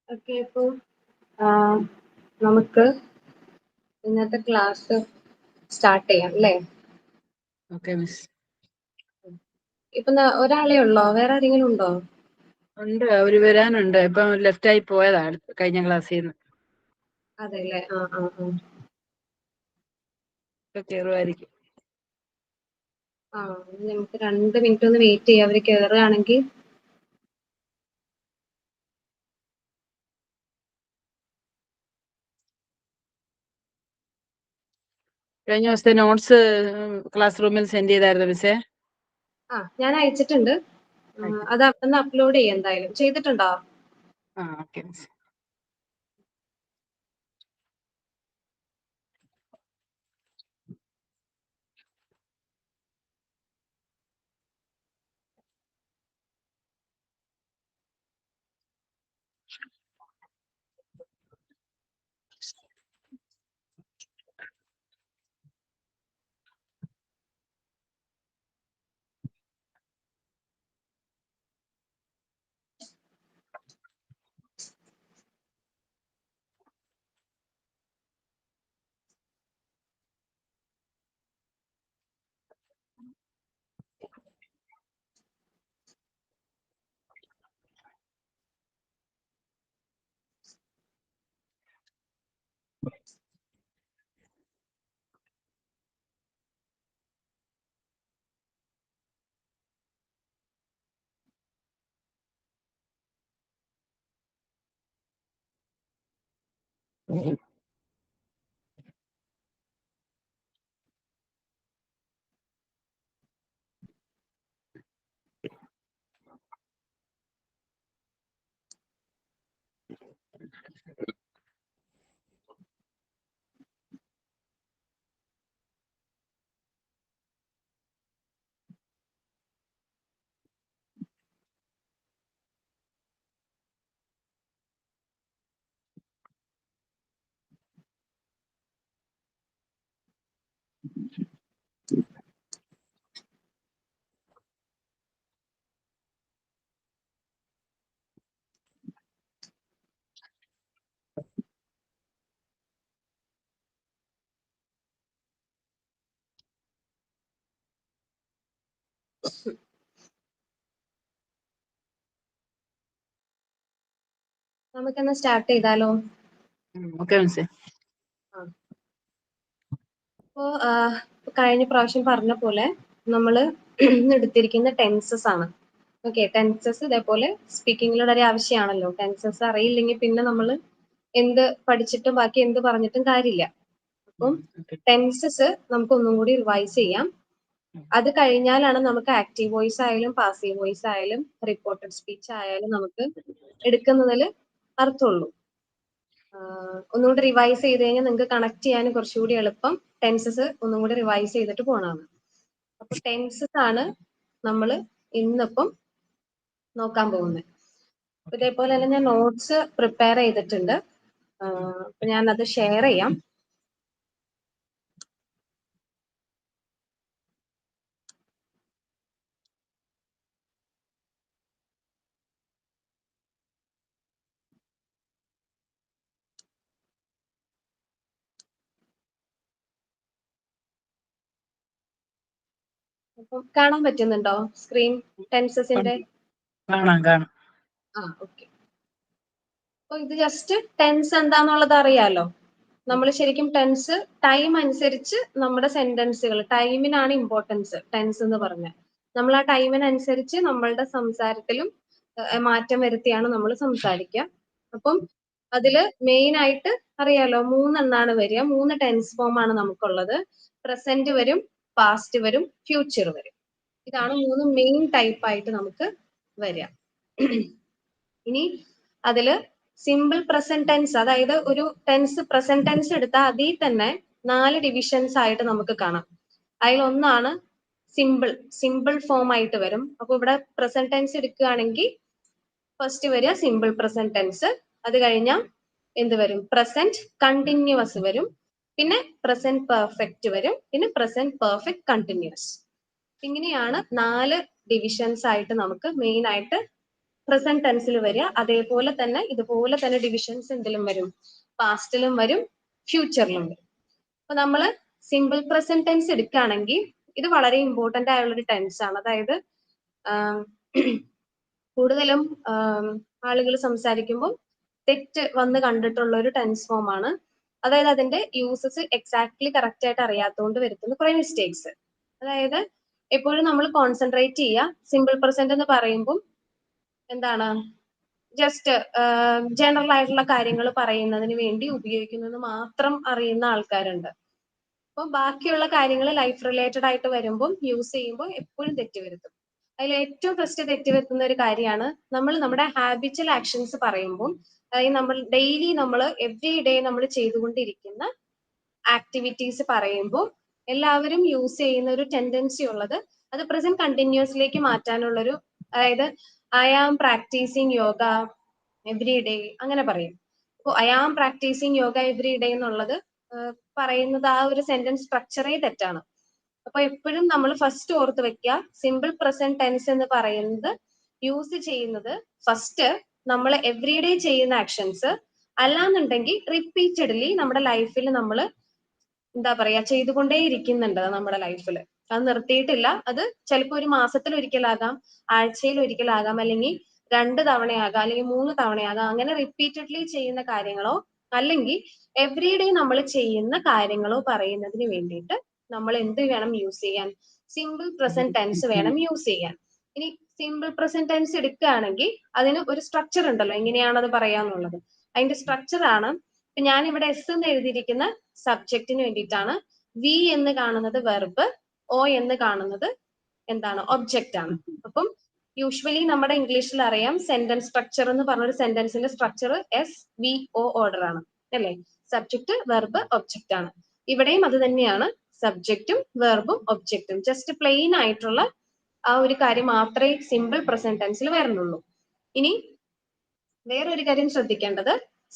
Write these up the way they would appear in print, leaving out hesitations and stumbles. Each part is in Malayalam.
ഓക്കെ, അപ്പോൾ നമുക്ക് ഇന്നത്തെ ക്ലാസ് സ്റ്റാർട്ട് ചെയ്യാം അല്ലേ? Okay miss. ഇപ്പൊ ഒരാളെ ഉള്ളോ? വേറെ ആരെങ്കിലും ഉണ്ടോ? ഉണ്ട്, അവര് വരാനുണ്ട്. ഇപ്പം ലെഫ്റ്റ് ആയി പോയതാ കഴിഞ്ഞ ക്ലാസ്സിൽ നിന്ന്. അതെല്ലേ. കയറുമായിരിക്കും. നമുക്ക് 2 മിനിറ്റ് ഒന്ന് വെയിറ്റ് ചെയ്യാം. അവര് കയറുകയാണെങ്കിൽ. കഴിഞ്ഞ ദിവസത്തെ നോട്ട്സ് ക്ലാസ് റൂമിൽ സെൻഡ് ചെയ്തായിരുന്നു മിസ്സേ. ഞാൻ അയച്ചിട്ടുണ്ട്. അത് ഒന്ന് അപ്ലോഡ് ചെയ്യാം. എന്തായാലും ചെയ്തിട്ടുണ്ടോ? Okay miss. നമുക്കെന്നാ സ്റ്റാർട്ട് ചെയ്താലോ? ഓക്കെ മിസ്സേ. അപ്പോ കഴിഞ്ഞ പ്രാവശ്യം പറഞ്ഞ പോലെ നമ്മൾ എടുത്തിരിക്കുന്ന ടെൻസസ് ആണ്. ഓക്കെ, ടെൻസസ് ഇതേപോലെ സ്പീക്കിങ്ങിലൂടെ ഒരു ആവശ്യമാണല്ലോ. ടെൻസസ് അറിയില്ലെങ്കിൽ പിന്നെ നമ്മൾ എന്ത് പഠിച്ചിട്ടും ബാക്കി എന്ത് പറഞ്ഞിട്ടും കാര്യമില്ല. അപ്പം ടെൻസസ് നമുക്ക് ഒന്നും കൂടി റിവൈസ് ചെയ്യാം. അത് കഴിഞ്ഞാലാണ് നമുക്ക് ആക്റ്റീവ് വോയിസ് ആയാലും പാസീവ് വോയിസ് ആയാലും റിപ്പോർട്ടഡ് സ്പീച്ച് ആയാലും നമുക്ക് എടുക്കുന്നതിൽ അർത്ഥമുള്ളൂ. ഒന്നുകൂടി റിവൈസ് ചെയ്ത് കഴിഞ്ഞാൽ നിങ്ങൾക്ക് കണക്ട് ചെയ്യാൻ കുറച്ചുകൂടി എളുപ്പം ടെൻസസ് ഒന്നും കൂടി റിവൈസ് ചെയ്തിട്ട് പോകണമാണ്. അപ്പൊ ടെൻസസ് ആണ് നമ്മൾ ഇന്നിപ്പം നോക്കാൻ പോകുന്നത്. ഇതേപോലെ തന്നെ ഞാൻ നോട്ട്സ് പ്രിപ്പയർ ചെയ്തിട്ടുണ്ട്. അപ്പൊ ഞാൻ അത് ഷെയർ ചെയ്യാം. അപ്പം കാണാൻ പറ്റുന്നുണ്ടോ സ്ക്രീൻ ടെൻസസിന്റെ? കാണാം. ഓക്കെ. അപ്പൊ ഇത് ജസ്റ്റ് ടെൻസ് എന്താന്നുള്ളത് അറിയാലോ. നമ്മൾ ശരിക്കും ടെൻസ് ടൈം അനുസരിച്ച് നമ്മുടെ സെന്റൻസുകൾ, ടൈമിനാണ് ഇമ്പോർട്ടൻസ് ടെൻസ് എന്ന് പറഞ്ഞാൽ. നമ്മൾ ആ ടൈമിനനുസരിച്ച് നമ്മളുടെ സംസാരത്തിലും മാറ്റം വരുത്തിയാണ് നമ്മൾ സംസാരിക്കുക. അപ്പം അതില് മെയിൻ ആയിട്ട് അറിയാലോ 3 എണ്ണാണ് വരിക. 3 ടെൻസ് ഫോം ആണ് നമുക്കുള്ളത്. പ്രസന്റ് വരും, പാസ്റ്റ് വരും, ഫ്യൂച്ചർ വരും. ഇതാണ് 3 മെയിൻ ടൈപ്പ് ആയിട്ട് നമുക്ക് വരിക. ഇനി അതില് സിമ്പിൾ പ്രസന്റ് ടെൻസ്, അതായത് ഒരു ടെൻസ് പ്രസന്റ് ടെൻസ് എടുത്താൽ അതിൽ തന്നെ 4 ഡിവിഷൻസ് ആയിട്ട് നമുക്ക് കാണാം. അതിലൊന്നാണ് സിമ്പിൾ ഫോം ആയിട്ട് വരും. അപ്പൊ ഇവിടെ പ്രസന്റ് ടെൻസ് എടുക്കുകയാണെങ്കിൽ ഫസ്റ്റ് വരിക സിമ്പിൾ പ്രസന്റ് ടെൻസ്. അത് കഴിഞ്ഞാൽ എന്ത് വരും? പ്രസന്റ് കണ്ടിന്യൂവസ് വരും. പിന്നെ പ്രസന്റ് പെർഫെക്റ്റ് വരും, പിന്നെ പ്രസന്റ് പെർഫെക്റ്റ് കണ്ടിന്യൂസ്. ഇങ്ങനെയാണ് 4 ഡിവിഷൻസ് ആയിട്ട് നമുക്ക് മെയിൻ ആയിട്ട് പ്രസന്റ് ടെൻസിൽ വരിക. അതേപോലെ തന്നെ ഇതുപോലെ തന്നെ ഡിവിഷൻസ് എന്തിലും വരും, പാസ്റ്റിലും വരും, ഫ്യൂച്ചറിലും വരും. അപ്പൊ നമ്മള് സിമ്പിൾ പ്രസന്റ് ടെൻസ് എടുക്കുകയാണെങ്കിൽ ഇത് വളരെ ഇമ്പോർട്ടന്റ് ആയുള്ള ഒരു ടെൻസ് ആണ്. അതായത് കൂടുതലും ആളുകൾ സംസാരിക്കുമ്പോൾ തെറ്റ് വന്ന് കണ്ടിട്ടുള്ള ഒരു ടെൻസ് ഫോം ആണ്. അതായത് അതിന്റെ യൂസസ് എക്സാക്ട്ലി കറക്റ്റ് ആയിട്ട് അറിയാത്തതുകൊണ്ട് വരുത്തുന്ന കുറെ മിസ്റ്റേക്സ്. അതായത് എപ്പോഴും നമ്മൾ കോൺസെൻട്രേറ്റ് ചെയ്യുക സിമ്പിൾ പ്രസന്റ് എന്ന് പറയുമ്പോൾ എന്താണ്, ജസ്റ്റ് ജനറൽ ആയിട്ടുള്ള കാര്യങ്ങൾ പറയുന്നതിന് വേണ്ടി ഉപയോഗിക്കുന്നത് മാത്രം അറിയുന്ന ആൾക്കാരുണ്ട്. അപ്പൊ ബാക്കിയുള്ള കാര്യങ്ങൾ ലൈഫ് റിലേറ്റഡ് ആയിട്ട് വരുമ്പോൾ യൂസ് ചെയ്യുമ്പോൾ എപ്പോഴും തെറ്റ് വരുത്തും. അതിൽ ഏറ്റവും ഫസ്റ്റ് തെറ്റ് വരുത്തുന്ന ഒരു കാര്യമാണ് നമ്മൾ നമ്മുടെ ഹാബിച്വൽ ആക്ഷൻസ് പറയുമ്പോൾ, അതായത് നമ്മൾ ഡെയിലി നമ്മൾ എവറി ഡേ നമ്മൾ ചെയ്തുകൊണ്ടിരിക്കുന്ന ആക്ടിവിറ്റീസ് പറയുമ്പോൾ എല്ലാവരും യൂസ് ചെയ്യുന്ന ഒരു ടെൻഡൻസി ഉള്ളത് അത് പ്രസന്റ് കണ്ടിന്യൂസിലേക്ക് മാറ്റാനുള്ളൊരു, അതായത് I am practising yoga every day അങ്ങനെ പറയും. അപ്പോൾ I am practising yoga every day എന്നുള്ളത് പറയുന്നത് ആ ഒരു സെന്റൻസ് സ്ട്രക്ചറേ തെറ്റാണ്. അപ്പൊ എപ്പോഴും നമ്മൾ ഫസ്റ്റ് ഓർത്ത് വെക്കുക, സിമ്പിൾ പ്രസന്റ് ടെൻസ് എന്ന് പറയുന്നത് യൂസ് ചെയ്യുന്നത് ഫസ്റ്റ് നമ്മൾ എവറി ഡേ ചെയ്യുന്ന ആക്ഷൻസ്, അല്ലാന്നുണ്ടെങ്കിൽ റിപ്പീറ്റഡ്ലി നമ്മുടെ ലൈഫിൽ നമ്മൾ എന്താ പറയാ ചെയ്തുകൊണ്ടേ ഇരിക്കുന്നുണ്ട് നമ്മുടെ ലൈഫിൽ. അത് നിർത്തിയിട്ടില്ല. അത് ചിലപ്പോൾ ഒരു മാസത്തിൽ ഒരിക്കലാകാം, ആഴ്ചയിൽ ഒരിക്കലാകാം, അല്ലെങ്കിൽ 2 തവണയാകാം, അല്ലെങ്കിൽ 3 തവണയാകാം. അങ്ങനെ റിപ്പീറ്റഡ്ലി ചെയ്യുന്ന കാര്യങ്ങളോ അല്ലെങ്കിൽ എവറി ഡേ നമ്മൾ ചെയ്യുന്ന കാര്യങ്ങളോ പറയുന്നതിന് വേണ്ടിയിട്ട് നമ്മൾ എന്ത് വേണം യൂസ് ചെയ്യാൻ, സിമ്പിൾ പ്രസന്റ് ടെൻസ് വേണം യൂസ് ചെയ്യാൻ. ഇനി സിമ്പിൾ പ്രസന്റ് ടെൻസ് എടുക്കുകയാണെങ്കിൽ അതിന് ഒരു സ്ട്രക്ചർ ഉണ്ടല്ലോ, എങ്ങനെയാണ് അത് പറയാന്നുള്ളത്. അതിന്റെ സ്ട്രക്ചർ ആണ്, ഇപ്പൊ ഞാൻ ഇവിടെ എസ് എന്ന് എഴുതിയിരിക്കുന്ന സബ്ജക്റ്റിന് വേണ്ടിയിട്ടാണ്, വി എന്ന് കാണുന്നത് വെർബ്, ഒ എന്ന് കാണുന്നത് എന്താണ്, ഒബ്ജക്റ്റ് ആണ്. അപ്പം യൂഷ്വലി നമ്മുടെ ഇംഗ്ലീഷിൽ അറിയാം സെന്റൻസ് സ്ട്രക്ചർ എന്ന് പറഞ്ഞൊരു സെന്റൻസിന്റെ സ്ട്രക്ചർ SVO ഓർഡർ ആണ് അല്ലെ, സബ്ജക്റ്റ് വെർബ് ഒബ്ജക്റ്റ് ആണ്. ഇവിടെയും അത് തന്നെയാണ്, സബ്ജക്റ്റും വെർബും ഒബ്ജക്റ്റും, ജസ്റ്റ് പ്ലെയിൻ ആയിട്ടുള്ള ആ ഒരു കാര്യം മാത്രമേ സിമ്പിൾ പ്രസന്റ് ടെൻസിൽ വരുന്നുള്ളൂ. ഇനി വേറൊരു കാര്യം ശ്രദ്ധിക്കേണ്ടത്,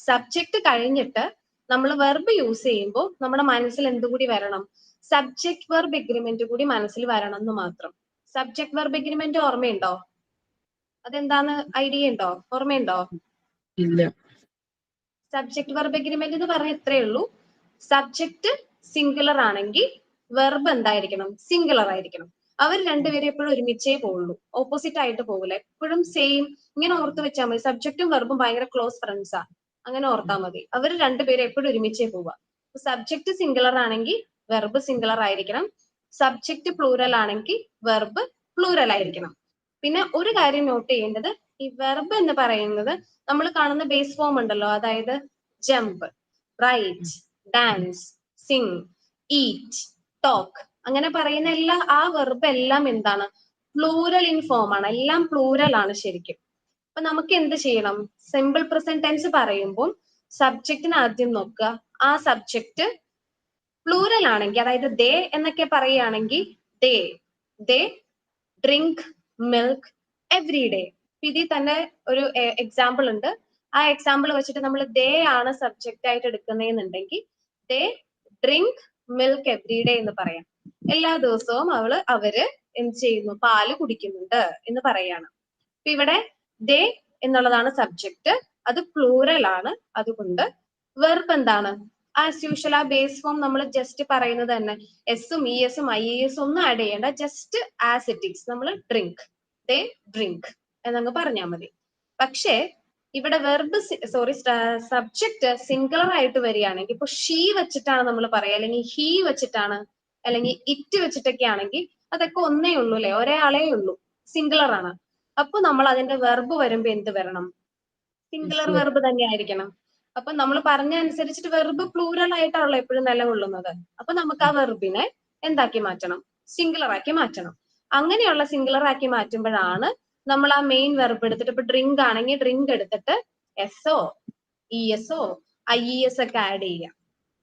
സബ്ജക്റ്റ് കഴിഞ്ഞിട്ട് നമ്മൾ വെർബ് യൂസ് ചെയ്യുമ്പോൾ നമ്മുടെ മനസ്സിൽ എന്തുകൂടി വരണം, സബ്ജക്ട് വെർബ് എഗ്രിമെന്റ് കൂടി മനസ്സിൽ വരണം എന്ന് മാത്രം. സബ്ജക്ട് വെർബ് എഗ്രിമെന്റ് ഓർമ്മയുണ്ടോ? അതെന്താന്ന് ഐഡിയ ഉണ്ടോ, ഓർമ്മയുണ്ടോ? ഇല്ല. സബ്ജക്ട് വെർബ് എഗ്രിമെന്റ് എന്ന് പറഞ്ഞാൽ ഇത്രയേ ഉള്ളൂ, സബ്ജക്ട് സിംഗുലർ ആണെങ്കിൽ വെർബ് എന്തായിരിക്കണം, സിംഗുലർ ആയിരിക്കണം. അവർ രണ്ടുപേരും എപ്പോഴും ഒരുമിച്ചേ പോകുള്ളൂ, ഓപ്പോസിറ്റ് ആയിട്ട് പോകില്ല. എപ്പോഴും സെയിം ഇങ്ങനെ ഓർത്ത് വെച്ചാൽ മതി. സബ്ജക്റ്റും വെർബും ഭയങ്കര ക്ലോസ് ഫ്രണ്ട്സാ, അങ്ങനെ ഓർത്താൽ മതി. അവർ രണ്ടുപേരും എപ്പോഴും ഒരുമിച്ചേ പോവുക. സബ്ജക്ട് സിംഗുലർ ആണെങ്കിൽ വെർബ് സിംഗുലർ ആയിരിക്കണം, സബ്ജക്ട് പ്ലൂറൽ ആണെങ്കിൽ വെർബ് പ്ലൂറൽ ആയിരിക്കണം. പിന്നെ ഒരു കാര്യം നോട്ട് ചെയ്യേണ്ടത്, ഈ വെർബ് എന്ന് പറയുന്നത് നമ്മൾ കാണുന്ന ബേസ് ഫോം ഉണ്ടല്ലോ, അതായത് jump, write, dance, sing, eat, talk, അങ്ങനെ പറയുന്ന എല്ലാ ആ വെർബ് എല്ലാം എന്താണ്, പ്ലൂറൽ ഇൻ ഫോം ആണ്, എല്ലാം പ്ലൂറൽ ആണ് ശരിക്കും. അപ്പൊ നമുക്ക് എന്ത് ചെയ്യണം, സിമ്പിൾ പ്രസന്റ് ടെൻസ് പറയുമ്പോൾ സബ്ജക്റ്റിന് ആദ്യം നോക്കുക, ആ സബ്ജക്റ്റ് പ്ലൂറൽ ആണെങ്കിൽ, അതായത് ദേ എന്നൊക്കെ പറയുകയാണെങ്കിൽ ദേ ഡ്രിങ്ക് മിൽക്ക് എവറി ഡേ. ഇതിൽ തന്നെ ഒരു എക്സാമ്പിൾ ഉണ്ട്. ആ എക്സാമ്പിൾ വെച്ചിട്ട് നമ്മൾ ദേ ആണ് സബ്ജക്റ്റ് ആയിട്ട് എടുക്കുന്നതെന്നുണ്ടെങ്കിൽ ദേ ഡ്രിങ്ക് മിൽക്ക് എവറി ഡേ എന്ന് പറയാം. എല്ലാ ദിവസവും അവര് എന്ത് ചെയ്യുന്നു, പാല് കുടിക്കുന്നുണ്ട് എന്ന് പറയാണ്. അപ്പൊ ഇവിടെ ദേ എന്നുള്ളതാണ് സബ്ജക്റ്റ്, അത് പ്ലൂറൽ ആണ്. അതുകൊണ്ട് വെർബ് എന്താണ്, ആസ് യൂഷ്വൽ ആ ബേസ് ഫോം നമ്മൾ ജസ്റ്റ് പറയുന്നത് തന്നെ, എസും ഇഎസും IAS ഒന്നും ആഡ് ചെയ്യേണ്ട, ജസ്റ്റ് ആസ് ഇറ്റ് ഈസ് നമ്മൾ ഡ്രിങ്ക്, ദേ ഡ്രിങ്ക് എന്നങ്ങ് പറഞ്ഞാൽ മതി. പക്ഷേ ഇവിടെ വെർബ് സബ്ജക്റ്റ് സിംഗുലർ ആയിട്ട് വരികയാണെങ്കിൽ, ഇപ്പൊ ഷീ വെച്ചിട്ടാണ് നമ്മൾ പറയുക, അല്ലെങ്കിൽ ഹീ വെച്ചിട്ടാണ്, അല്ലെങ്കിൽ ഇറ്റ് വെച്ചിട്ടൊക്കെ ആണെങ്കിൽ അതൊക്കെ ഒന്നേ ഉള്ളൂ അല്ലെ, ഒരേ ആളേ ഉള്ളൂ, സിംഗുലർ ആണ്. അപ്പൊ നമ്മൾ അതിന്റെ വെർബ് വരുമ്പോ എന്ത് വരണം, സിംഗുലർ വെർബ് തന്നെ ആയിരിക്കണം. അപ്പൊ നമ്മൾ പറഞ്ഞ അനുസരിച്ചിട്ട് വെർബ് പ്ലൂറൽ ആയിട്ടാണല്ലോ എപ്പോഴും നിലകൊള്ളുന്നത്. അപ്പൊ നമുക്ക് ആ വെർബിനെ എന്താക്കി മാറ്റണം, സിംഗുലർ ആക്കി മാറ്റണം. അങ്ങനെയുള്ള സിംഗുലർ ആക്കി മാറ്റുമ്പോഴാണ് നമ്മൾ ആ മെയിൻ വെർബ് എടുത്തിട്ട്, ഇപ്പൊ ഡ്രിങ്ക് ആണെങ്കിൽ ഡ്രിങ്ക് എടുത്തിട്ട് എസ്ഒ ഇഎസ്ഒ IES ഒക്കെ ആഡ് ചെയ്യാം.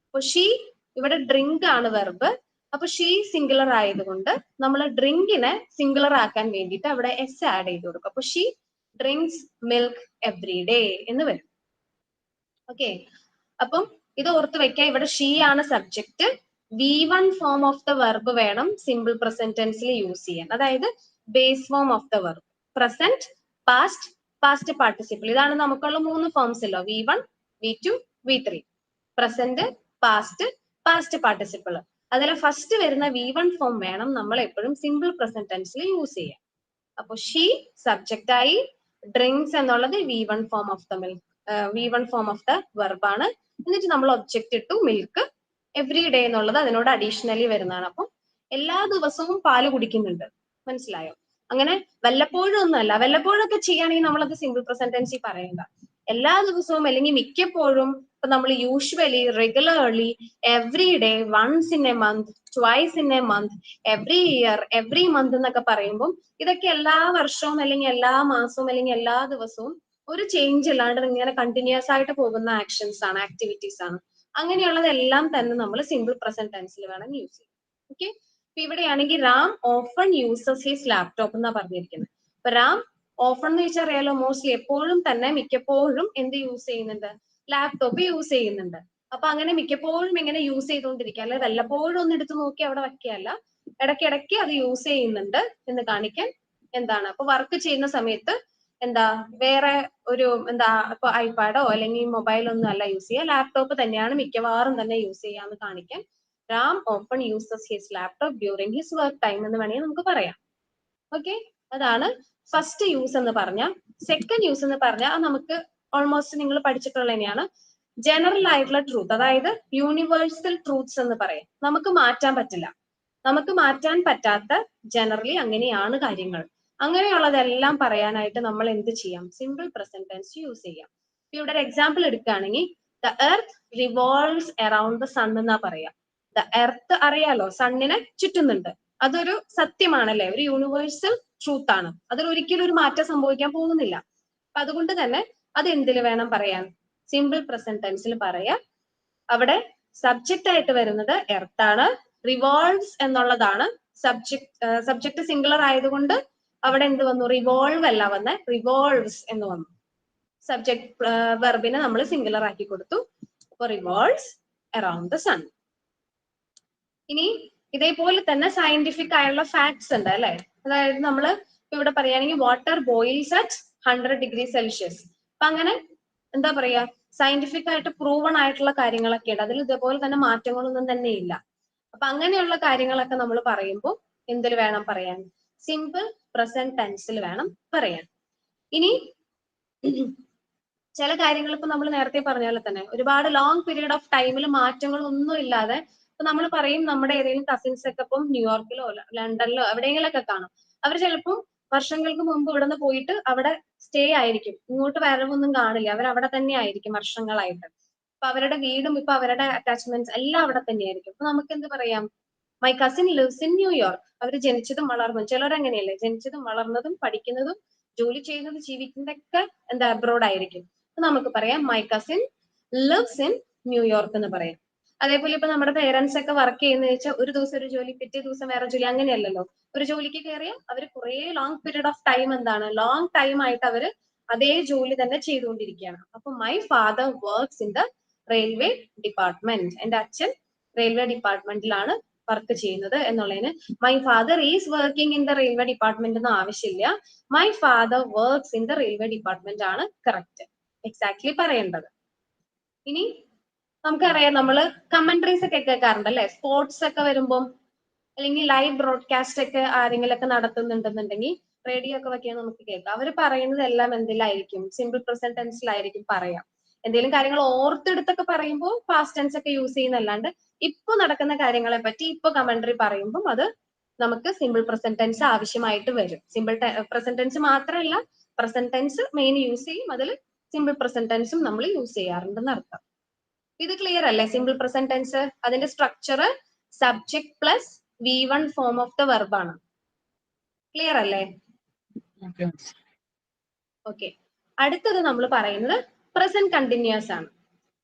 അപ്പൊ ഷീ, ഇവിടെ ഡ്രിങ്ക് ആണ് വെർബ്, അപ്പൊ ഷീ സിംഗുലർ ആയതുകൊണ്ട് നമ്മൾ ഡ്രിങ്കിനെ സിംഗുലർ ആക്കാൻ വേണ്ടിയിട്ട് അവിടെ എസ് ആഡ് ചെയ്ത് കൊടുക്കും. അപ്പൊ she drinks milk every day എന്ന് വരും. ഓക്കെ, അപ്പം ഇത് ഓർത്ത് വെക്കുക. ഇവിടെ ഷീ ആണ് subject. V1 form of the verb വേണം സിമ്പിൾ പ്രസന്റ് ടെൻസിൽ യൂസ് ചെയ്യാൻ. അതായത് base form of the verb. Present, past, past participle. ഇതാണ് നമുക്കുള്ള 3 ഫോംസ് അല്ലോ. V1, V2, V3. Present, past, past participle. അതിൽ ഫസ്റ്റ് വരുന്ന V1 ഫോം വേണം നമ്മൾ എപ്പോഴും സിമ്പിൾ പ്രസന്റ് ടെൻസിൽ യൂസ് ചെയ്യാൻ. അപ്പൊ ഷീ സബ്ജക്റ്റ് ആയി, ഡ്രിങ്ക്സ് എന്നുള്ളത് V1 form of the milk, V1 form of the verb ആണ്. എന്നിട്ട് നമ്മൾ ഒബ്ജക്റ്റ് ഇട്ടു മിൽക്ക്. എവറി ഡേ എന്നുള്ളത് അതിനോട് അഡീഷണലി വരുന്നതാണ്. അപ്പം എല്ലാ ദിവസവും പാല് കുടിക്കുന്നുണ്ട്. മനസ്സിലായോ? അങ്ങനെ വല്ലപ്പോഴും ഒന്നുമല്ല. വല്ലപ്പോഴൊക്കെ ചെയ്യുകയാണെങ്കിൽ നമ്മളത് സിമ്പിൾ പ്രസന്റ് ടെൻസിൽ പറയണ്ട. എല്ലാ ദിവസവും അല്ലെങ്കിൽ മിക്കപ്പോഴും, ഇപ്പൊ നമ്മൾ usually, regularly, every day, once in a month, twice in a month, every year, every month എന്നൊക്കെ പറയുമ്പോൾ ഇതൊക്കെ എല്ലാ വർഷവും അല്ലെങ്കിൽ എല്ലാ മാസവും അല്ലെങ്കിൽ എല്ലാ ദിവസവും ഒരു ചേഞ്ച് ഇല്ലാണ്ട് ഇങ്ങനെ കണ്ടിന്യൂസ് ആയിട്ട് പോകുന്ന ആക്ഷൻസ് ആണ്, ആക്ടിവിറ്റീസ് ആണ്. അങ്ങനെയുള്ളതെല്ലാം തന്നെ നമ്മൾ സിമ്പിൾ പ്രസന്റ് ടെൻസിൽ വേണം യൂസ് ചെയ്യാൻ. ഓക്കെ. ഇപ്പൊ ഇവിടെയാണെങ്കിൽ Ram often uses his laptop എന്നാ പറഞ്ഞിരിക്കുന്നത്. അപ്പൊ റാം ഓഫൺ എന്ന് വെച്ചാൽ അറിയാലോ, മോസ്റ്റ്ലി എപ്പോഴും തന്നെ, മിക്കപ്പോഴും എന്ത് യൂസ് ചെയ്യുന്നുണ്ട്? ലാപ്ടോപ്പ് യൂസ് ചെയ്യുന്നുണ്ട്. അപ്പൊ അങ്ങനെ മിക്കപ്പോഴും ഇങ്ങനെ യൂസ് ചെയ്തുകൊണ്ടിരിക്കുക, അല്ലെ വല്ലപ്പോഴും ഒന്ന് എടുത്ത് നോക്കി അവിടെ വയ്ക്കുകയല്ല, ഇടയ്ക്കിടയ്ക്ക് അത് യൂസ് ചെയ്യുന്നുണ്ട് എന്ന് കാണിക്കാൻ എന്താണ്. അപ്പൊ വർക്ക് ചെയ്യുന്ന സമയത്ത് എന്താ വേറെ ഒരു എന്താ ഇപ്പൊ ഐപാഡോ അല്ലെങ്കിൽ മൊബൈലോ ഒന്നും അല്ല യൂസ് ചെയ്യുക, ലാപ്ടോപ്പ് തന്നെയാണ് മിക്കവാറും തന്നെ യൂസ് ചെയ്യാന്ന് കാണിക്കാൻ Ram open uses his laptop during his work time എന്ന് വേണമെങ്കിൽ നമുക്ക് പറയാം. ഓക്കെ. അതാണ് ഫസ്റ്റ് യൂസ് എന്ന് പറഞ്ഞ. സെക്കൻഡ് യൂസ് എന്ന് പറഞ്ഞാൽ നമുക്ക് ഓൾമോസ്റ്റ് നിങ്ങൾ പഠിച്ചിട്ടുള്ള തന്നെയാണ്. ജനറൽ ആയിട്ടുള്ള ട്രൂത്ത്, അതായത് യൂണിവേഴ്സൽ ട്രൂത്ത്സ് എന്ന് പറയാം. നമുക്ക് മാറ്റാൻ പറ്റില്ല, നമുക്ക് മാറ്റാൻ പറ്റാത്ത ജനറലി അങ്ങനെയാണ് കാര്യങ്ങൾ. അങ്ങനെയുള്ളതെല്ലാം പറയാനായിട്ട് നമ്മൾ എന്ത് ചെയ്യാം? സിമ്പിൾ പ്രസന്റ് ടെൻസ് യൂസ് ചെയ്യാം. ഇവിടെ ഒരു എക്സാമ്പിൾ എടുക്കുകയാണെങ്കിൽ the earth revolves around the sun എന്നാ പറയാം. ദ എർത്ത് അറിയാലോ, സണ്ണിനെ ചുറ്റുന്നുണ്ട്. അതൊരു സത്യമാണല്ലേ, ഒരു യൂണിവേഴ്സൽ ട്രൂത്ത് ആണ്. അതിൽ ഒരിക്കലും ഒരു മാറ്റം സംഭവിക്കാൻ പോകുന്നില്ല. അപ്പൊ അതുകൊണ്ട് തന്നെ അത് എന്തിൽ വേണം പറയാൻ? സിമ്പിൾ പ്രസന്റ് ടെൻസിൽ പറയാം. അവിടെ സബ്ജക്റ്റ് ആയിട്ട് വരുന്നത് എർത്ത് ആണ്. റിവോൾവ്സ് എന്നുള്ളതാണ് സബ്ജക്ട് സിംഗുലർ ആയതുകൊണ്ട് അവിടെ എന്ത് വന്നു? റിവോൾവ് അല്ല വന്ന്, റിവോൾവ്സ് എന്ന് വന്നു. സബ്ജക്ട് വെർബിനെ നമ്മൾ സിംഗുലർ ആക്കി കൊടുത്തു. അപ്പൊ റിവോൾവ്സ് അറൌണ്ട് ദ സൺ. ഇനി ഇതേപോലെ തന്നെ സയന്റിഫിക് ആയുള്ള ഫാക്ട്സ് ഉണ്ട് അല്ലെ. അതായത് നമ്മൾ ഇവിടെ പറയുകയാണെങ്കിൽ water boils at 100 degree Celsius. അപ്പൊ അങ്ങനെ എന്താ പറയാ, സയന്റിഫിക് ആയിട്ട് പ്രൂവൺ ആയിട്ടുള്ള കാര്യങ്ങളൊക്കെ ഉണ്ട്. അതിൽ ഇതേപോലെ തന്നെ മാറ്റങ്ങളൊന്നും തന്നെ ഇല്ല. അപ്പൊ അങ്ങനെയുള്ള കാര്യങ്ങളൊക്കെ നമ്മൾ പറയുമ്പോൾ എന്തിൽ വേണം പറയാൻ? സിമ്പിൾ പ്രസന്റ് ടെൻസിൽ വേണം പറയാൻ. ഇനി ചില കാര്യങ്ങൾ ഇപ്പൊ നമ്മൾ നേരത്തെ പറഞ്ഞ പോലെ തന്നെ ഒരുപാട് ലോങ് പീരീഡ് ഓഫ് ടൈമിൽ മാറ്റങ്ങളൊന്നും ഇല്ലാതെ ഇപ്പൊ നമ്മൾ പറയും നമ്മുടെ ഏതെങ്കിലും കസിൻസ് ഒക്കെ ഇപ്പം ന്യൂയോർക്കിലോ ലണ്ടനിലോ എവിടെയെങ്കിലൊക്കെ കാണും. അവർ ചിലപ്പോൾ വർഷങ്ങൾക്ക് മുമ്പ് ഇവിടെ നിന്ന് പോയിട്ട് അവിടെ സ്റ്റേ ആയിരിക്കും, ഇങ്ങോട്ട് വരവൊന്നും കാണില്ല, അവർ അവിടെ തന്നെ ആയിരിക്കും വർഷങ്ങളായിട്ട്. അപ്പൊ അവരുടെ വീടും ഇപ്പൊ അവരുടെ അറ്റാച്ച്മെന്റ്സ് എല്ലാം അവിടെ തന്നെയായിരിക്കും. അപ്പൊ നമുക്ക് എന്ത് പറയാം? മൈ കസിൻ ലിവ്സ് ഇൻ ന്യൂയോർക്ക്. അവർ ജനിച്ചതും വളർന്നതും, ചിലരങ്ങനെയല്ലേ, ജനിച്ചതും വളർന്നതും പഠിക്കുന്നതും ജോലി ചെയ്യുന്നതും ജീവിക്കുന്നതൊക്കെ എന്താ അബ്രോഡ് ആയിരിക്കും. അപ്പൊ നമുക്ക് പറയാം my cousin lives in New York എന്ന് പറയാം. അതേപോലെ ഇപ്പൊ നമ്മുടെ പേരൻസ് ഒക്കെ വർക്ക് ചെയ്യുന്ന വെച്ചാൽ ഒരു ദിവസം ഒരു ജോലി, പിറ്റേ ദിവസം വേറെ ജോലി, അങ്ങനെയല്ലല്ലോ. ഒരു ജോലിക്ക് കയറിയാൽ അവർ കുറെ ലോങ് പീരീഡ് ഓഫ് ടൈം എന്താണ്, ലോങ് ടൈം ആയിട്ട് അവര് അതേ ജോലി തന്നെ ചെയ്തുകൊണ്ടിരിക്കുകയാണ്. അപ്പൊ my father works in the railway department. എന്റെ അച്ഛൻ റെയിൽവേ ഡിപ്പാർട്ട്മെന്റിലാണ് വർക്ക് ചെയ്യുന്നത് എന്നുള്ളതിന് my father is working in the railway department ഒന്നും ആവശ്യമില്ല. My father works in the railway department ആണ് കറക്റ്റ്, എക്സാക്ട്ലി പറയേണ്ടത്. ഇനി നമുക്കറിയാം, നമ്മള് കമന്ററീസ് ഒക്കെ കേൾക്കാറുണ്ട് അല്ലെ, സ്പോർട്സ് ഒക്കെ വരുമ്പോൾ അല്ലെങ്കിൽ ലൈവ് ബ്രോഡ്കാസ്റ്റ് ഒക്കെ ആരെങ്കിലും ഒക്കെ നടത്തുന്നുണ്ടെന്നുണ്ടെങ്കിൽ റേഡിയോ ഒക്കെ വെക്കാൻ നമുക്ക് കേൾക്കാം. അവർ പറയുന്നത് എല്ലാം എന്തിലായിരിക്കും? സിമ്പിൾ പ്രസന്റ് ടെൻസിലായിരിക്കും പറയാം. എന്തെങ്കിലും കാര്യങ്ങൾ ഓർത്തെടുത്തൊക്കെ പറയുമ്പോൾ പാസ്റ്റ് ടെൻസ് ഒക്കെ യൂസ് ചെയ്യുന്നല്ലാണ്ട് ഇപ്പൊ നടക്കുന്ന കാര്യങ്ങളെ പറ്റി ഇപ്പൊ കമന്ററി പറയുമ്പോൾ അത് നമുക്ക് സിമ്പിൾ പ്രസന്റ് ടെൻസ് ആവശ്യമായിട്ട് വരും. സിമ്പിൾ പ്രസന്റ് ടെൻസ് മാത്രമല്ല, പ്രസന്റ് ടെൻസ് മെയിൻ യൂസ് ചെയ്യും, അതിൽ സിമ്പിൾ പ്രസന്റ് ടെൻസും നമ്മൾ യൂസ് ചെയ്യാറുണ്ടെന്ന് അർത്ഥം. ഇത് ക്ലിയർ അല്ലേ? സിമ്പിൾ പ്രസന്റ് ടെൻസ് അതിന്റെ structure subject plus V1 form of the verb ആണ്. ക്ലിയർ അല്ലേ? ഓക്കെ. അടുത്തത് നമ്മൾ പറയുന്നത് പ്രസന്റ് കണ്ടിന്യൂസ് ആണ്.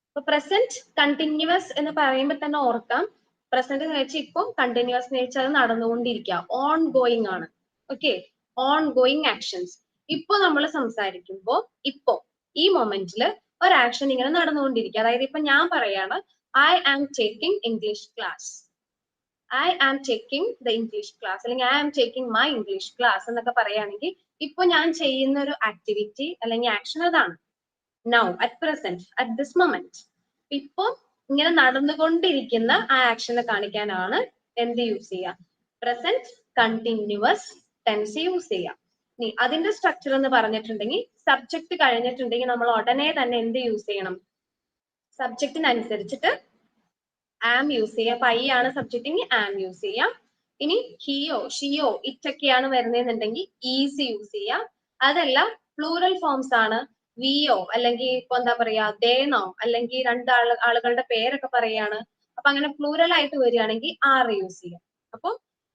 അപ്പൊ പ്രസന്റ് കണ്ടിന്യൂസ് എന്ന് പറയുമ്പോൾ തന്നെ ഓർക്കാം, പ്രസന്റ് എന്ന് വെച്ചാൽ ഇപ്പം, കണ്ടിന്യൂസ് എന്ന് വെച്ചാൽ അത് നടന്നുകൊണ്ടിരിക്കുക, ഓൺ ഗോയിങ് ആണ്. Okay, on going actions. ഇപ്പൊ നമ്മൾ സംസാരിക്കുമ്പോൾ ഇപ്പൊ ഈ മൊമെന്റിൽ ഒരു ആക്ഷൻ ഇങ്ങനെ നടന്നുകൊണ്ടിരിക്കുക. അതായത് ഇപ്പൊ ഞാൻ പറയാണ് I am taking English class, I am taking the English class, അല്ലെങ്കിൽ I am taking my English class എന്നൊക്കെ പറയുകയാണെങ്കിൽ ഇപ്പൊ ഞാൻ ചെയ്യുന്ന ഒരു ആക്ടിവിറ്റി അല്ലെങ്കിൽ ആക്ഷൻ അതാണ്. Now, at present, at this moment. ഇപ്പൊ ഇങ്ങനെ നടന്നുകൊണ്ടിരിക്കുന്ന ആ ആക്ഷനെ കാണിക്കാനാണ് എന്ത് യൂസ് ചെയ്യുക? പ്രസന്റ് കണ്ടിന്യൂസ് ടെൻസ് യൂസ് ചെയ്യാം. ഇനി അതിന്റെ സ്ട്രക്ചർ എന്ന് പറഞ്ഞിട്ടുണ്ടെങ്കിൽ സബ്ജക്ട് കഴിഞ്ഞിട്ടുണ്ടെങ്കിൽ നമ്മൾ ഉടനെ തന്നെ എന്ത് യൂസ് ചെയ്യണം? സബ്ജക്റ്റിനനുസരിച്ചിട്ട് ആം യൂസ് ചെയ്യാം. അപ്പൊ ഐ ആണ് സബ്ജക്റ്റിന് ആം യൂസ് ചെയ്യാം. ഇനി ഹിയോ ഷിയോ ഇറ്റൊക്കെയാണ് വരുന്നതെന്നുണ്ടെങ്കിൽ ഈസ് യൂസ് ചെയ്യാം. അതല്ല പ്ലൂറൽ ഫോംസ് ആണ്, വിയോ അല്ലെങ്കിൽ ഇപ്പൊ എന്താ പറയാ ദേനോ അല്ലെങ്കിൽ ആളുകളുടെ പേരൊക്കെ പറയാണ്, അപ്പൊ അങ്ങനെ പ്ലൂറൽ ആയിട്ട് വരികയാണെങ്കിൽ ആർ യൂസ് ചെയ്യാം. അപ്പൊ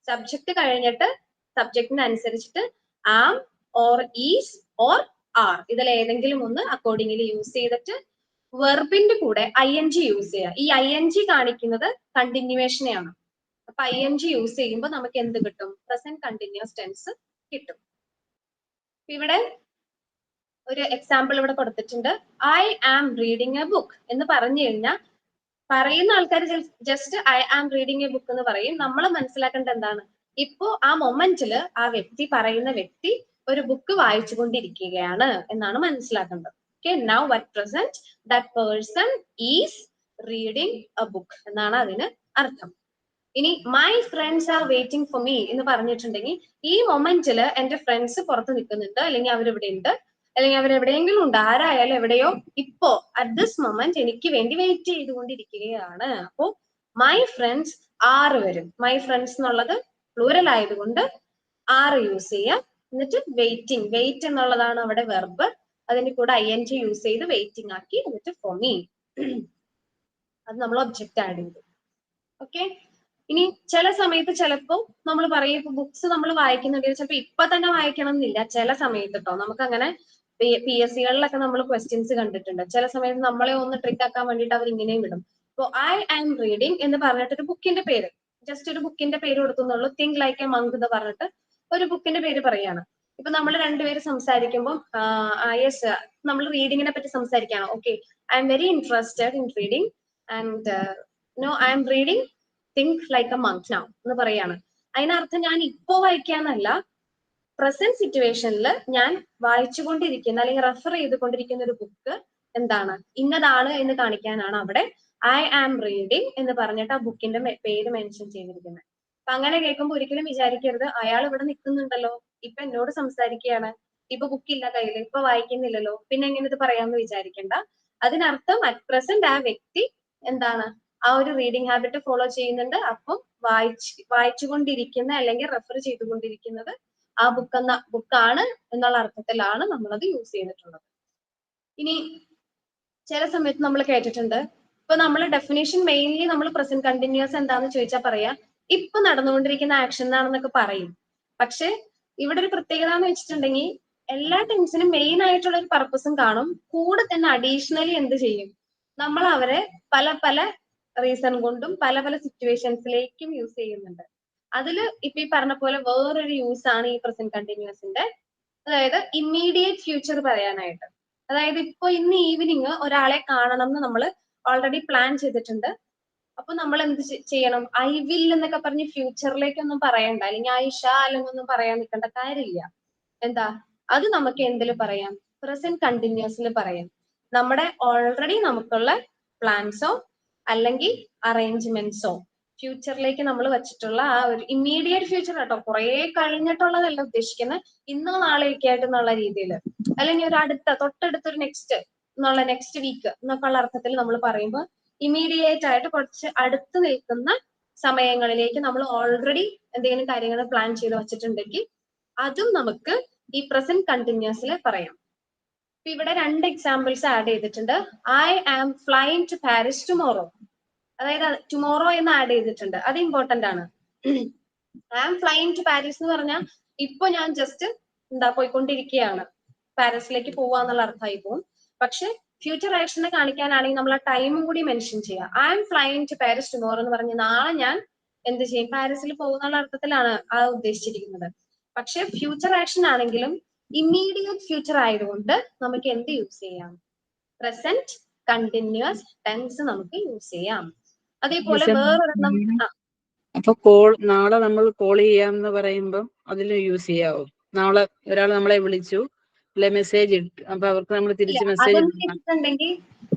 സബ്ജക്ട് കഴിഞ്ഞിട്ട് സബ്ജക്റ്റിന് അനുസരിച്ചിട്ട് am or is or are ഇതിൽ ഏതെങ്കിലും ഒന്ന് അക്കോർഡിംഗ്ലി യൂസ് ചെയ്തിട്ട് വെർബിന്റെ കൂടെ ING യൂസ് ചെയ്യുക. ഈ ING കാണിക്കുന്നത് കണ്ടിന്യൂവേഷനെയാണ്. അപ്പൊ ING യൂസ് ചെയ്യുമ്പോൾ നമുക്ക് എന്ത് കിട്ടും? പ്രസന്റ് കണ്ടിന്യൂസ് ടെൻസ് കിട്ടും. ഇവിടെ ഒരു എക്സാമ്പിൾ ഇവിടെ കൊടുത്തിട്ടുണ്ട്. I am reading a book എന്ന് പറഞ്ഞു കഴിഞ്ഞാൽ പറയുന്ന ആൾക്കാർ just I am reading a book എന്ന് പറയും. നമ്മൾ മനസ്സിലാക്കേണ്ടത് എന്താണ്? ഇപ്പോ ആ മൊമെന്റില് ആ വ്യക്തി പറയുന്ന വ്യക്തി ഒരു ബുക്ക് വായിച്ചുകൊണ്ടിരിക്കുകയാണ് എന്നാണ് മനസ്സിലാക്കേണ്ടത്. Okay, now at present that person is reading a book എന്നാണ് അതിന് അർത്ഥം. ഇനി my friends are waiting for me എന്ന് പറഞ്ഞിട്ടുണ്ടെങ്കിൽ ഈ മൊമെന്റില് എന്റെ ഫ്രണ്ട്സ് പുറത്ത് നിൽക്കുന്നുണ്ട്, അല്ലെങ്കിൽ അവരിവിടെ ഉണ്ട്, അല്ലെങ്കിൽ അവരെവിടെയെങ്കിലും ഉണ്ട്, ആരായാലും എവിടെയോ ഇപ്പോ അറ്റ് ദിസ് മൊമെന്റ് എനിക്ക് വേണ്ടി വെയിറ്റ് ചെയ്തുകൊണ്ടിരിക്കുകയാണ്. അപ്പോ മൈ ഫ്രണ്ട്സ് ആറ് വരും. മൈ ഫ്രണ്ട്സ് എന്നുള്ളത് പ്ലൂറൽ ആയതുകൊണ്ട് ആറ് യൂസ് ചെയ്യാം. എന്നിട്ട് വെയിറ്റിംഗ്, വെയിറ്റ് എന്നുള്ളതാണ് അവിടെ വെർബ്, അതിന്റെ കൂടെ ING യൂസ് ചെയ്ത് വെയിറ്റിംഗ് ആക്കി, എന്നിട്ട് ഫോർ മീ അത് നമ്മൾ ഒബ്ജക്റ്റ് ആഡ് ചെയ്തു. ഓക്കെ, ഇനി ചില സമയത്ത് ചിലപ്പോ നമ്മൾ പറയും ഇപ്പൊ ബുക്സ് നമ്മൾ വായിക്കുന്നുണ്ടെങ്കിൽ ചിലപ്പോൾ ഇപ്പൊ തന്നെ വായിക്കണം എന്നില്ല. ചില സമയത്ത് കേട്ടോ നമുക്ക് അങ്ങനെ PSCകളിലൊക്കെ നമ്മൾ ക്വസ്റ്റ്യൻസ് കണ്ടിട്ടുണ്ട്. ചില സമയത്ത് നമ്മളെ ഒന്ന് ട്രിക്ക് ആക്കാൻ വേണ്ടിയിട്ട് അവർ ഇങ്ങനെയും വിടും. ഇപ്പൊ ഐ ആം റീഡിങ് എന്ന് പറഞ്ഞിട്ട് ഒരു ബുക്കിന്റെ പേര്, ജസ്റ്റ് ഒരു ബുക്കിന്റെ പേര് കൊടുക്കുന്നുള്ളൂ. തിങ്ക് ലൈക്ക് എ മങ്ക് എന്ന് പറഞ്ഞിട്ട് ഒരു ബുക്കിന്റെ പേര് പറയാണ്. ഇപ്പൊ നമ്മൾ രണ്ടുപേര് സംസാരിക്കുമ്പോൾ യെസ് നമ്മൾ റീഡിങ്ങിനെ പറ്റി സംസാരിക്കുകയാണ്. Okay, I am very interested in reading and no I am reading think like a monk now എന്ന് പറയാണ്. അതിനർത്ഥം ഞാൻ ഇപ്പോ വായിക്കാന്നല്ല, പ്രസന്റ് സിറ്റുവേഷനിൽ ഞാൻ വായിച്ചുകൊണ്ടിരിക്കുന്ന അല്ലെങ്കിൽ റെഫർ ചെയ്തുകൊണ്ടിരിക്കുന്ന ഒരു ബുക്ക് എന്താണ് ഇന്നതാണ് എന്ന് കാണിക്കാനാണ് അവിടെ ഐ ആം റീഡിങ് എന്ന് പറഞ്ഞിട്ട് ആ ബുക്കിന്റെ പേര് മെൻഷൻ ചെയ്തിരിക്കുന്നത്. അപ്പൊ അങ്ങനെ കേൾക്കുമ്പോൾ ഒരിക്കലും വിചാരിക്കരുത് അയാൾ ഇവിടെ നിൽക്കുന്നുണ്ടല്ലോ, ഇപ്പൊ എന്നോട് സംസാരിക്കുകയാണ്, ഇപ്പൊ ബുക്കില്ല കയ്യിൽ, ഇപ്പൊ വായിക്കുന്നില്ലല്ലോ, പിന്നെ എങ്ങനെ ഇത് പറയാമെന്ന് വിചാരിക്കേണ്ട. അതിനർത്ഥം അറ്റ് പ്രസന്റ് ആ വ്യക്തി എന്താണ് ആ ഒരു റീഡിങ് ഹാബിറ്റ് ഫോളോ ചെയ്യുന്നുണ്ട്. അപ്പം വായിച്ചുകൊണ്ടിരിക്കുന്ന അല്ലെങ്കിൽ റെഫർ ചെയ്തുകൊണ്ടിരിക്കുന്നത് ആ ബുക്കാണ് എന്നുള്ള അർത്ഥത്തിലാണ് നമ്മളത് യൂസ് ചെയ്തിട്ടുള്ളത്. ഇനി ചില സമയത്ത് നമ്മൾ കേട്ടിട്ടുണ്ട്, ഇപ്പൊ നമ്മൾ ഡെഫിനേഷൻ മെയിൻലി നമ്മൾ പ്രസന്റ് കണ്ടിന്യൂസ് എന്താന്ന് ചോദിച്ചാൽ പറയാ ഇപ്പൊ നടന്നുകൊണ്ടിരിക്കുന്ന ആക്ഷൻ എന്നാണെന്നൊക്കെ പറയും. പക്ഷെ ഇവിടെ ഒരു പ്രത്യേകത എന്ന് വെച്ചിട്ടുണ്ടെങ്കിൽ എല്ലാ ടെൻസിനും മെയിൻ ആയിട്ടുള്ള ഒരു പർപ്പസും കാണും. കൂടെ തന്നെ അഡീഷണലി എന്ത് ചെയ്യും, നമ്മൾ അവരെ പല പല റീസൺ കൊണ്ടും പല പല സിറ്റുവേഷൻസിലേക്കും യൂസ് ചെയ്യുന്നുണ്ട്. അതിൽ ഇപ്പൊ ഈ പറഞ്ഞ പോലെ വേറൊരു യൂസ് ആണ് ഈ പ്രസന്റ് കണ്ടിന്യൂസിന്റെ, അതായത് ഇമ്മീഡിയറ്റ് ഫ്യൂച്ചർ പറയാനായിട്ട്. അതായത് ഇപ്പൊ ഇന്ന് ഈവനിങ് ഒരാളെ കാണണം എന്ന് നമ്മൾ ഓൾറെഡി പ്ലാൻ ചെയ്തിട്ടുണ്ട്. അപ്പൊ നമ്മൾ എന്ത് ചെയ്യണം? ഐ വിൽ എന്നൊക്കെ പറഞ്ഞ് ഫ്യൂച്ചറിലേക്കൊന്നും പറയണ്ട, അല്ലെങ്കിൽ ഐ ഷാ അല്ലെന്നൊന്നും പറയാൻ നിൽക്കേണ്ട കാര്യമില്ല. എന്താ അത് നമുക്ക് എന്തിൽ പറയാം? പ്രസന്റ് കണ്ടിന്യൂസിൽ പറയാം. നമ്മുടെ ഓൾറെഡി നമുക്കുള്ള പ്ലാൻസോ അല്ലെങ്കിൽ അറേഞ്ച്മെന്റ്സോ ഫ്യൂച്ചറിലേക്ക് നമ്മൾ വെച്ചിട്ടുള്ള ആ ഒരു ഇമ്മീഡിയറ്റ് ഫ്യൂച്ചർ കേട്ടോ, കുറെ കഴിഞ്ഞിട്ടുള്ളതല്ല ഉദ്ദേശിക്കുന്നത്, ഇന്നോ നാളെയൊക്കെ ആയിട്ട് എന്നുള്ള രീതിയിൽ, അല്ലെങ്കിൽ ഒരു തൊട്ടടുത്തൊരു നെക്സ്റ്റ് വീക്ക് എന്നൊക്കെ ഉള്ള അർത്ഥത്തിൽ നമ്മൾ പറയുമ്പോൾ ഇമ്മീഡിയറ്റ് ആയിട്ട് കുറച്ച് അടുത്ത് നിൽക്കുന്ന സമയങ്ങളിലേക്ക് നമ്മൾ ഓൾറെഡി എന്തെങ്കിലും കാര്യങ്ങൾ പ്ലാൻ ചെയ്ത് വെച്ചിട്ടുണ്ടെങ്കിൽ അതും നമുക്ക് ഈ പ്രസന്റ് കണ്ടിന്യൂസിൽ പറയാം. ഇപ്പൊ ഇവിടെ 2 എക്സാമ്പിൾസ് ആഡ് ചെയ്തിട്ടുണ്ട്. I am flying to Paris tomorrow, അതായത് ടുമോറോ എന്ന് ആഡ് ചെയ്തിട്ടുണ്ട്. അത് ഇമ്പോർട്ടന്റ് ആണ്. I am flying to Paris എന്ന് പറഞ്ഞാൽ ഇപ്പൊ ഞാൻ ജസ്റ്റ് പോയിക്കൊണ്ടിരിക്കുകയാണ്, പാരീസിലേക്ക് പോവാന്നുള്ള അർത്ഥമായി പോകും. പക്ഷെ ഫ്യൂച്ചർ ആക്ഷനെ കാണിക്കാനാണെങ്കിൽ നമ്മൾ ആ ടൈമും കൂടി മെൻഷൻ ചെയ്യാം. I am flying to Paris tomorrow എന്ന് പറഞ്ഞ് നാളെ ഞാൻ എന്ത് ചെയ്യും, പാരീസിൽ പോകുന്നുള്ള അർത്ഥത്തിലാണ് ആ ഉദ്ദേശിച്ചിരിക്കുന്നത്. പക്ഷെ ഫ്യൂച്ചർ ആക്ഷൻ ആണെങ്കിലും ഇമ്മീഡിയറ്റ് ഫ്യൂച്ചർ ആയതുകൊണ്ട് നമുക്ക് എന്ത് യൂസ് ചെയ്യാം? പ്രസന്റ് കണ്ടിന്യൂസ് ടെൻസ് നമുക്ക് യൂസ് ചെയ്യാം. അതേപോലെ വേറൊരെണ്ണം അപ്പൊ നാളെ നമ്മൾ കോൾ ചെയ്യാന്ന് പറയുമ്പോൾ അതിൽ യൂസ് ചെയ്യാവോ? നാളെ ഒരാൾ നമ്മളെ വിളിച്ചു, അല്ലെ മെസ്സേജ് ഇട്ടു, അപ്പൊ അവർക്ക് നമ്മൾ തിരിച്ച് മെസ്സേജ് അതൊന്നും ഇട്ടിട്ടുണ്ടെങ്കിൽ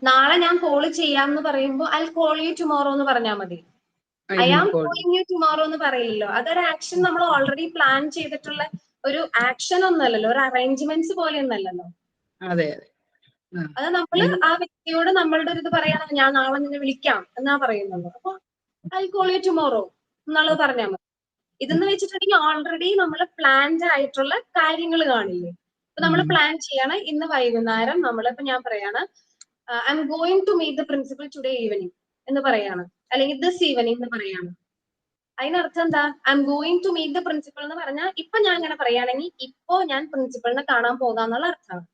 നാളെ ഞാൻ കോൾ ചെയ്യാന്ന് പറയുമ്പോൾ ഐ കോൾ യു ടുമോറോ എന്ന് പറഞ്ഞാൽ മതി. I am calling you tomorrow എന്ന് പറയില്ലല്ലോ. അതൊരു ആക്ഷൻ നമ്മൾ ഓൾറെഡി പ്ലാൻ ചെയ്തിട്ടുള്ള ഒരു ആക്ഷൻ ഒന്നല്ലല്ലോ, ഒരു അറേഞ്ച്മെന്റ്സ് പോലെ ഒന്നല്ലല്ലോ. അതെ അതെ. അത് നമ്മള് ആ വ്യക്തിയോട് നമ്മളുടെ ഒരു ഇത് പറയണം, ഞാൻ നാളെ നിന്നെ വിളിക്കാം എന്നാ പറയുന്നുള്ളൂ. അപ്പൊ ഐ കോൾ യു ടുമോറോ എന്നുള്ളത് പറഞ്ഞാൽ മതി. ഇതെന്ന് വെച്ചിട്ടുണ്ടെങ്കിൽ ഓൾറെഡി നമ്മൾ പ്ലാൻഡ് ആയിട്ടുള്ള കാര്യങ്ങൾ കാണില്ലേ. അപ്പൊ നമ്മൾ പ്ലാൻ ചെയ്യാണ് ഇന്ന് വൈകുന്നേരം നമ്മളിപ്പോ ഞാൻ പറയാണ് I am going to meet the principal today evening എന്ന് പറയാണ്, അല്ലെങ്കിൽ ദിസ് ഈവനിങ് എന്ന് പറയാണ്. അതിനർത്ഥം എന്താ? I am going to meet the principal എന്ന് പറഞ്ഞാൽ ഇപ്പൊ ഞാൻ ഇങ്ങനെ പറയുകയാണെങ്കിൽ ഇപ്പോ ഞാൻ പ്രിൻസിപ്പളിനെ കാണാൻ പോകാന്നുള്ള അർത്ഥമാണ്.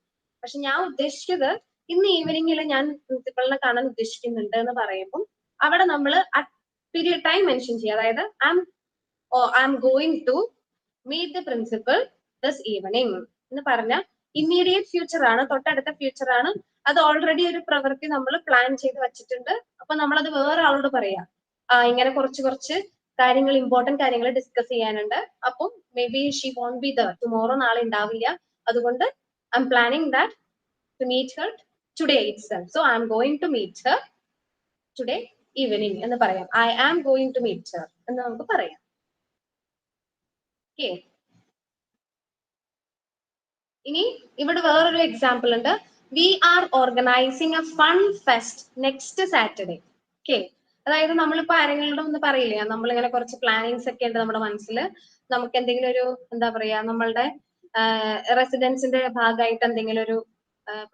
പക്ഷെ ഞാൻ ഉദ്ദേശിച്ചത് ഇന്ന് ഈവനിങ്ങിൽ ഞാൻ പ്രിൻസിപ്പളിനെ കാണാൻ ഉദ്ദേശിക്കുന്നുണ്ട് എന്ന് പറയുമ്പോൾ അവിടെ നമ്മൾ പീരിയഡ് ടൈം മെൻഷൻ ചെയ്യുക. അതായത് I am going to meet the principal this evening എന്ന് പറഞ്ഞാൽ ഇമ്മീഡിയറ്റ് ഫ്യൂച്ചർ ആണ്, തൊട്ടടുത്ത ഫ്യൂച്ചർ ആണ്. അത് ഓൾറെഡി ഒരു പ്രവൃത്തി നമ്മൾ പ്ലാൻ ചെയ്ത് വെച്ചിട്ടുണ്ട്. അപ്പൊ നമ്മളത് വേറെ ആളോട് പറയാം, ഇങ്ങനെ കുറച്ച് കാര്യങ്ങൾ, ഇമ്പോർട്ടന്റ് കാര്യങ്ങൾ ഡിസ്കസ് ചെയ്യാനുണ്ട്. അപ്പം maybe she won't be there tomorrow, നാളെ ഉണ്ടാവില്ല. അതുകൊണ്ട് I am planning that to meet her today itself. So I am going to meet her today evening എന്ന് പറയാം. I am going to meet her എന്ന് നമുക്ക് പറയാം. ഓക്കെ. ഇനി ഇവിടെ വേറൊരു എക്സാമ്പിൾ ഉണ്ട്. We are organising a fun fest next Saturday. Okay. അതായത് നമ്മളിപ്പോ ആരെങ്കിലും ഒന്ന് പറയില്ലേ, നമ്മളിങ്ങനെ കുറച്ച് പ്ലാനിങ്സ് ഒക്കെ ഉണ്ട് നമ്മുടെ മനസ്സിൽ, നമുക്ക് എന്തെങ്കിലും ഒരു എന്താ പറയാ നമ്മളുടെ റെസിഡൻസിന്റെ ഭാഗമായിട്ട് എന്തെങ്കിലും ഒരു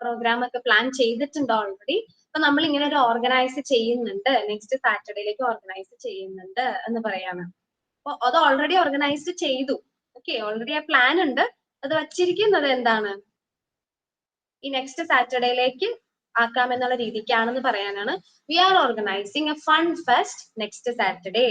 പ്രോഗ്രാം ഒക്കെ പ്ലാൻ ചെയ്തിട്ടുണ്ട് ഓൾറെഡി. അപ്പൊ നമ്മൾ ഇങ്ങനെ ഒരു ഓർഗനൈസ് ചെയ്യുന്നുണ്ട്, നെക്സ്റ്റ് സാറ്റർഡേയിലേക്ക് ഓർഗനൈസ് ചെയ്യുന്നുണ്ട് എന്ന് പറയാണ്. അപ്പൊ അത് ഓൾറെഡി ഓർഗനൈസ്ഡ് ചെയ്തു. ഓക്കെ, ഓൾറെഡി ആ പ്ലാൻ ഉണ്ട്. അത് വച്ചിരിക്കുന്നത് എന്താണ്, ഈ നെക്സ്റ്റ് സാറ്റർഡേയിലേക്ക് ആക്കാമെന്നുള്ള രീതിക്കാണെന്ന് പറയാനാണ്. We are organising a fun fest next Saturday.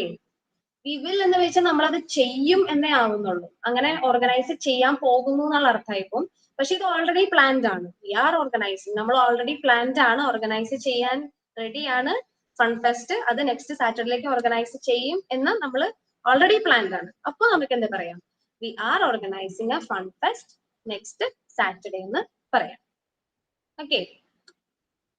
We will എന്ന് വെച്ചാൽ നമ്മളത് ചെയ്യും എന്നേ ആവുന്നുള്ളൂ. അങ്ങനെ ഓർഗനൈസ് ചെയ്യാൻ പോകുന്നു എന്നുള്ള അർത്ഥമായിപ്പോൾ. പക്ഷെ ഇത് ഓൾറെഡി പ്ലാൻഡ് ആണ്. വി ആർ ഓർഗനൈസിങ്, നമ്മൾ ഓൾറെഡി പ്ലാൻഡ് ആണ്, ഓർഗനൈസ് ചെയ്യാൻ റെഡിയാണ് ഫൺ ഫെസ്റ്റ്. അത് നെക്സ്റ്റ് സാറ്റർഡേയിലേക്ക് ഓർഗനൈസ് ചെയ്യും എന്ന് നമ്മൾ ഓൾറെഡി പ്ലാൻഡ് ആണ്. അപ്പൊ നമുക്ക് എന്താ പറയാം, we are organising a fun fest next Saturday എന്ന് പറയാം. ഓക്കെ.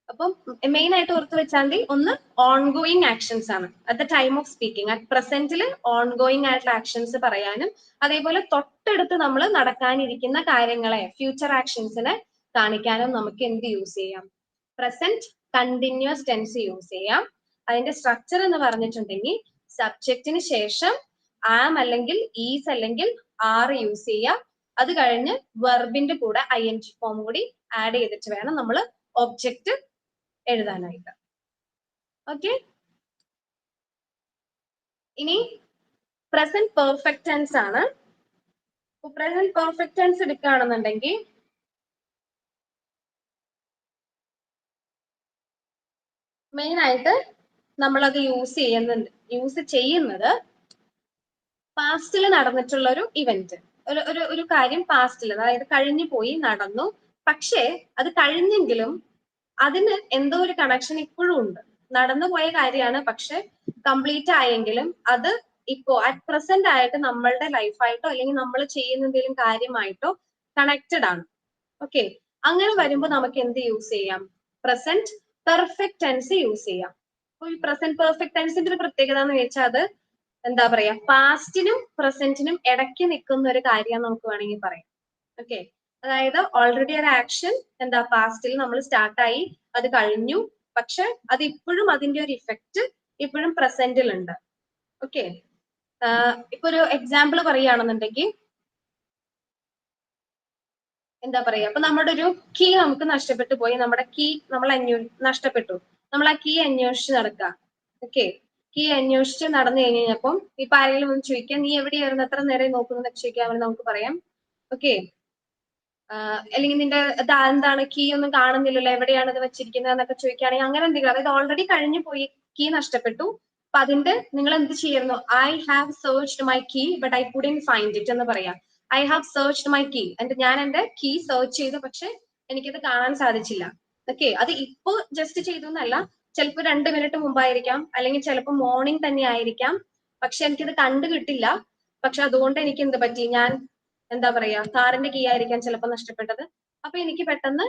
അപ്പം മെയിൻ ആയിട്ട് ഓർത്ത് വെച്ചാൽ മതി, ഒന്ന് ഓൺഗോയിങ് ആക്ഷൻസ് ആണ്. At the time of speaking, at പ്രസന്റിൽ ഓൺഗോയിങ് ആയിട്ടുള്ള ആക്ഷൻസ് പറയാനും, അതേപോലെ തൊട്ടടുത്ത് നമ്മൾ നടക്കാനിരിക്കുന്ന കാര്യങ്ങളെ, ഫ്യൂച്ചർ ആക്ഷൻസിനെ കാണിക്കാനും നമുക്ക് എന്ത് യൂസ് ചെയ്യാം, പ്രസന്റ് കണ്ടിന്യൂസ് ടെൻസ് യൂസ് ചെയ്യാം. അതിന്റെ സ്ട്രക്ചർ എന്ന് പറഞ്ഞിട്ടുണ്ടെങ്കിൽ സബ്ജക്റ്റിന് ശേഷം ആം അല്ലെങ്കിൽ ഈസ് അല്ലെങ്കിൽ ആർ യൂസ് ചെയ്യാം. അത് കഴിഞ്ഞ് വെർബിന്റെ കൂടെ ING ഫോം കൂടി ആഡ് ചെയ്തിട്ട് വേണം നമ്മൾ ഒബ്ജക്റ്റ് എഴുതാനായിട്ട്. ഓക്കെ. ഇനി പ്രസന്റ് പെർഫെക്റ്റ് ടെൻസ് ആണ്. പ്രസന്റ് പെർഫെക്റ്റ് ടെൻസ് എടുക്കുകയാണെന്നുണ്ടെങ്കിൽ മെയിൻ ആയിട്ട് നമ്മളത് യൂസ് ചെയ്യുന്നത് പാസ്റ്റിൽ നടന്നിട്ടുള്ള ഒരു ഇവന്റ്, ഒരു കാര്യം പാസ്റ്റിൽ, അതായത് കഴിഞ്ഞു പോയി, നടന്നു, പക്ഷേ അത് കഴിഞ്ഞെങ്കിലും അതിന് എന്തോ ഒരു കണക്ഷൻ ഇപ്പോഴും ഉണ്ട്. നടന്നു പോയ കാര്യമാണ്, പക്ഷെ കംപ്ലീറ്റ് ആയെങ്കിലും അത് ഇപ്പോ അറ്റ് പ്രസന്റ് ആയിട്ട് നമ്മളുടെ ലൈഫായിട്ടോ അല്ലെങ്കിൽ നമ്മൾ ചെയ്യുന്ന എന്തെങ്കിലും കാര്യമായിട്ടോ കണക്റ്റഡ് ആണ്. ഓക്കെ. അങ്ങനെ വരുമ്പോൾ നമുക്ക് എന്ത് യൂസ് ചെയ്യാം, പ്രസന്റ് പെർഫെക്റ്റ് ടെൻസ് യൂസ് ചെയ്യാം. അപ്പൊ ഈ പ്രസന്റ് പെർഫെക്റ്റ് ടെൻസിന്റെ ഒരു പ്രത്യേകത എന്ന് വെച്ചാൽ അത് എന്താ പറയാ, പാസ്റ്റിനും പ്രസന്റിനും ഇടയ്ക്ക് നിൽക്കുന്ന ഒരു കാര്യം നമുക്ക് വേണമെങ്കിൽ പറയാം. ഓക്കെ. അതായത് ഓൾറെഡി ഒരു ആക്ഷൻ എന്താ പാസ്റ്റിൽ നമ്മൾ സ്റ്റാർട്ടായി, അത് കഴിഞ്ഞു, പക്ഷെ അത് ഇപ്പോഴും അതിന്റെ ഒരു ഇഫക്റ്റ് ഇപ്പോഴും പ്രസന്റിൽ ഉണ്ട്. ഓക്കെ. ഇപ്പൊ ഒരു എക്സാമ്പിൾ പറയുകയാണെന്നുണ്ടെങ്കിൽ എന്താ പറയാ, അപ്പൊ നമ്മുടെ ഒരു കീ നമുക്ക് നഷ്ടപ്പെട്ടു പോയി, നമ്മുടെ കീ നമ്മൾ നഷ്ടപ്പെട്ടു, നമ്മൾ ആ കീ അന്വേഷിച്ച് നടക്കുക. ഓക്കെ. കീ അന്വേഷിച്ച് നടന്നു കഴിഞ്ഞപ്പം ഇപ്പൊ ആരെങ്കിലും ഒന്ന് ചോദിക്കാം, നീ എവിടെയായിരുന്നു, എത്ര നേരം നോക്കുന്നതൊക്കെ ചോദിക്കാൻ നമുക്ക് പറയാം. ഓക്കെ. അല്ലെങ്കിൽ നിന്റെ എന്താണ് കീ ഒന്നും കാണുന്നില്ലല്ലോ, എവിടെയാണ് ഇത് വെച്ചിരിക്കുന്നത് എന്നൊക്കെ ചോദിക്കുകയാണെങ്കിൽ അങ്ങനെ എന്തെങ്കിലും, അതായത് ഓൾറെഡി കഴിഞ്ഞു പോയി, കീ നഷ്ടപ്പെട്ടു, അപ്പൊ അതിന്റെ നിങ്ങൾ എന്ത് ചെയ്യുന്നു, I have searched my key but I couldn't find it എന്ന് പറയാം. I have searched my key, ഞാൻ എന്റെ കീ സെർച്ച് ചെയ്തു, പക്ഷെ എനിക്കത് കാണാൻ സാധിച്ചില്ല. ഓക്കെ, അത് ഇപ്പൊ ജസ്റ്റ് ചെയ്തു എന്നല്ല, ചിലപ്പോൾ 2 മിനിറ്റ് മുമ്പായിരിക്കാം, അല്ലെങ്കിൽ ചിലപ്പോൾ മോർണിംഗ് തന്നെ ആയിരിക്കാം. പക്ഷെ എനിക്കിത് കണ്ടു കിട്ടില്ല. പക്ഷെ അതുകൊണ്ട് എനിക്ക് എന്ത് പറ്റി, ഞാൻ എന്താ പറയാ, കാറിന്റെ കീ ആയിരിക്കാം ചിലപ്പോൾ നഷ്ടപ്പെട്ടത്. അപ്പൊ എനിക്ക് പെട്ടെന്ന്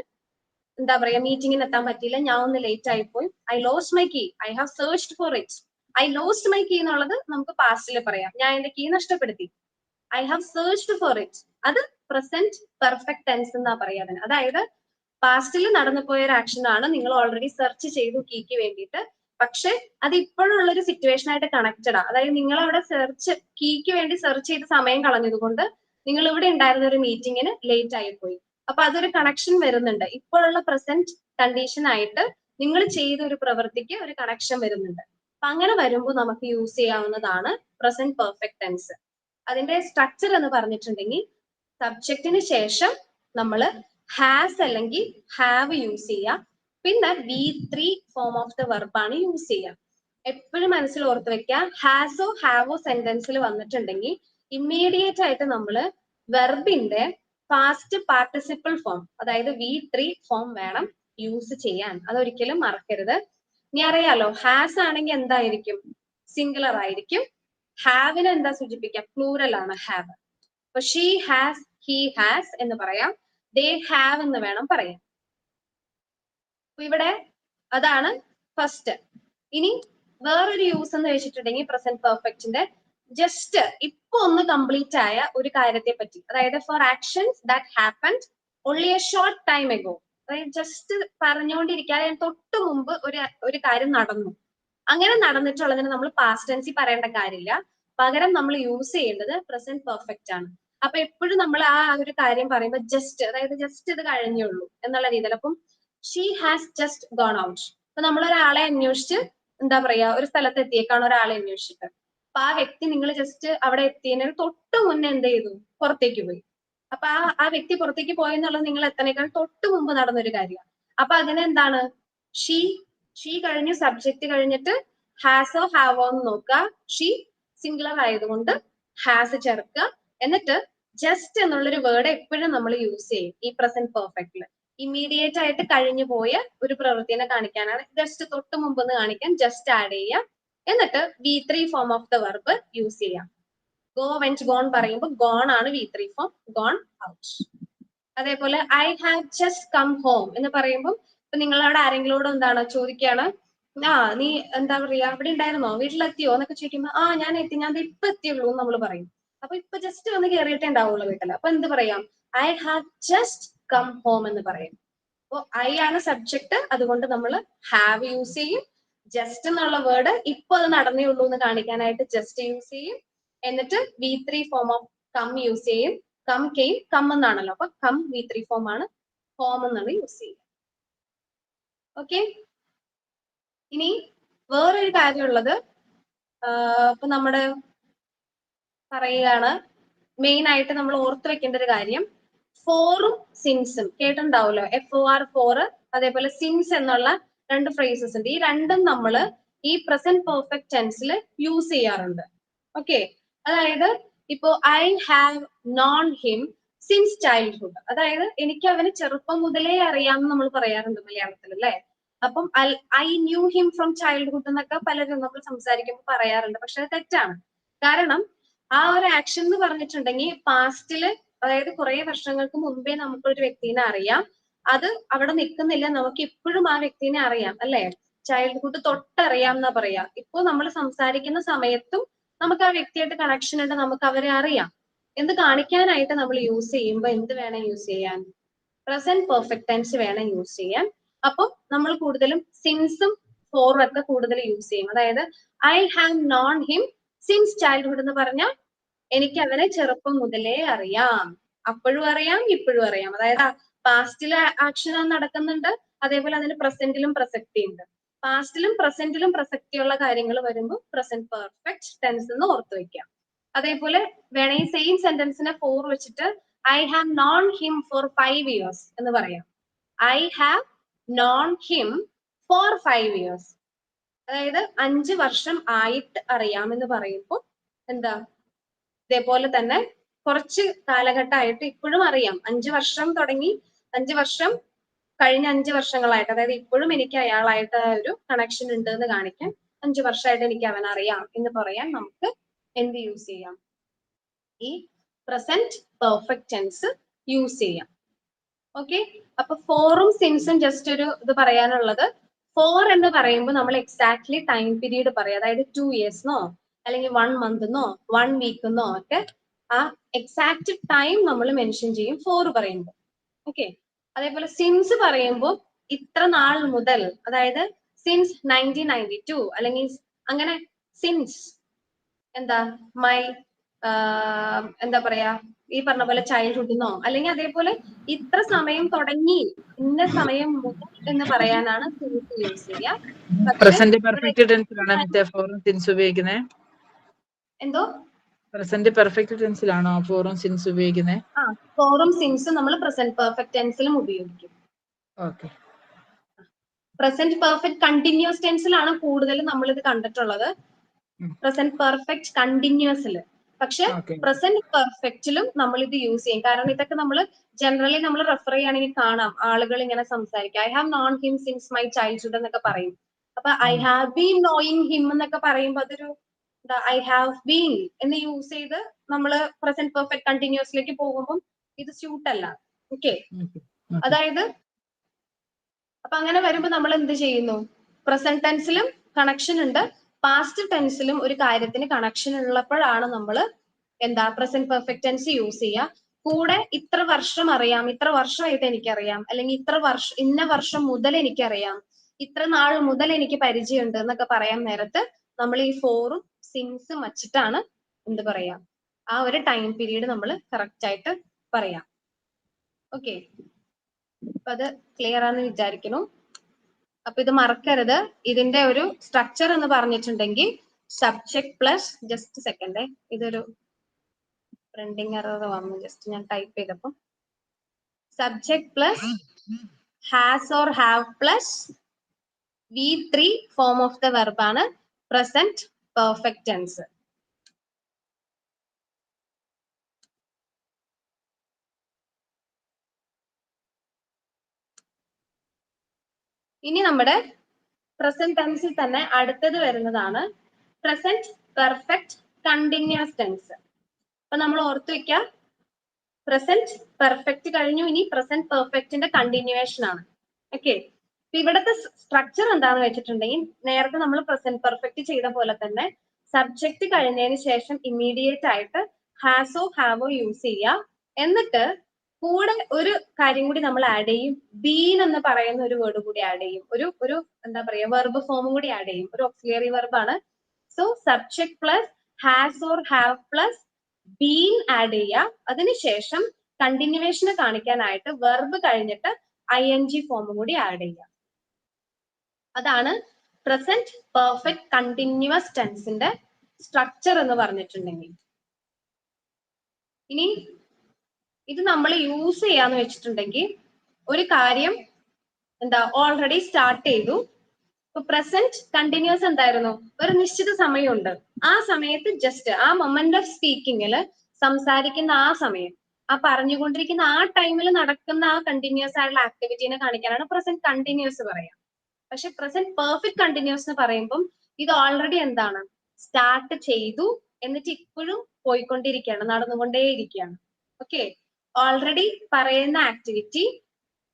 എന്താ പറയാ മീറ്റിംഗിന് എത്താൻ പറ്റിയില്ല, ഞാൻ ഒന്ന് ലേറ്റ് ആയിപ്പോയി. I lost my key, I have searched for it. I lost my key എന്നുള്ളത് നമുക്ക് പാസ്റ്റിൽ പറയാം, ഞാൻ എന്റെ കീ നഷ്ടപ്പെടുത്തി. I have searched for it, അത് പ്രസന്റ് പെർഫെക്റ്റ് ടെൻസ് എന്നാ പറയാ അതിന്. അതായത് പാസ്റ്റിൽ നടന്നു പോയ ഒരു ആക്ഷൻ ആണ്, നിങ്ങൾ ഓൾറെഡി സെർച്ച് ചെയ്തു കീക്ക് വേണ്ടിയിട്ട്. പക്ഷെ അത് ഇപ്പോഴുള്ള ഒരു സിറ്റുവേഷൻ ആയിട്ട് കണക്റ്റഡ് ആ. അതായത് നിങ്ങൾ അവിടെ കീക്ക് വേണ്ടി സെർച്ച് ചെയ്ത് സമയം കളഞ്ഞതുകൊണ്ട് നിങ്ങൾ ഇവിടെ ഉണ്ടായിരുന്ന ഒരു മീറ്റിംഗിന് ലേറ്റ് ആയിപ്പോയി. അപ്പൊ അതൊരു കണക്ഷൻ വരുന്നുണ്ട്, ഇപ്പോഴുള്ള പ്രസന്റ് കണ്ടീഷൻ ആയിട്ട് നിങ്ങൾ ചെയ്ത ഒരു പ്രവൃത്തിക്ക് ഒരു കണക്ഷൻ വരുന്നുണ്ട്. അപ്പൊ അങ്ങനെ വരുമ്പോൾ നമുക്ക് യൂസ് ചെയ്യാവുന്നതാണ് പ്രസന്റ് പെർഫെക്റ്റ് ടെൻസ്. അതിന്റെ സ്ട്രക്ചർ എന്ന് പറഞ്ഞിട്ടുണ്ടെങ്കിൽ സബ്ജക്റ്റിന് ശേഷം നമ്മൾ ഹാസ് അല്ലെങ്കിൽ ഹാവ് യൂസ് ചെയ്യുക, പിന്നെ V3 ഫോം ഓഫ് ദ വെർബാണ് യൂസ് ചെയ്യുക. എപ്പോഴും മനസ്സിൽ ഓർത്ത് വെക്കുക, ഹാസോ ഹാവോ സെന്റൻസിൽ വന്നിട്ടുണ്ടെങ്കിൽ ഇമ്മീഡിയറ്റ് ആയിട്ട് നമ്മൾ വെർബിന്റെ പാസ്റ്റ് പാർട്ടിസിപ്പിൾ ഫോം, അതായത് V3 ഫോം വേണം യൂസ് ചെയ്യാൻ. അതൊരിക്കലും മറക്കരുത്. ഇനി അറിയാലോ, ഹാസ് ആണെങ്കിൽ എന്തായിരിക്കും, സിംഗുലർ ആയിരിക്കും. ഹാവിന് എന്താ സൂചിപ്പിക്കാം, പ്ലൂറൽ ആണ് ഹാവ്. അപ്പൊ ഷീ ഹാസ്, ഹി ഹാസ് എന്ന് പറയാം, ദേ ഹാവ് എന്ന് വേണം പറയാൻ. ഇവിടെ അതാണ് ഫസ്റ്റ്. ഇനി വേറൊരു യൂസ് എന്ന് വെച്ചിട്ടുണ്ടെങ്കിൽ പ്രസന്റ് പെർഫെക്റ്റിന്റെ ജസ്റ്റ് ഇപ്പൊ ഒന്ന് കംപ്ലീറ്റ് ആയ ഒരു കാര്യത്തെ പറ്റി, അതായത് for actions that happened only a short time ago. അതായത് ജസ്റ്റ് പറഞ്ഞുകൊണ്ടിരിക്കാതെ തൊട്ട് മുമ്പ് ഒരു കാര്യം നടന്നു, അങ്ങനെ നടന്നിട്ടുള്ളതിന് നമ്മൾ പാസ്റ്റ് ടെൻസിൽ പറയേണ്ട കാര്യമില്ല, പകരം നമ്മൾ യൂസ് ചെയ്യേണ്ടത് പ്രസന്റ് പെർഫെക്റ്റ് ആണ്. അപ്പൊ എപ്പോഴും നമ്മൾ ആ ഒരു കാര്യം പറയുമ്പോൾ ജസ്റ്റ്, അതായത് ജസ്റ്റ് ഇത് കഴിഞ്ഞുള്ളൂ എന്നുള്ള രീതിയിൽ. അപ്പം she has just gone out. അപ്പൊ നമ്മൾ ഒരാളെ അന്വേഷിച്ച് എന്താ പറയാ ഒരു സ്ഥലത്ത് എത്തിയേക്കാണ് ഒരാളെ അന്വേഷിച്ചിട്ട്, അപ്പൊ ആ വ്യക്തി നിങ്ങൾ ജസ്റ്റ് അവിടെ എത്തിയതിന് തൊട്ട് മുന്നേ എന്ത് ചെയ്തു, പുറത്തേക്ക് പോയി. അപ്പൊ ആ വ്യക്തി പുറത്തേക്ക് പോയെന്നുള്ളത് നിങ്ങൾ എത്തനേക്കാൾ തൊട്ട് മുമ്പ് നടന്നൊരു കാര്യമാണ്. അപ്പൊ അതിനെന്താണ്, ഷീ കഴിഞ്ഞു, സബ്ജക്ട് കഴിഞ്ഞിട്ട് ഹാസോ ഹാവോ എന്ന് നോക്കുക. ഷീ സിംഗുലർ ആയതുകൊണ്ട് ഹാസ് ചേർക്കുക, എന്നിട്ട് ജസ്റ്റ് എന്നുള്ളൊരു വേർഡ് എപ്പോഴും നമ്മൾ യൂസ് ചെയ്യും ഈ പ്രസന്റ് പെർഫെക്റ്റില്. ഇമ്മീഡിയറ്റ് ആയിട്ട് കഴിഞ്ഞു പോയ ഒരു പ്രവൃത്തിനെ കാണിക്കാനാണ്, ജസ്റ്റ് തൊട്ട് മുമ്പ് എന്ന് കാണിക്കാൻ ജസ്റ്റ് ആഡ് ചെയ്യാം. എന്നിട്ട് V3 form of the verb use ചെയ്യാം. ഗോ വെന്റ് ഗോൺ പറയുമ്പോൾ ഗോൺ ആണ് V3 ഫോം, ഗോൺ ഔട്ട്. അതേപോലെ I have just come home എന്ന് പറയുമ്പോൾ ഇപ്പൊ നിങ്ങളവിടെ ആരെങ്കിലോട് എന്താണ് ചോദിക്കുകയാണ്, നീ എന്താ പറയാ ഇവിടെ ഉണ്ടായിരുന്നോ, വീട്ടിലെത്തിയോ എന്നൊക്കെ ചോദിക്കുമ്പോ ഞാൻ എത്തി, ഞാൻ ഇപ്പൊ എത്തിയുള്ളൂ എന്ന് നമ്മൾ പറയും. അപ്പൊ ഇപ്പൊ ജസ്റ്റ് വന്ന് കയറിയിട്ടേ ഉണ്ടാവുള്ളൂ വീട്ടിൽ. അപ്പൊ എന്ത് പറയാം, I have just come home എന്ന് പറയും. അപ്പൊ ഐ ആണ് സബ്ജക്ട്, അതുകൊണ്ട് നമ്മൾ ഹാവ് യൂസ് ചെയ്യും. ജസ്റ്റ് എന്നുള്ള വേർഡ് ഇപ്പൊ അത് നടന്നേ ഉള്ളൂ എന്ന് കാണിക്കാനായിട്ട് ജസ്റ്റ് യൂസ് ചെയ്യും. എന്നിട്ട് V3 form of come use ചെയ്യും. കം കെയിം, കം എന്നാണല്ലോ, അപ്പൊ കം V3 ഫോം ആണ്, ഹോം എന്നാണ് യൂസ് ചെയ്യുക. ഓക്കെ, ഇനി വേറൊരു കാര്യമുള്ളത്, ഇപ്പൊ നമ്മുടെ പറയുകയാണ്, മെയിൻ ആയിട്ട് നമ്മൾ ഓർത്ത് വെക്കേണ്ട ഒരു കാര്യം, ഫോറും സിൻസും കേട്ടിട്ടുണ്ടാവുമല്ലോ, FOR ഫോർ, അതേപോലെ സിൻസ് എന്നുള്ള രണ്ട് ഫ്രേസസ് ഉണ്ട്. ഈ രണ്ടും നമ്മൾ ഈ പ്രസന്റ് പെർഫെക്റ്റ് ടെൻസിൽ യൂസ് ചെയ്യാറുണ്ട്. ഓക്കെ, അതായത് ഇപ്പോ I have known him since childhood, അതായത് എനിക്ക് അവന് ചെറുപ്പം മുതലേ അറിയാമെന്ന് നമ്മൾ പറയാറുണ്ട് മലയാളത്തിൽ അല്ലെ. അപ്പം I new him from childhood എന്നൊക്കെ പലരും നമ്മൾ സംസാരിക്കുമ്പോൾ പറയാറുണ്ട്. പക്ഷെ അത് തെറ്റാണ്. കാരണം ആ ഒരു ആക്ഷൻ എന്ന് പറഞ്ഞിട്ടുണ്ടെങ്കിൽ പാസ്റ്റില്, അതായത് കുറെ വർഷങ്ങൾക്ക് മുമ്പേ നമുക്കൊരു വ്യക്തിനെ അറിയാം, അത് അവിടെ നിൽക്കുന്നില്ല, നമുക്ക് ഇപ്പോഴും ആ വ്യക്തിനെ അറിയാം അല്ലെ. ചൈൽഡ്ഹുഡ് തൊട്ടറിയാം എന്നാ പറയാ. ഇപ്പൊ നമ്മൾ സംസാരിക്കുന്ന സമയത്തും നമുക്ക് ആ വ്യക്തിയായിട്ട് കണക്ഷൻ ഉണ്ട്, നമുക്ക് അവരെ അറിയാം. എന്ത് കാണിക്കാനായിട്ട് നമ്മൾ യൂസ് ചെയ്യുമ്പോൾ എന്ത് വേണം യൂസ് ചെയ്യാൻ, പ്രസന്റ് പെർഫെക്റ്റ് ടെൻസ് വേണം യൂസ് ചെയ്യാൻ. അപ്പം നമ്മൾ കൂടുതലും സിൻസും ഫോറും ഒക്കെ കൂടുതൽ യൂസ് ചെയ്യും. അതായത് I have known him since childhood എന്ന് പറഞ്ഞാൽ എനിക്ക് അവനെ ചെറുപ്പം മുതലേ അറിയാം, അപ്പോഴും അറിയാം ഇപ്പോഴും അറിയാം. അതായത് പാസ്റ്റിലെ ആക്ഷൻ നടക്കുന്നുണ്ട്, അതേപോലെ അതിന് പ്രസന്റിലും പ്രസക്തി ഉണ്ട്. പാസ്റ്റിലും പ്രസന്റിലും പ്രസക്തിയുള്ള കാര്യങ്ങൾ വരുമ്പോൾ പ്രസന്റ് പെർഫെക്റ്റ് ടെൻസ് എന്ന് ഓർത്ത് വെക്കാം. അതേപോലെ വേണമെങ്കിൽ സെയിം സെന്റൻസിനെ ഫോർ വെച്ചിട്ട് I have known him for 5 years എന്ന് പറയാം. I have known him for 5 years, അതായത് 5 വർഷം ആയിട്ട് അറിയാമെന്ന് പറയുമ്പോൾ എന്താ, ഇതേപോലെ തന്നെ കുറച്ച് കാലഘട്ടമായിട്ട് ഇപ്പോഴും അറിയാം. 5 വർഷം തുടങ്ങി 5 വർഷം കഴിഞ്ഞ 5 വർഷങ്ങളായിട്ട്, അതായത് ഇപ്പോഴും എനിക്ക് അയാളായിട്ട് ഒരു കണക്ഷൻ ഉണ്ട് എന്ന് കാണിക്കാൻ 5 വർഷമായിട്ട് എനിക്ക് അവൻ അറിയാം എന്ന് പറയാൻ നമുക്ക് എന്ത് യൂസ് ചെയ്യാം? ഈ പ്രസന്റ് പെർഫെക്റ്റ് ടെൻസ് യൂസ് ചെയ്യാം. ഓക്കെ, അപ്പൊ ഫോറും സിൻസും ജസ്റ്റ് ഒരു ഇത് പറയാനുള്ളത്, ഫോർ എന്ന് പറയുമ്പോൾ നമ്മൾ എക്സാക്ട്ലി ടൈം പീരീഡ് പറയാം. അതായത് 2 ഇയേഴ്സിനോ അല്ലെങ്കിൽ 1 മന്തെന്നോ 1 വീക്കെന്നോ ഒക്കെ ആ എക്സാക്ട് ടൈം നമ്മൾ മെൻഷൻ ചെയ്യും ഫോർ പറയുമ്പോൾ. ഓക്കെ, അതേപോലെ സിൻസ് പറയുമ്പോൾ ഇത്ര നാൾ മുതൽ, അതായത് സിൻസ് 1992 അല്ലെങ്കിൽ അങ്ങനെ സിൻസ് എന്താ മൈ എന്താ പറയാ ഈ പറഞ്ഞ പോലെ ചൈൽഡ്ഹുഡിന്നോ അല്ലെങ്കിൽ അതേപോലെ ഇത്ര സമയം തുടങ്ങി ഇന്ന സമയം മുതൽ എന്ന് പറയാനാണ് സിൻസ് യൂസ് ചെയ്യുക. പക്ഷെ പ്രസന്റ് പെർഫെക്റ്റ് ടെൻസിലാണോ മിസ്സേ ഫോറും സിൻസ് ഉപയോഗിക്കുന്നത്? എന്തോ പ്രസന്റ് പെർഫെക്റ്റ് ടെൻസിലാണോ ഫോറും സിൻസ് ഉപയോഗിക്കുന്നത്? ആ, ഫോറും സിൻസും നമ്മൾ പ്രസന്റ് പെർഫെക്റ്റ് ടെൻസിലും ഉപയോഗിക്കും. ഓക്കെ, പ്രസന്റ് പെർഫെക്റ്റ് കണ്ടിന്യൂസ് ടെൻസിലാണ് കൂടുതലും നമ്മൾ ഇത് കണ്ടിട്ടുള്ളത്, പ്രസന്റ് പെർഫെക്റ്റ് കണ്ടിന്യൂസിൽ. പക്ഷെ പ്രസന്റ് പെർഫെക്റ്റിലും നമ്മൾ ഇത് യൂസ് ചെയ്യും. കാരണം ഇതൊക്കെ നമ്മൾ ജനറലി നമ്മൾ റെഫർ ചെയ്യുകയാണെങ്കിൽ കാണാം ആളുകൾ ഇങ്ങനെ സംസാരിക്കുക, I have known him since my childhood എന്നൊക്കെ പറയും. അപ്പൊ I have been knowing him എന്നൊക്കെ പറയുമ്പോൾ അതൊരു ഐ ഹാവ് ബീൻ എന്ന് യൂസ് ചെയ്ത് നമ്മൾ പ്രസന്റ് പെർഫെക്റ്റ് കണ്ടിന്യൂസിലേക്ക് പോകുമ്പോൾ ഇത് സ്യൂട്ട് അല്ല. ഓക്കെ, അതായത് അപ്പൊ അങ്ങനെ വരുമ്പോൾ നമ്മൾ എന്ത് ചെയ്യുന്നു? പ്രസന്റ് ടെൻസിലും കണക്ഷൻ ഉണ്ട്, പാസ്റ്റ് ടെൻസിലും ഒരു കാര്യത്തിന് കണക്ഷൻ ഉള്ളപ്പോഴാണ് നമ്മൾ എന്താ പ്രസന്റ് പെർഫെക്റ്റ് ടെൻസ് യൂസ് ചെയ്യുക. കൂടെ ഇത്ര വർഷം അറിയാം, ഇത്ര വർഷമായിട്ട് എനിക്കറിയാം, അല്ലെങ്കിൽ ഇത്ര വർഷം ഇന്ന വർഷം മുതൽ എനിക്കറിയാം, ഇത്ര നാൾ മുതൽ എനിക്ക് പരിചയമുണ്ട് എന്നൊക്കെ പറയാൻ നേരത്ത് നമ്മൾ ഈ ഫോറും സിൻസും വച്ചിട്ടാണ് എന്ത് പറയാം ആ ഒരു ടൈം പീരീഡ് നമ്മൾ കറക്റ്റ് ആയിട്ട് പറയാം. ഓക്കെ, അപ്പൊ അത് ക്ലിയർ ആണെന്ന് വിചാരിക്കുന്നു. അപ്പൊ ഇത് മറക്കരുത്. ഇതിന്റെ ഒരു സ്ട്രക്ചർ എന്ന് പറഞ്ഞിട്ടുണ്ടെങ്കിൽ സബ്ജക്ട് പ്ലസ്, ജസ്റ്റ് സെക്കൻഡ്, ഇതൊരു പ്രിന്റിംഗ് എറർ വന്നു, ജസ്റ്റ് ഞാൻ ടൈപ്പ് ചെയ്തപ്പോ, subject plus has or have plus V3 form of the verb ആണ് പ്രസന്റ് പെർഫെക്റ്റ് ടെൻസ്. ഇനി നമ്മുടെ പ്രസന്റ് ടെൻസിൽ തന്നെ അടുത്തത് വരുന്നതാണ് പ്രസന്റ് പെർഫെക്റ്റ് കണ്ടിന്യൂസ് ടെൻസ്. അപ്പൊ നമ്മൾ ഓർത്തു വെക്കുക, പ്രസന്റ് പെർഫെക്റ്റ് കഴിഞ്ഞു, ഇനി പ്രസന്റ് പെർഫെക്റ്റിന്റെ കണ്ടിന്യൂവേഷൻ ആണ്. ഓക്കെ, ഇവിടുത്തെ സ്ട്രക്ചർ എന്താന്ന് വെച്ചിട്ടുണ്ടെങ്കിൽ നേരത്തെ നമ്മൾ പ്രസന്റ് പെർഫെക്റ്റ് ചെയ്ത പോലെ തന്നെ സബ്ജക്ട് കഴിഞ്ഞതിന് ശേഷം ഇമ്മീഡിയറ്റ് ആയിട്ട് ഹാസോ ഹാവോ യൂസ് ചെയ്യുക. എന്നിട്ട് കൂടെ ഒരു കാര്യം കൂടി നമ്മൾ ആഡ് ചെയ്യും, ബീൻ എന്ന് പറയുന്ന ഒരു വേർഡ് കൂടി ആഡ് ചെയ്യും, ഒരു എന്താ പറയുക വെർബ് ഫോമും കൂടി ആഡ് ചെയ്യും, ഒരു ഓക്സിലറി വെർബ് ആണ്. So subject plus has or have plus been add ചെയ്യുക. അതിനുശേഷം കണ്ടിന്യൂവേഷന് കാണിക്കാനായിട്ട് വെർബ് കഴിഞ്ഞിട്ട് ING ഫോമും കൂടി ആഡ് ചെയ്യുക. അതാണ് പ്രസന്റ് പെർഫെക്റ്റ് കണ്ടിന്യൂസ് ടെൻസിന്റെ സ്ട്രക്ചർ എന്ന് പറഞ്ഞിട്ടുണ്ടെങ്കിൽ. ഇനി ഇത് നമ്മൾ യൂസ് ചെയ്യാന്ന് വെച്ചിട്ടുണ്ടെങ്കിൽ ഒരു കാര്യം എന്താ ഓൾറെഡി സ്റ്റാർട്ട് ചെയ്തു. ഇപ്പൊ പ്രസന്റ് കണ്ടിന്യൂസ് എന്തായിരുന്നു? ഒരു നിശ്ചിത സമയമുണ്ട്, ആ സമയത്ത് ജസ്റ്റ് ആ മൊമെന്റ് ഓഫ് സ്പീക്കിങ്ങിൽ സംസാരിക്കുന്ന ആ സമയം, ആ പറഞ്ഞുകൊണ്ടിരിക്കുന്ന ആ ടൈമിൽ നടക്കുന്ന ആ കണ്ടിന്യൂസ് ആയിട്ടുള്ള ആക്ടിവിറ്റീനെ കാണിക്കാനാണ് പ്രസന്റ് കണ്ടിന്യൂസ് പറയാം. പക്ഷെ പ്രസന്റ് പെർഫെക്റ്റ് കണ്ടിന്യൂസ് എന്ന് പറയുമ്പോൾ ഇത് ഓൾറെഡി എന്താണ് സ്റ്റാർട്ട് ചെയ്തു, എന്നിട്ട് ഇപ്പോഴും പോയിക്കൊണ്ടിരിക്കുകയാണ്, നടന്നുകൊണ്ടേയിരിക്കുകയാണ്. ഓക്കെ, ഓൾറെഡി പറയുന്ന ആക്ടിവിറ്റി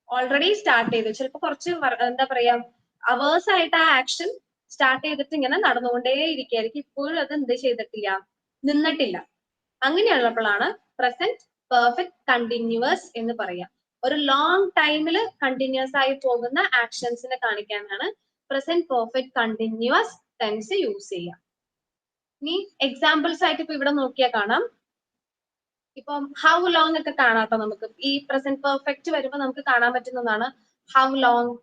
ഓൾറെഡി സ്റ്റാർട്ട് ചെയ്തു, ചിലപ്പോൾ കുറച്ച് എന്താ പറയാ അവേഴ്സ് ആയിട്ട് ആ ആക്ഷൻ സ്റ്റാർട്ട് ചെയ്തിട്ട് ഇങ്ങനെ നടന്നുകൊണ്ടേ ഇരിക്കുകയായിരിക്കും, ഇപ്പോഴും അത് എന്ത് ചെയ്തിട്ടില്ല, നിന്നിട്ടില്ല. അങ്ങനെയുള്ളപ്പോഴാണ് പ്രസന്റ് പെർഫെക്റ്റ് കണ്ടിന്യൂസ് എന്ന് പറയാം. ഒരു ലോങ് ടൈമിൽ കണ്ടിന്യൂസ് ആയി പോകുന്ന ആക്ഷൻസിനെ കാണിക്കാനാണ് present perfect continuous tense use ചെയ്യുക. ഇനി എക്സാമ്പിൾസ് ആയിട്ട് ഇപ്പൊ ഇവിടെ നോക്കിയാൽ കാണാം, ഇപ്പം ഹൗ ലോങ് ഒക്കെ കാണാട്ടോ. നമുക്ക് ഈ പ്രസന്റ് പെർഫെക്റ്റ് വരുമ്പോൾ നമുക്ക് കാണാൻ പറ്റുന്നതാണ് ഹൗ ലോങ്,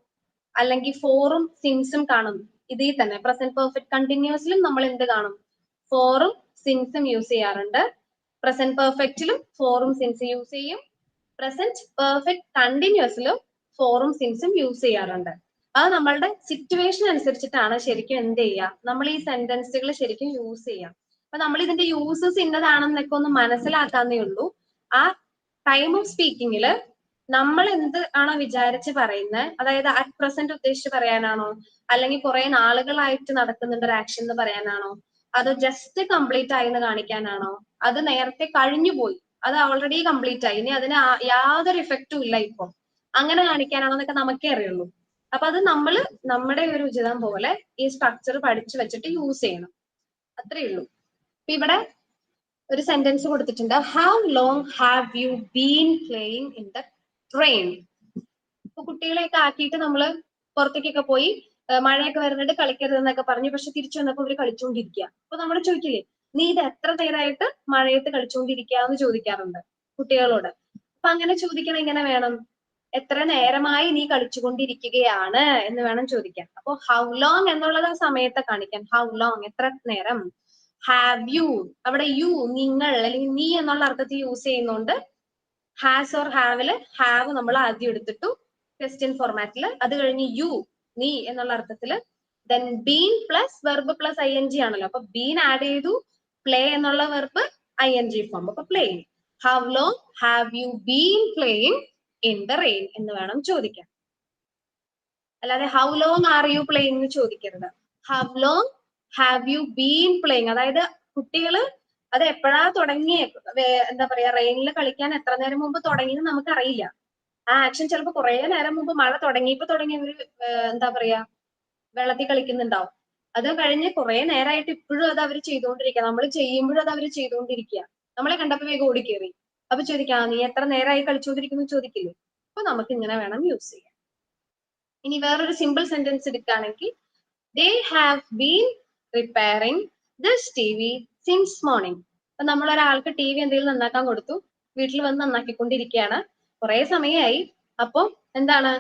അല്ലെങ്കിൽ ഫോറും സിൻസും കാണും. ഇതിൽ തന്നെ പ്രസന്റ് പെർഫെക്റ്റ് കണ്ടിന്യൂസിലും നമ്മൾ എന്ത് കാണും? ഫോറും സിൻസും യൂസ് ചെയ്യാറുണ്ട്. പ്രസന്റ് പെർഫെക്റ്റിലും ഫോറും സിൻസും യൂസ് ചെയ്യും. പ്രസന്റ് പെർഫെക്റ്റ് കണ്ടിന്യൂസിലും ഫോറും സിൻസും യൂസ് ചെയ്യാറുണ്ട്. അത് നമ്മളുടെ സിറ്റുവേഷൻ അനുസരിച്ചിട്ടാണ് ശരിക്കും എന്ത് ചെയ്യുക, നമ്മൾ ഈ സെന്റൻസുകൾ ശരിക്കും യൂസ് ചെയ്യാം. അപ്പൊ നമ്മൾ ഇതിന്റെ യൂസസ് ഇന്നതാണെന്നൊക്കെ ഒന്ന് മനസ്സിലാക്കാന്നേ ഉള്ളൂ. ആ ടൈം ഓഫ് സ്പീക്കിങ്ങില് നമ്മൾ എന്ത് ആണോ വിചാരിച്ച് പറയുന്നത്, അതായത് അറ്റ് പ്രസന്റ് ഉദ്ദേശിച്ച് പറയാനാണോ, അല്ലെങ്കിൽ കുറെ നാളുകളായിട്ട് നടക്കുന്നുണ്ട് ഒരു ആക്ഷൻ എന്ന് പറയാനാണോ, അത് ജസ്റ്റ് കംപ്ലീറ്റ് ആയി എന്ന് കാണിക്കാനാണോ, അത് നേരത്തെ കഴിഞ്ഞു പോയി, അത് ഓൾറെഡി കംപ്ലീറ്റ് ആയി, ഇനി അതിന് യാതൊരു ഇഫക്റ്റും ഇല്ല ഇപ്പൊ, അങ്ങനെ കാണിക്കാനാണോ എന്നൊക്കെ നമുക്കേ അറിയുള്ളൂ. അപ്പൊ അത് നമ്മൾ നമ്മുടെ ഒരു ഉചിതം പോലെ ഈ സ്ട്രക്ചർ പഠിച്ചു വെച്ചിട്ട് യൂസ് ചെയ്യണം, അത്രേ ഉള്ളൂ. ഇപ്പൊ ഇവിടെ ഒരു സെന്റൻസ് കൊടുത്തിട്ടുണ്ട്, how long have you been playing in the train. ഇപ്പൊ കുട്ടികളെയൊക്കെ ആക്കിയിട്ട് നമ്മള് പുറത്തേക്കൊക്കെ പോയി മഴയൊക്കെ വരുന്നുണ്ട് കളിക്കരുത് എന്നൊക്കെ പറഞ്ഞു, പക്ഷെ തിരിച്ചു വന്നപ്പോ ഇവര് കളിച്ചുകൊണ്ടിരിക്കുക. അപ്പൊ നമ്മൾ ചോദിക്കില്ലേ, നീ ഇത് എത്ര നേരമായിട്ട് മഴയത്ത് കളിച്ചുകൊണ്ടിരിക്കുക എന്ന് ചോദിക്കാറുണ്ട് കുട്ടികളോട്. അപ്പൊ അങ്ങനെ ചോദിക്കണം, ഇങ്ങനെ വേണം, എത്ര നേരമായി നീ കളിച്ചുകൊണ്ടിരിക്കുകയാണ് എന്ന് വേണം ചോദിക്കാൻ. അപ്പൊ ഹൗ ലോങ് എന്നുള്ളത് ആ സമയത്തെ കാണിക്കാൻ, ഹൗ ലോങ് എത്ര നേരം. ഹാവ് യു, അവിടെ യു നിങ്ങൾ അല്ലെങ്കിൽ നീ എന്നുള്ള അർത്ഥത്തിൽ യൂസ് ചെയ്യുന്നോണ്ട് ഹാസ് ഓർ ഹാവില് ഹാവ് നമ്മൾ ആദ്യം എടുത്തിട്ടു ക്വസ്റ്റ്യൻ ഫോർമാറ്റിൽ, അത് കഴിഞ്ഞ് യു നീ എന്നുള്ള അർത്ഥത്തില്, then been plus verb plus I N G ആണല്ലോ, അപ്പൊ ബീൻ ആഡ് ചെയ്തു, പ്ലേ എന്നുള്ള verb I N G form, അപ്പൊ playing. How long have you been playing in the rain എന്ന് വേണം ചോദിക്കാൻ. അല്ലാതെ how long are you playing എന്ന് ചോദിക്കരുത്. How long have you been playing, അതായത് കുട്ടികള് അത് എപ്പോഴാ തുടങ്ങിയ, എന്താ പറയാ, റെയിനിൽ കളിക്കാൻ എത്ര നേരം മുമ്പ് തുടങ്ങിയെന്ന് നമുക്കറിയില്ല. ആ ആക്ഷൻ ചിലപ്പോൾ കുറെ നേരം മുമ്പ് മഴ തുടങ്ങിയപ്പോ തുടങ്ങിയവര് എന്താ പറയാ വെള്ളത്തിൽ കളിക്കുന്നുണ്ടാവും. അത് കഴിഞ്ഞ് കുറെ നേരമായിട്ട് ഇപ്പോഴും അത് അവർ ചെയ്തുകൊണ്ടിരിക്കുക, നമ്മൾ ചെയ്യുമ്പോഴും അത് അവർ ചെയ്തുകൊണ്ടിരിക്കുക. നമ്മളെ കണ്ടപ്പോ വേഗം ഓടിക്കേറി. അപ്പൊ ചോദിക്കാം, നീ എത്ര നേരമായി കളിച്ചുകൊണ്ടിരിക്കുന്നു ചോദിക്കില്ലേ. അപ്പൊ നമുക്ക് ഇങ്ങനെ വേണം യൂസ് ചെയ്യാൻ. ഇനി വേറൊരു സിമ്പിൾ സെന്റൻസ് എടുക്കുകയാണെങ്കിൽ, they have been repairing this TV since morning. അപ്പൊ നമ്മൾ ഒരാൾക്ക് ടി വി എന്തെങ്കിലും നന്നാക്കാൻ കൊടുത്തു, വീട്ടിൽ വന്ന് നന്നാക്കിക്കൊണ്ടിരിക്കുകയാണ്, കുറെ സമയമായി. അപ്പൊ എന്താണ്,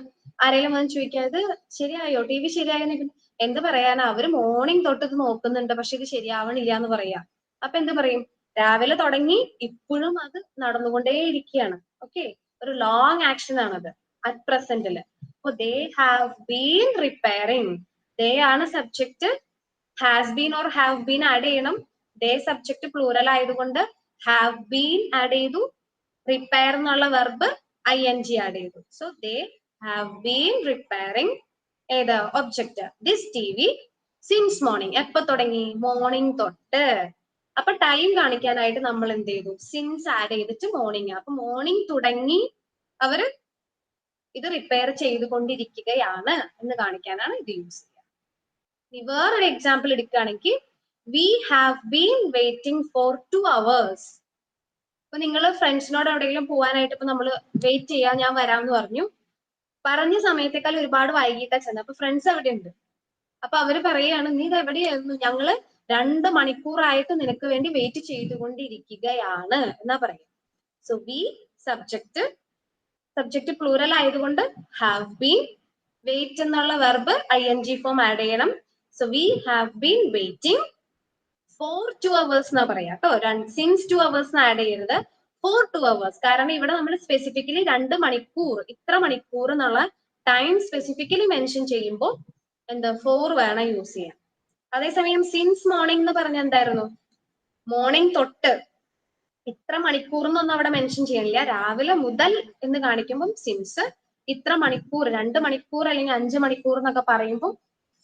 ആരെങ്കിലും വന്ന് ചോദിക്കുക, ഇത് ശരിയായോ, ടി വി ശരിയായെന്ന്. എന്ത് പറയാനാ, അവര് മോർണിംഗ് തൊട്ട് ഇത് നോക്കുന്നുണ്ട്, പക്ഷെ ഇത് ശരിയാവണില്ല എന്ന് പറയാ. അപ്പൊ എന്ത് പറയും, രാവിലെ തുടങ്ങി ഇപ്പോഴും അത് നടന്നുകൊണ്ടേയിരിക്കുകയാണ്. ഓക്കെ, ഒരു ലോങ് ആക്ഷൻ ആണത് അറ്റ് പ്രസന്റില്. അപ്പൊ they have been repairing, they ആണ് subject, has been or have been add ചെയ്യണം. they സബ്ജക്ട് പ്ലൂറൽ ആയതുകൊണ്ട് ഹാവ് ബീൻ ആഡ് ചെയ്തു, റിപ്പയർ എന്നുള്ള verb I N G add ചെയ്തു. So they have been repairing ഏത് object, this T V since morning. എപ്പോ തുടങ്ങി, മോർണിംഗ് തൊട്ട്. അപ്പൊ ടൈം കാണിക്കാനായിട്ട് നമ്മൾ എന്ത് ചെയ്തു, സിൻസ് ആഡ് ചെയ്തിട്ട് മോർണിംഗ്. അപ്പൊ മോർണിംഗ് തുടങ്ങി അവര് ഇത് റിപ്പയർ ചെയ്തുകൊണ്ടിരിക്കുകയാണ് എന്ന് കാണിക്കാനാണ് ഇത് യൂസ് ചെയ്യുക. ഇനി വേറൊരു എക്സാമ്പിൾ എടുക്കുകയാണെങ്കിൽ, V have been waiting for 2 hours. ഇപ്പൊ നിങ്ങൾ ഫ്രണ്ട്സിനോട് എവിടെയെങ്കിലും പോകാനായിട്ട് ഇപ്പൊ നമ്മൾ വെയിറ്റ് ചെയ്യാൻ ഞാൻ വരാമെന്ന് പറഞ്ഞു, പറഞ്ഞ സമയത്തേക്കാൾ ഒരുപാട് വൈകിട്ടാ ചെന്നത്. അപ്പൊ ഫ്രണ്ട്സ് എവിടെ ഉണ്ട്, അപ്പൊ അവര് പറയാണ്, നീ ഇത് എവിടെയായിരുന്നു, ഞങ്ങള് 2 മണിക്കൂറായിട്ട് നിനക്ക് വേണ്ടി വെയിറ്റ് ചെയ്തുകൊണ്ടിരിക്കുകയാണ് എന്നാ പറയാം. So we subject, subject plural ആയതുകൊണ്ട് ഹാവ് ബീൻ, വെയിറ്റ് എന്നുള്ള verb I N G form add ചെയ്യണം. So we have been waiting for 2 hours എന്നാ പറയാ കേട്ടോ. സിൻസ് 2 hours ആഡ് ചെയ്യരുത്, ഫോർ 2 hours. കാരണം ഇവിടെ നമ്മൾ സ്പെസിഫിക്കലി 2 മണിക്കൂർ, ഇത്ര മണിക്കൂർ എന്നുള്ള ടൈം സ്പെസിഫിക്കലി മെൻഷൻ ചെയ്യുമ്പോൾ എന്താ ഫോർ വേണം യൂസ് ചെയ്യാൻ. അതേസമയം സിൻസ് മോർണിംഗ് എന്ന് പറഞ്ഞ എന്തായിരുന്നു, മോർണിംഗ് തൊട്ട്, ഇത്ര മണിക്കൂർ എന്നൊന്നും അവിടെ മെൻഷൻ ചെയ്യണില്ല. രാവിലെ മുതൽ എന്ന് കാണിക്കുമ്പോൾ സിൻസ്, ഇത്ര മണിക്കൂർ, 2 മണിക്കൂർ അല്ലെങ്കിൽ 5 മണിക്കൂർ എന്നൊക്കെ പറയുമ്പോൾ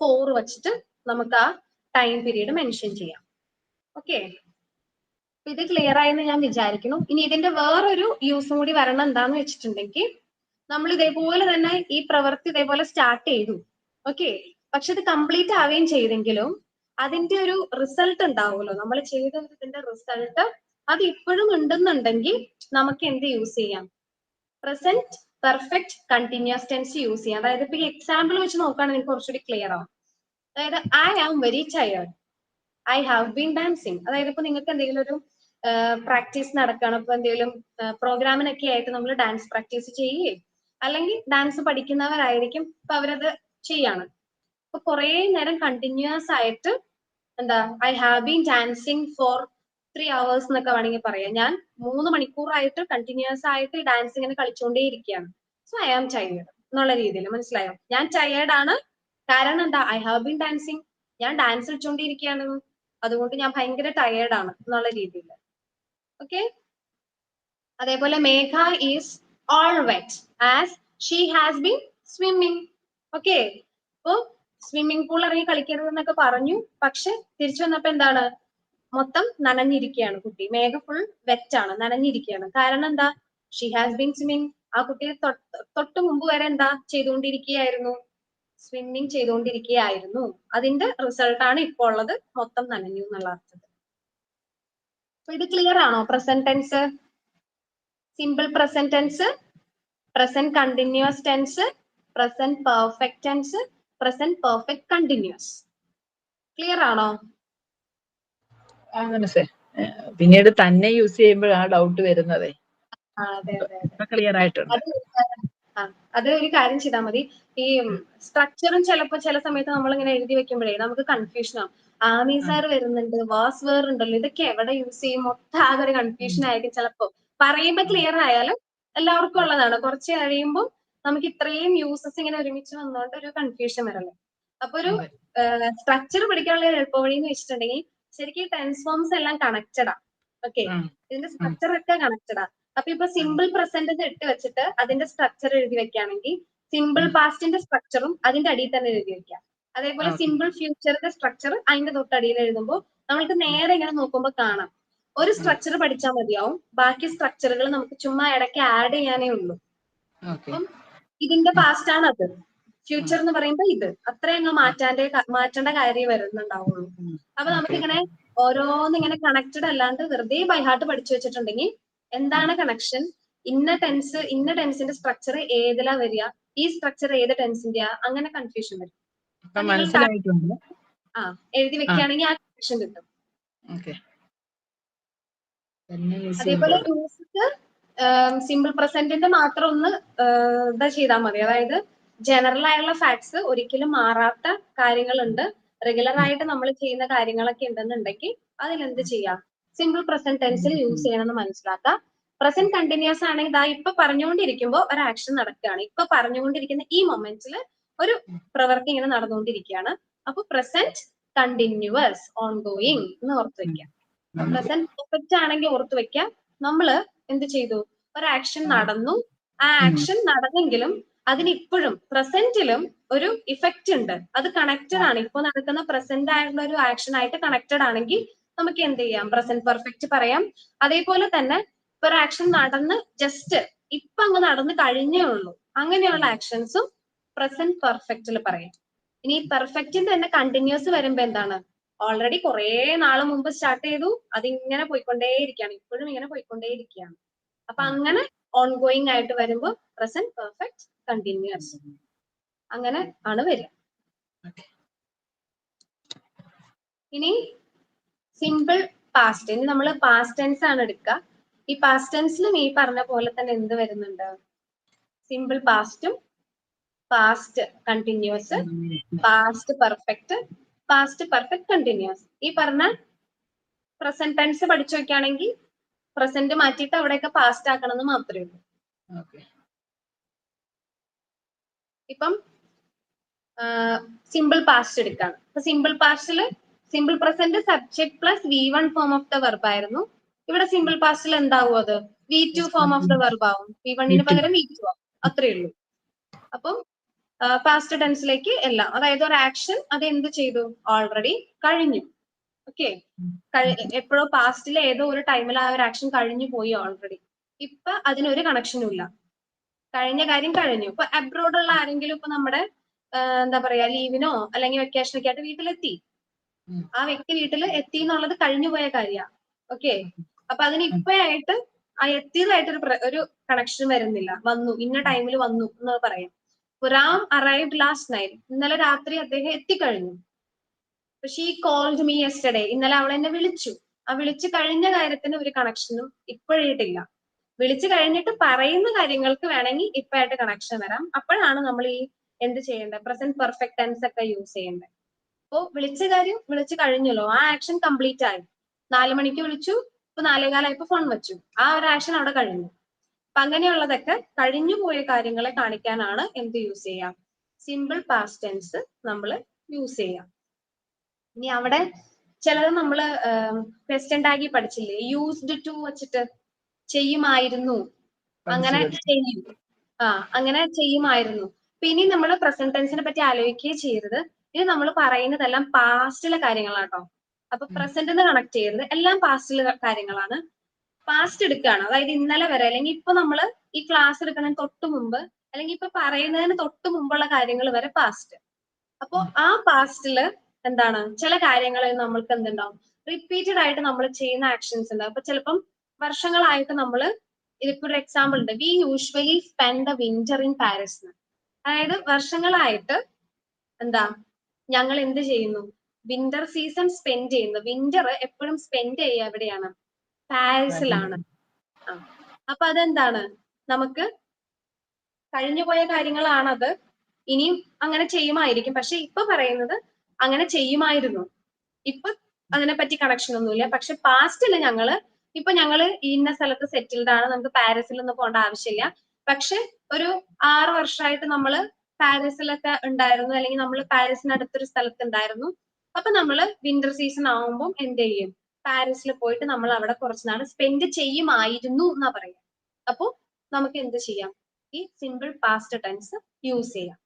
ഫോർ വെച്ചിട്ട് നമുക്ക് ആ ടൈം പീരീഡ് മെൻഷൻ ചെയ്യാം. ഓക്കെ, ഇത് ക്ലിയർ ആയെന്ന് ഞാൻ വിചാരിക്കുന്നു. ഇനി ഇതിന്റെ വേറൊരു യൂസും കൂടി വരണം, എന്താന്ന് വെച്ചിട്ടുണ്ടെങ്കിൽ, നമ്മൾ ഇതേപോലെ തന്നെ ഈ പ്രവൃത്തി ഇതേപോലെ സ്റ്റാർട്ട് ചെയ്തു, ഓക്കെ, പക്ഷെ ഇത് കംപ്ലീറ്റ് ആവുകയും ചെയ്തെങ്കിലും അതിന്റെ ഒരു റിസൾട്ട് ഉണ്ടാവുമല്ലോ, നമ്മൾ ചെയ്ത ഇതിന്റെ റിസൾട്ട് അത് ഇപ്പോഴും ഉണ്ടെന്നുണ്ടെങ്കിൽ നമുക്ക് എന്ത് യൂസ് ചെയ്യാം, present perfect continuous tense use ചെയ്യാം. അതായത് ഇപ്പൊ ഈ എക്സാമ്പിൾ വെച്ച് നോക്കുകയാണെങ്കിൽ നിങ്ങൾക്ക് കുറച്ചുകൂടി ക്ലിയർ ആവും. അതായത് I am very tired, I have been dancing. അതായത് ഇപ്പൊ നിങ്ങൾക്ക് എന്തെങ്കിലും ഒരു പ്രാക്ടീസ് നടക്കണം, ഇപ്പൊ എന്തെങ്കിലും പ്രോഗ്രാമിനൊക്കെ ആയിട്ട് നമ്മൾ ഡാൻസ് പ്രാക്ടീസ് ചെയ്യുകയും, അല്ലെങ്കിൽ ഡാൻസ് പഠിക്കുന്നവരായിരിക്കും, ഇപ്പൊ അവരത് ചെയ്യാണ്. അപ്പൊ കുറെ നേരം കണ്ടിന്യൂസ് ആയിട്ട് എന്താ, I have been dancing four 3 hours എന്നൊക്കെ വേണമെങ്കിൽ പറയാം. ഞാൻ 3 മണിക്കൂറായിട്ട് കണ്ടിന്യൂസ് ആയിട്ട് ഡാൻസ് ഇങ്ങനെ കളിച്ചുകൊണ്ടേ ഇരിക്കുകയാണ്. സോ ഐ ആം ടയേർഡ് എന്നുള്ള രീതിയിൽ മനസ്സിലായോ. ഞാൻ ടയേർഡ് ആണ്, കാരണം എന്താ, ഐ ഹാവ് ബീൻ ഡാൻസിങ്, ഞാൻ ഡാൻസ് കളിച്ചുകൊണ്ടിരിക്കുകയാണ്, അതുകൊണ്ട് ഞാൻ ഭയങ്കര ടയേർഡ് ആണ് എന്നുള്ള രീതിയിൽ. ഓക്കെ, അതേപോലെ Megha is all wet as she has been swimming. Okay, അപ്പൊ സ്വിമ്മിംഗ് പൂൾ ഇറങ്ങി കളിക്കരുത് എന്നൊക്കെ പറഞ്ഞു, പക്ഷെ തിരിച്ചു വന്നപ്പോ എന്താണ്, മൊത്തം നനഞ്ഞിരിക്കുകയാണ് കുട്ടി. മേഘ ഫുൾ വെറ്റ് ആണ്, നനഞ്ഞിരിക്കുകയാണ്. കാരണം എന്താ, ഷീ ഹാസ് ബീൻ സ്വിമ്മിങ്. ആ കുട്ടി തൊട്ട് മുമ്പ് വരെ എന്താ ചെയ്തുകൊണ്ടിരിക്കുകയായിരുന്നു, സ്വിമ്മിങ് ചെയ്തുകൊണ്ടിരിക്കുകയായിരുന്നു. അതിന്റെ റിസൾട്ടാണ് ഇപ്പോൾ ഉള്ളത്, മൊത്തം നനഞ്ഞു എന്നുള്ള അർത്ഥത്തിൽ. അപ്പൊ ഇത് ക്ലിയർ ആണോ? Present tense, simple present tense, present continuous tense, present perfect tense, present perfect continuous. Clear ആണോ? മനസ്സിലായി. പിന്നീട് തന്നെ യൂസ് ചെയ്യുമ്പോഴാണ് ഡൗട്ട് വരുന്നതേ. അതെ അതെ അതെ, ക്ലിയർ ആയിട്ടുണ്ട്. അത് ഒരു കാര്യം ചെയ്താൽ മതി. ഈ സ്ട്രക്ചറും ചിലപ്പോ ചില സമയത്ത് നമ്മൾ ഇങ്ങനെ എഴുതി വെക്കുമ്പോഴേ നമുക്ക് കൺഫ്യൂഷൻ ആവും. ആമി സാർ വരുന്നുണ്ട്, വാസ് വേർ ഉണ്ടല്ലോ, ഇതൊക്കെ എവിടെ യൂസ് ചെയ്യും, മൊത്തം ആകെ ഒരു കൺഫ്യൂഷൻ ആയിരിക്കും. ചിലപ്പോ പറയുമ്പോ ക്ലിയർ ആയാലും എല്ലാവർക്കും ഉള്ളതാണ്. കുറച്ച് കഴിയുമ്പോൾ നമുക്ക് ഇത്രയും യൂസസ് ഇങ്ങനെ ഒരുമിച്ച് വന്നുകൊണ്ട് ഒരു കൺഫ്യൂഷൻ വരല്ലേ. അപ്പൊ ഒരു സ്ട്രക്ചർ പഠിക്കാനുള്ള എളുപ്പ വഴി എന്ന് വെച്ചിട്ടുണ്ടെങ്കിൽ ശരിക്കും ടെൻസ് ഫോംസ് എല്ലാം കണക്റ്റഡാ. ഓക്കെ, ഇതിന്റെ സ്ട്രക്ചർ ഒക്കെ കണക്റ്റഡാ. അപ്പൊ ഇപ്പൊ സിമ്പിൾ പ്രസന്റ് ഇട്ട് വെച്ചിട്ട് അതിന്റെ സ്ട്രക്ചർ എഴുതി വെക്കുകയാണെങ്കിൽ സിമ്പിൾ പാസ്റ്റിന്റെ സ്ട്രക്ചറും അതിന്റെ അടിയിൽ തന്നെ എഴുതി വെക്കാം. അതേപോലെ സിമ്പിൾ ഫ്യൂച്ചറിന്റെ സ്ട്രക്ചർ അതിന്റെ തൊട്ടടിയിൽ എഴുതുമ്പോൾ നമ്മൾക്ക് നേരെ ഇങ്ങനെ നോക്കുമ്പോൾ കാണാം. ഒരു സ്ട്രക്ചർ പഠിച്ചാൽ മതിയാവും, ബാക്കി സ്ട്രക്ചറുകൾ നമുക്ക് ചുമ്മാ ഇടയ്ക്ക് ആഡ് ചെയ്യാനേ ഉള്ളൂ. അപ്പം ഇതിന്റെ പാസ്റ്റ് ആണ് അത്, ഫ്യൂച്ചർ എന്ന് പറയുമ്പോൾ ഇത് അത്രയും മാറ്റേണ്ട കാര്യം വരുന്നുണ്ടാവുള്ളൂ. അപ്പൊ നമുക്കിങ്ങനെ ഓരോന്നിങ്ങനെ കണക്റ്റഡ് അല്ലാണ്ട് വെറുതെ ബൈ ഹാർട്ട് പഠിച്ചു വെച്ചിട്ടുണ്ടെങ്കിൽ എന്താണ് കണക്ഷൻ, ഇന്ന ടെൻസിന്റെ സ്ട്രക്ചർ ഏതിലാ വരിക, ഈ സ്ട്രക്ചർ ഏത് ടെൻസിന്റെയാ, അങ്ങനെ കൺഫ്യൂഷൻ വരും. എഴുതി വെക്കുകയാണെങ്കിൽ ആ കണക്ഷൻ കിട്ടും. അതേപോലെ യൂസസ് സിമ്പിൾ പ്രസന്റിന്റെ മാത്രം ഒന്ന് ഇതാ ചെയ്താൽ മതി. അതായത് ജനറൽ ആയുള്ള ഫാക്ട്സ്, ഒരിക്കലും മാറാത്ത കാര്യങ്ങളുണ്ട്, റെഗുലർ ആയിട്ട് നമ്മൾ ചെയ്യുന്ന കാര്യങ്ങളൊക്കെ ഉണ്ടെന്നുണ്ടെങ്കിൽ അതിലെന്ത് ചെയ്യാം, സിമ്പിൾ പ്രസന്റ് ടെൻസിൽ യൂസ് ചെയ്യണമെന്ന് മനസ്സിലാക്കാം. പ്രസന്റ് കണ്ടിന്യൂസ് ആണെങ്കിൽ ഇതാ ഇപ്പൊ പറഞ്ഞുകൊണ്ടിരിക്കുമ്പോൾ ഒരു ആക്ഷൻ നടക്കുകയാണ്, ഇപ്പൊ പറഞ്ഞുകൊണ്ടിരിക്കുന്ന ഈ മൊമെന്റ്സിൽ ഒരു പ്രവൃത്തി ഇങ്ങനെ നടന്നുകൊണ്ടിരിക്കുകയാണ്. അപ്പൊ പ്രസന്റ് കണ്ടിന്യൂസ് ഓൺ ഗോയിങ് എന്ന് ഓർത്ത് വെക്കാം. പ്രസന്റ് പെർഫെക്റ്റ് ആണെങ്കിൽ ഓർത്ത് വെക്കാം, നമ്മള് എന്ത് ചെയ്തു, ഒരു ആക്ഷൻ നടന്നു, ആ ആക്ഷൻ നടന്നെങ്കിലും അതിന് ഇപ്പോഴും പ്രസന്റിലും ഒരു ഇഫക്റ്റ് ഉണ്ട്, അത് കണക്റ്റഡ് ആണ്. ഇപ്പൊ നടക്കുന്ന പ്രസന്റ് ആയിട്ടുള്ള ഒരു ആക്ഷൻ ആയിട്ട് കണക്റ്റഡ് ആണെങ്കിൽ നമുക്ക് എന്ത് ചെയ്യാം, പ്രസന്റ് പെർഫെക്റ്റ് പറയാം. അതേപോലെ തന്നെ ഇപ്പൊ ഒരു ആക്ഷൻ നടന്ന് ജസ്റ്റ് ഇപ്പൊ അങ്ങ് നടന്ന് കഴിഞ്ഞേ ഉള്ളൂ, അങ്ങനെയുള്ള ആക്ഷൻസും പ്രസന്റ് പെർഫെക്റ്റിൽ പറയാം. ഇനി പെർഫെക്റ്റിന്റെ തന്നെ കണ്ടിന്യൂസ് വരുമ്പോ എന്താണ്, ഓൾറെഡി കുറെ നാള് മുമ്പ് സ്റ്റാർട്ട് ചെയ്തു, അതിങ്ങനെ പോയിക്കൊണ്ടേയിരിക്കുകയാണ്, ഇപ്പോഴും ഇങ്ങനെ പോയിക്കൊണ്ടേയിരിക്കുകയാണ്. അപ്പൊ അങ്ങനെ ഓൺ ഗോയിങ് ആയിട്ട് വരുമ്പോ പ്രസന്റ് പെർഫെക്റ്റ് കണ്ടിന്യൂസ് അങ്ങനെ ആണ് വരിക. ഇനി സിമ്പിൾ പാസ്റ്റ്, ഇനി നമ്മൾ പാസ്റ്റ് ടെൻസ് ആണ് എടുക്കുക. ഈ പാസ്റ്റ് ടെൻസിലും ഈ പറഞ്ഞ പോലെ തന്നെ എന്ത് വരുന്നുണ്ട്, സിമ്പിൾ പാസ്റ്റും past continuous, past perfect, past perfect continuous. ഈ പറഞ്ഞ പ്രസന്റ് ടെൻസ് പഠിച്ചു വെക്കുകയാണെങ്കിൽ പ്രസന്റ് മാറ്റിയിട്ട് അവിടെയൊക്കെ പാസ്റ്റ് ആക്കണം എന്ന് മാത്രമേ ഉള്ളൂ. ഇപ്പം സിമ്പിൾ പാസ്റ്റ് എടുക്കാണ്. അപ്പൊ സിമ്പിൾ പാസ്റ്റില് simple present subject plus V1 form of the verb ആയിരുന്നു. ഇവിടെ സിമ്പിൾ പാസ്റ്റിൽ എന്താവും, അത് V2 form of the verb ആവും, V1 പകരം V2 ആവും, അത്രേ ഉള്ളൂ. അപ്പം പാസ്റ്റ് ടെൻസിലേക്ക് എല്ലാം, അതായത് ഒരു ആക്ഷൻ അത് എന്ത് ചെയ്തു, ഓൾറെഡി കഴിഞ്ഞു. ഓക്കെ, എപ്പോഴോ പാസ്റ്റിൽ ഏതോ ഒരു ടൈമിൽ ആ ഒരു ആക്ഷൻ കഴിഞ്ഞു പോയി ഓൾറെഡി, ഇപ്പൊ അതിനൊരു കണക്ഷനും ഇല്ല, കഴിഞ്ഞ കാര്യം കഴിഞ്ഞു. ഇപ്പൊ അബ്രോഡുള്ള ആരെങ്കിലും ഇപ്പൊ നമ്മുടെ എന്താ പറയാ ലീവിനോ അല്ലെങ്കിൽ വെക്കേഷനൊക്കെ ആയിട്ട് വീട്ടിലെത്തി, ആ വ്യക്തി വീട്ടിൽ എത്തി എന്നുള്ളത് കഴിഞ്ഞു പോയ കാര്യമാണ്. ഓക്കെ, അപ്പൊ അതിന് ഇപ്പോഴായിട്ട് ആ എത്തിയതായിട്ട് ഒരു കണക്ഷൻ വരുന്നില്ല, വന്നു ഇന്ന ടൈമിൽ വന്നു എന്ന് പറയാം. റാം അറൈവ്ഡ് ലാസ്റ്റ് നൈറ്റ്, ഇന്നലെ രാത്രി അദ്ദേഹം എത്തിക്കഴിഞ്ഞു. ഷീ കോൾഡ് മീ യെസ്റ്റർഡേ, ഇന്നലെ അവൾ എന്നെ വിളിച്ചു. ആ വിളിച്ചു കഴിഞ്ഞ കാര്യത്തിന് ഒരു കണക്ഷനും ഇപ്പോഴായിട്ടില്ല. വിളിച്ചു കഴിഞ്ഞിട്ട് പറയുന്ന കാര്യങ്ങൾക്ക് വേണമെങ്കിൽ ഇപ്പായിട്ട് കണക്ഷൻ വരാം. അപ്പോഴാണ് നമ്മൾ ഈ എന്ത് ചെയ്യേണ്ടത്, പ്രസന്റ് പെർഫെക്റ്റ് ടെൻസ് ഒക്കെ യൂസ് ചെയ്യേണ്ടത്. അപ്പോ വിളിച്ച കാര്യം വിളിച്ചു കഴിഞ്ഞല്ലോ, ആ ആക്ഷൻ കംപ്ലീറ്റ് ആയി. 4 മണിക്ക് വിളിച്ചു, ഇപ്പൊ 4:15 ഫോൺ വെച്ചു, ആ ഒരു ആക്ഷൻ അവിടെ കഴിഞ്ഞു. അപ്പൊ അങ്ങനെയുള്ളതൊക്കെ കഴിഞ്ഞു പോയ കാര്യങ്ങളെ കാണിക്കാനാണ് എന്ത് യൂസ് ചെയ്യാം, സിമ്പിൾ പാസ്റ്റ് ടെൻസ് നമ്മൾ യൂസ് ചെയ്യാം. ഇനി അവിടെ ചിലത് നമ്മള് ക്വസ്റ്റ്യൻ ടാഗിൽ പഠിച്ചില്ലേ, യൂസ്ഡ് ടു വെച്ചിട്ട് ചെയ്യുമായിരുന്നു, അങ്ങനെ ചെയ്യും. അങ്ങനെ ചെയ്യുമായിരുന്നു. പിന്നെ നമ്മൾ പ്രസന്റ് ടെൻസിനെ പറ്റി ആലോചിക്കുകയും ചെയ്യരുത്. ഇത് നമ്മൾ പറയുന്നതെല്ലാം പാസ്റ്റിലെ കാര്യങ്ങളാട്ടോ. അപ്പൊ പ്രസന്റ് കണക്ട് ചെയ്യരുത്, എല്ലാം പാസ്റ്റിലെ കാര്യങ്ങളാണ്. പാസ്റ്റ് എടുക്കുകയാണ്, അതായത് ഇന്നലെ വരെ അല്ലെങ്കിൽ ഇപ്പൊ നമ്മൾ ഈ ക്ലാസ് എടുക്കുന്നതിന് തൊട്ട് മുമ്പ് അല്ലെങ്കിൽ ഇപ്പൊ പറയുന്നതിന് തൊട്ട് മുമ്പുള്ള കാര്യങ്ങൾ വരെ പാസ്റ്റ്. അപ്പോ ആ പാസ്റ്റില് എന്താണ് ചില കാര്യങ്ങൾ നമ്മൾക്ക് എന്തുണ്ടാവും, റിപ്പീറ്റഡ് ആയിട്ട് നമ്മൾ ചെയ്യുന്ന ആക്ഷൻസ് ഉണ്ടാവും. അപ്പൊ ചിലപ്പം വർഷങ്ങളായിട്ട് നമ്മൾ, ഇതിപ്പോ ഒരു എക്സാമ്പിൾ ഉണ്ട്, V usually spend the winter in Paris. അതായത് വർഷങ്ങളായിട്ട് എന്താ ഞങ്ങൾ എന്ത് ചെയ്യുന്നു, വിന്റർ സീസൺ സ്പെൻഡ് ചെയ്യുന്നു. വിന്റർ എപ്പോഴും സ്പെൻഡ് ചെയ്യുക എവിടെയാണ്, പാരീസിലാണ്. അപ്പൊ അതെന്താണ്, നമുക്ക് കഴിഞ്ഞുപോയ കാര്യങ്ങളാണത്, ഇനിയും അങ്ങനെ ചെയ്യുമായിരിക്കും. പക്ഷെ ഇപ്പൊ പറയുന്നത് അങ്ങനെ ചെയ്യുമായിരുന്നു, ഇപ്പൊ അതിനെപ്പറ്റി കണക്ഷൻ ഒന്നുമില്ല. പക്ഷെ പാസ്റ്റില് ഞങ്ങള് ഇന്ന സ്ഥലത്ത് സെറ്റിൽഡ് ആണ്, നമുക്ക് പാരീസിൽ ഒന്നും പോകേണ്ട ആവശ്യമില്ല. പക്ഷെ ഒരു 6 വർഷമായിട്ട് നമ്മള് പാരീസിലൊക്കെ ഉണ്ടായിരുന്നു, അല്ലെങ്കിൽ നമ്മൾ പാരീസിന് അടുത്തൊരു സ്ഥലത്ത് ഉണ്ടായിരുന്നു. അപ്പൊ നമ്മള് വിന്റർ സീസൺ ആവുമ്പോൾ എന്ത് ചെയ്യും, പാരീസിൽ പോയിട്ട് നമ്മൾ അവിടെ കുറച്ചുനാൾ സ്പെൻഡ് ചെയ്യുമായിരുന്നു എന്നാ പറയാം. അപ്പൊ നമുക്ക് എന്ത് ചെയ്യാം, ഈ സിമ്പിൾ പാസ്റ്റ് ടെൻസ് യൂസ് ചെയ്യാം.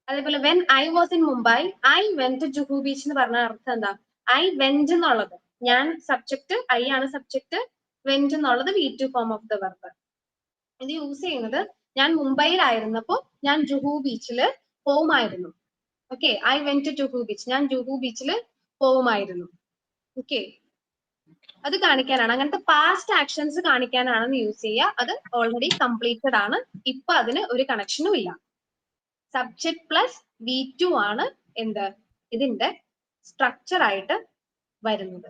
അതേപോലെ when I was in Mumbai I went to Juhu beach എന്ന് പറഞ്ഞ അർത്ഥം എന്താ, ഐ വെന്റ് എന്നുള്ളത് ഞാൻ സബ്ജക്ട്, ഐ ആണ് സബ്ജക്ട്, വെന്റ് എന്നുള്ളത് V2 form of the verb. ഇത് യൂസ് ചെയ്യുന്നത് ഞാൻ മുംബൈയിലായിരുന്നപ്പോ ഞാൻ ജുഹു ബീച്ചില് പോവുമായിരുന്നു. Okay, I went to Juhu beach, ഞാൻ ജുഹു ബീച്ചില് പോവുമായിരുന്നു. ഓക്കെ, അത് കാണിക്കാനാണ്, അങ്ങനത്തെ പാസ്റ്റ് ആക്ഷൻസ് കാണിക്കാനാണ് യൂസ് ചെയ്യുക. അത് ഓൾറെഡി കംപ്ലീറ്റഡ് ആണ്, ഇപ്പൊ അതിന് ഒരു കണക്ഷനും ഇല്ല. സബ്ജക്ട് പ്ലസ് V2 ആണ് എന്ത്, ഇതിന്റെ സ്ട്രക്ചർ ആയിട്ട് വരുന്നത്.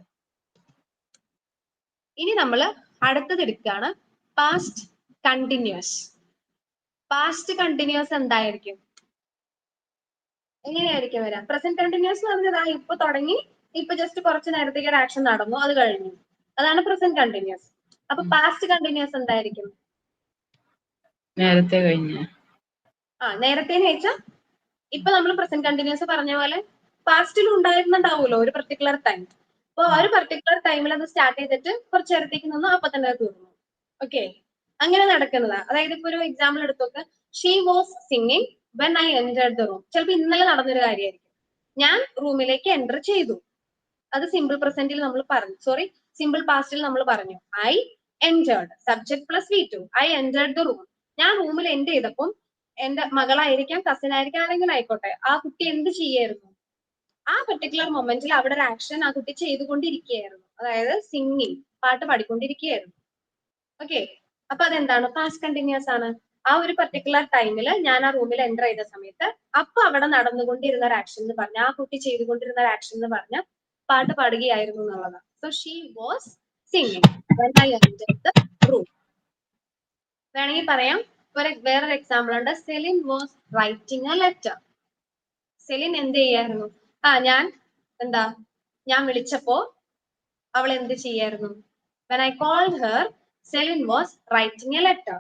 ഇനി നമ്മൾ അടുത്തത് എടുക്കുകയാണ് പാസ്റ്റ് കണ്ടിന്യൂസ്. പാസ്റ്റ് കണ്ടിന്യൂസ് എന്തായിരിക്കും, എങ്ങനെയായിരിക്കും വരാം? പ്രസന്റ് കണ്ടിന്യൂസ് എന്ന് പറഞ്ഞാൽ ഇപ്പൊ തുടങ്ങി, ഇപ്പൊ ജസ്റ്റ് കുറച്ച് നേരത്തേക്ക് ഒരു ആക്ഷൻ നടന്നു, അത് കഴിഞ്ഞു, അതാണ് പ്രസന്റ് കണ്ടിന്യൂസ്. അപ്പൊ പാസ്റ്റ് കണ്ടിന്യൂസ് എന്തായിരിക്കും, നേരത്തെ കഴിഞ്ഞ. നേരത്തെ വെച്ചാൽ ഇപ്പൊ നമ്മൾ പ്രസന്റ് കണ്ടിന്യൂസ് പറഞ്ഞ പോലെ പാസ്റ്റിലും ഉണ്ടായിരുന്നുണ്ടാവുമല്ലോ ഒരു പർട്ടിക്കുലർ ടൈം. അപ്പൊ ആ ഒരു പർട്ടിക്കുലർ ടൈമിൽ അത് സ്റ്റാർട്ട് ചെയ്തിട്ട് കുറച്ച് നേരത്തേക്ക് നിന്നു, അപ്പൊ തന്നെ തീർന്നു. ഓക്കെ, അങ്ങനെ നടക്കുന്നതാ. അതായത് ഇപ്പൊ ഒരു എക്സാമ്പിൾ എടുത്തൊക്കെ, she was singing when I entered the room. ചിലപ്പോൾ ഇന്നലെ നടന്നൊരു കാര്യമായിരിക്കും, ഞാൻ റൂമിലേക്ക് എൻ്റർ ചെയ്തു, അത് സിമ്പിൾ പ്രസന്റിൽ നമ്മൾ പറഞ്ഞു, സോറി സിമ്പിൾ പാസ്റ്റിൽ നമ്മൾ പറഞ്ഞു I entered, subject plus V2, I entered the room. ഞാൻ റൂമിൽ എൻ്റർ ചെയ്തപ്പം എന്റെ മകളായിരിക്കാം, കസിൻ ആയിരിക്കാം, ആരെങ്കിലും ആയിക്കോട്ടെ, ആ കുട്ടി എന്ത് ചെയ്യായിരുന്നു, ആ പെർട്ടിക്കുലർ മൊമെന്റിൽ അവിടെ ഒരു ആക്ഷൻ ആ കുട്ടി ചെയ്തുകൊണ്ടിരിക്കുകയായിരുന്നു, അതായത് സിംഗിങ്, പാട്ട് പാടിക്കൊണ്ടിരിക്കുകയായിരുന്നു. ഓക്കെ, അപ്പൊ അതെന്താണ്, പാസ്റ്റ് കണ്ടിന്യൂസ് ആണ്. ആ ഒരു പെർട്ടിക്കുലർ ടൈമിൽ ഞാൻ ആ റൂമിൽ എൻ്റർ ചെയ്ത സമയത്ത് അപ്പൊ അവിടെ നടന്നുകൊണ്ടിരുന്ന ഒരു ആക്ഷൻ എന്ന് പറഞ്ഞ, ആ കുട്ടി ചെയ്തുകൊണ്ടിരുന്ന ഒരു ആക്ഷൻ എന്ന് പറഞ്ഞ പാട്ട് പാടുകയായിരുന്നു എന്നുള്ളതാണ്. So she was singing when I entered the room. വേണമെങ്കിൽ പറയാം, വേറൊരു എക്സാമ്പിൾ ഉണ്ട്, Celine was writing a letter. Celine എന്ത് ചെയ്യായിരുന്നു, ഞാൻ വിളിച്ചപ്പോ അവൾ എന്ത് ചെയ്യായിരുന്നു, when I called her Celine was writing a letter.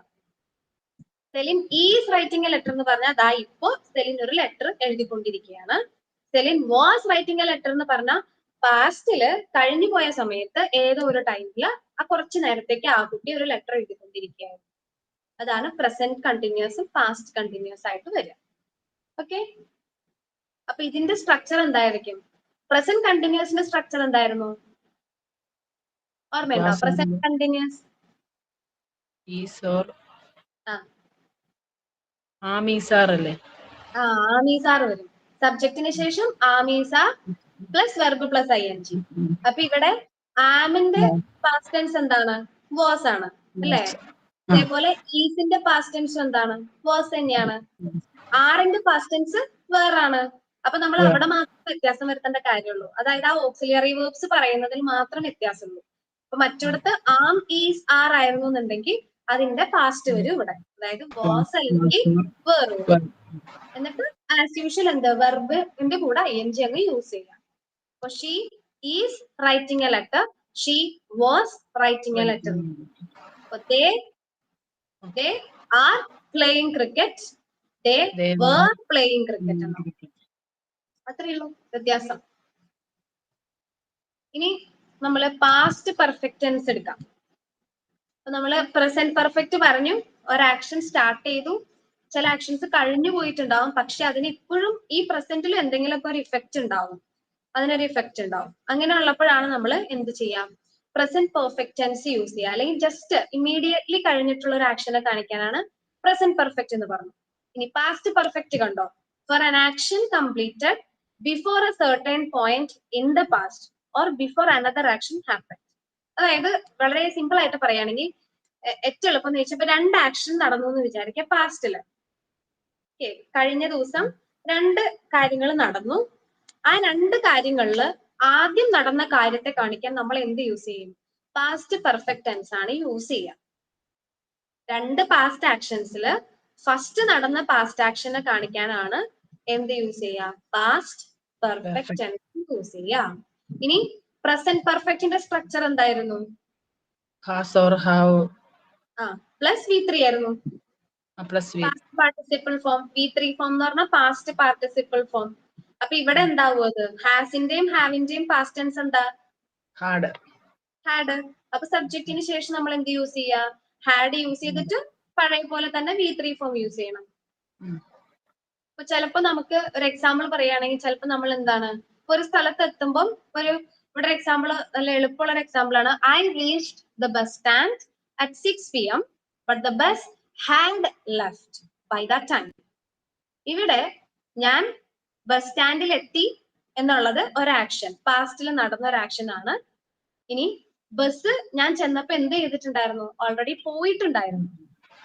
Celine is writing a letter എന്ന് പറഞ്ഞാൽ ദാ ഇപ്പോ സെലിൻ ഒരു ലെറ്റർ എഴുതിക്കൊണ്ടിരിക്കുകയാണ്. Celine was writing a letter എന്ന് പറഞ്ഞാൽ പാസ്റ്റില് കഴിഞ്ഞു പോയ സമയത്ത് ഏതോ ഒരു ടൈമില് ആ കുറച്ചു നേരത്തേക്ക് ആ കുട്ടി ഒരു ലെറ്റർ എഴുതിക്കൊണ്ടിരിക്കുകയായിരുന്നു. അതാണ് പ്രസന്റ് കണ്ടിന്യൂസും പാസ്റ്റ് കണ്ടിന്യൂസ് ആയിട്ട് വരിക. ഓക്കെ, അപ്പൊ ഇതിന്റെ സ്ട്രക്ചർ എന്തായിരിക്കും, പ്രസന്റ് കണ്ടിന്യൂസിന്റെ സ്ട്രക്ചർ എന്തായിരുന്നു, ഓർമ്മയുണ്ടോ? പ്രസന്റ് കണ്ടിന്യൂസ് ആമീസാർ അല്ലേ? ആമീസാർ വരും, സബ്ജക്റ്റിന് ശേഷം ആമീസാർ പ്ലസ് വെർബ് പ്ലസ് ING. അപ്പൊ ഇവിടെ ആമിന്റെ പാസ്റ്റ് ടെൻസ് എന്താണ്, വാസ് ആണ് അല്ലെ? അതേപോലെ ഈസിന്റെ പാസ്റ്റ് ടെൻസ് എന്താണ്, വാസ് തന്നെയാണ്. ആറിന്റെ പാസ്റ്റ് ടെൻസ് വേറാണ്. അപ്പൊ നമ്മൾ അവിടെ മാത്രം വ്യത്യാസം വരുത്തേണ്ട കാര്യമുള്ളൂ, അതായത് ആ ഓക്സിലിയറി വേർബ്സ് പറയുന്നതിൽ മാത്രം വ്യത്യാസമുള്ളൂ. അപ്പൊ മറ്റിടത്ത് ആം ഈസ് ആർ ആയിരുന്നു എന്നുണ്ടെങ്കിൽ അതിന്റെ പാസ്റ്റ് വരും ഇവിടെ, അതായത് വാസ് അല്ലെങ്കിൽ വേർ വരും. എന്നിട്ട് ആസ് യൂഷ്വൽ എന്ത്, വെർബിന്റെ കൂടെ ING അങ്ങ് യൂസ് ചെയ്യാം. അപ്പൊ she is writing a letter, she was writing a letter. they are playing cricket, they were playing cricket. അത്രയേ ഉള്ളൂ വ്യത്യാസം. ഇനി നമ്മള് പാസ്റ്റ് പെർഫെക്റ്റ് ടെൻസ് എടുക്കാം. അപ്പൊ നമ്മള് പ്രസന്റ് പെർഫെക്റ്റ് പറഞ്ഞു, ഒരു ആക്ഷൻ സ്റ്റാർട്ട് ചെയ്തു, ചില ആക്ഷൻസ് കഴിഞ്ഞു പോയിട്ടുണ്ടാവും, പക്ഷെ അതിന് ഇപ്പോഴും ഈ പ്രസന്റിൽ എന്തെങ്കിലുമൊക്കെ ഒരു ഇഫക്റ്റ് ഉണ്ടാവും, അതിനൊരു ഇഫക്റ്റ് ഉണ്ടാവും. അങ്ങനെ ഉള്ളപ്പോഴാണ് നമ്മൾ എന്ത് ചെയ്യാം, പ്രസന്റ് പെർഫെക്റ്റ് ടെൻസ് യൂസ് ചെയ്യുക. അല്ലെങ്കിൽ ജസ്റ്റ് ഇമ്മീഡിയറ്റ്ലി കഴിഞ്ഞിട്ടുള്ള ഒരു ആക്ഷനെ കാണിക്കാനാണ് പ്രസന്റ് പെർഫെക്റ്റ് എന്ന് പറഞ്ഞു. ഇനി പാസ്റ്റ് പെർഫെക്റ്റ് കണ്ടോ, for an action completed before A certain point in the past or before another action happen. അതായത് വളരെ സിമ്പിൾ ആയിട്ട് പറയുകയാണെങ്കിൽ ഏറ്റവും എളുപ്പം എന്ന് വെച്ചാൽ ഇപ്പൊ 2 ആക്ഷൻ നടന്നു എന്ന് വിചാരിക്കുക പാസ്റ്റില്. കഴിഞ്ഞ ദിവസം 2 കാര്യങ്ങൾ നടന്നു. ആ 2 കാര്യങ്ങളിൽ ആദ്യം നടന്ന കാര്യത്തെ കാണിക്കാൻ നമ്മൾ എന്ത് യൂസ് ചെയ്യും, പാസ്റ്റ് പെർഫെക്റ്റ് ടെൻസ് ആണ് യൂസ് ചെയ്യുക. 2 പാസ്റ്റ് ആക്ഷൻസിൽ ഫസ്റ്റ് നടന്ന പാസ്റ്റ് ആക്ഷനെ കാണിക്കാനാണ് എന്ത് യൂസ് ചെയ്യുക, പാസ്റ്റ് പെർഫെക്റ്റ് ടെൻസ് യൂസ് ചെയ്യുക. ഇനി പ്രസന്റ് പെർഫെക്റ്റിന്റെ സ്ട്രക്ചർ എന്തായിരുന്നു, has or have plus V3 ആയിരുന്നു. Past participle form, V3 form എന്ന് പറഞ്ഞാൽ പാസ്റ്റ് പാർട്ടിസിപ്പിൾ ഫോം. അപ്പൊ ഇവിടെ എന്താവും, അത് ഹാസിന്റെയും ഹാവിന്റെയും പാസ്റ്റ് ടെൻസ് എന്താ, ഹാഡ്. അപ്പൊ സബ്ജക്റ്റിന് ശേഷം നമ്മൾ എന്ത് യൂസ് ചെയ്യാ, ഹാഡ് യൂസ് ചെയ്തിട്ട് പഴയ പോലെ തന്നെ V3 ഫോം യൂസ് ചെയ്യണം. അപ്പൊ ചിലപ്പോ നമുക്ക് ഒരു എക്സാമ്പിൾ പറയുകയാണെങ്കിൽ ചിലപ്പോൾ നമ്മൾ എന്താണ്, ഒരു സ്ഥലത്ത് എത്തുമ്പോൾ ഇവിടെ എക്സാമ്പിൾ നല്ല എളുപ്പമുള്ള ഒരു എക്സാമ്പിൾ ആണ്, I reached the bus stand at 6 PM but the bus had left by that time. ഇവിടെ ഞാൻ ബസ് സ്റ്റാൻഡിൽ എത്തി എന്നുള്ളത് ഒരു ആക്ഷൻ, പാസ്റ്റിൽ നടന്ന ഒരു ആക്ഷൻ ആണ്. ഇനി ബസ് ഞാൻ ചെന്നപ്പോ എന്ത് ചെയ്തിട്ടുണ്ടായിരുന്നു, ഓൾറെഡി പോയിട്ടുണ്ടായിരുന്നു,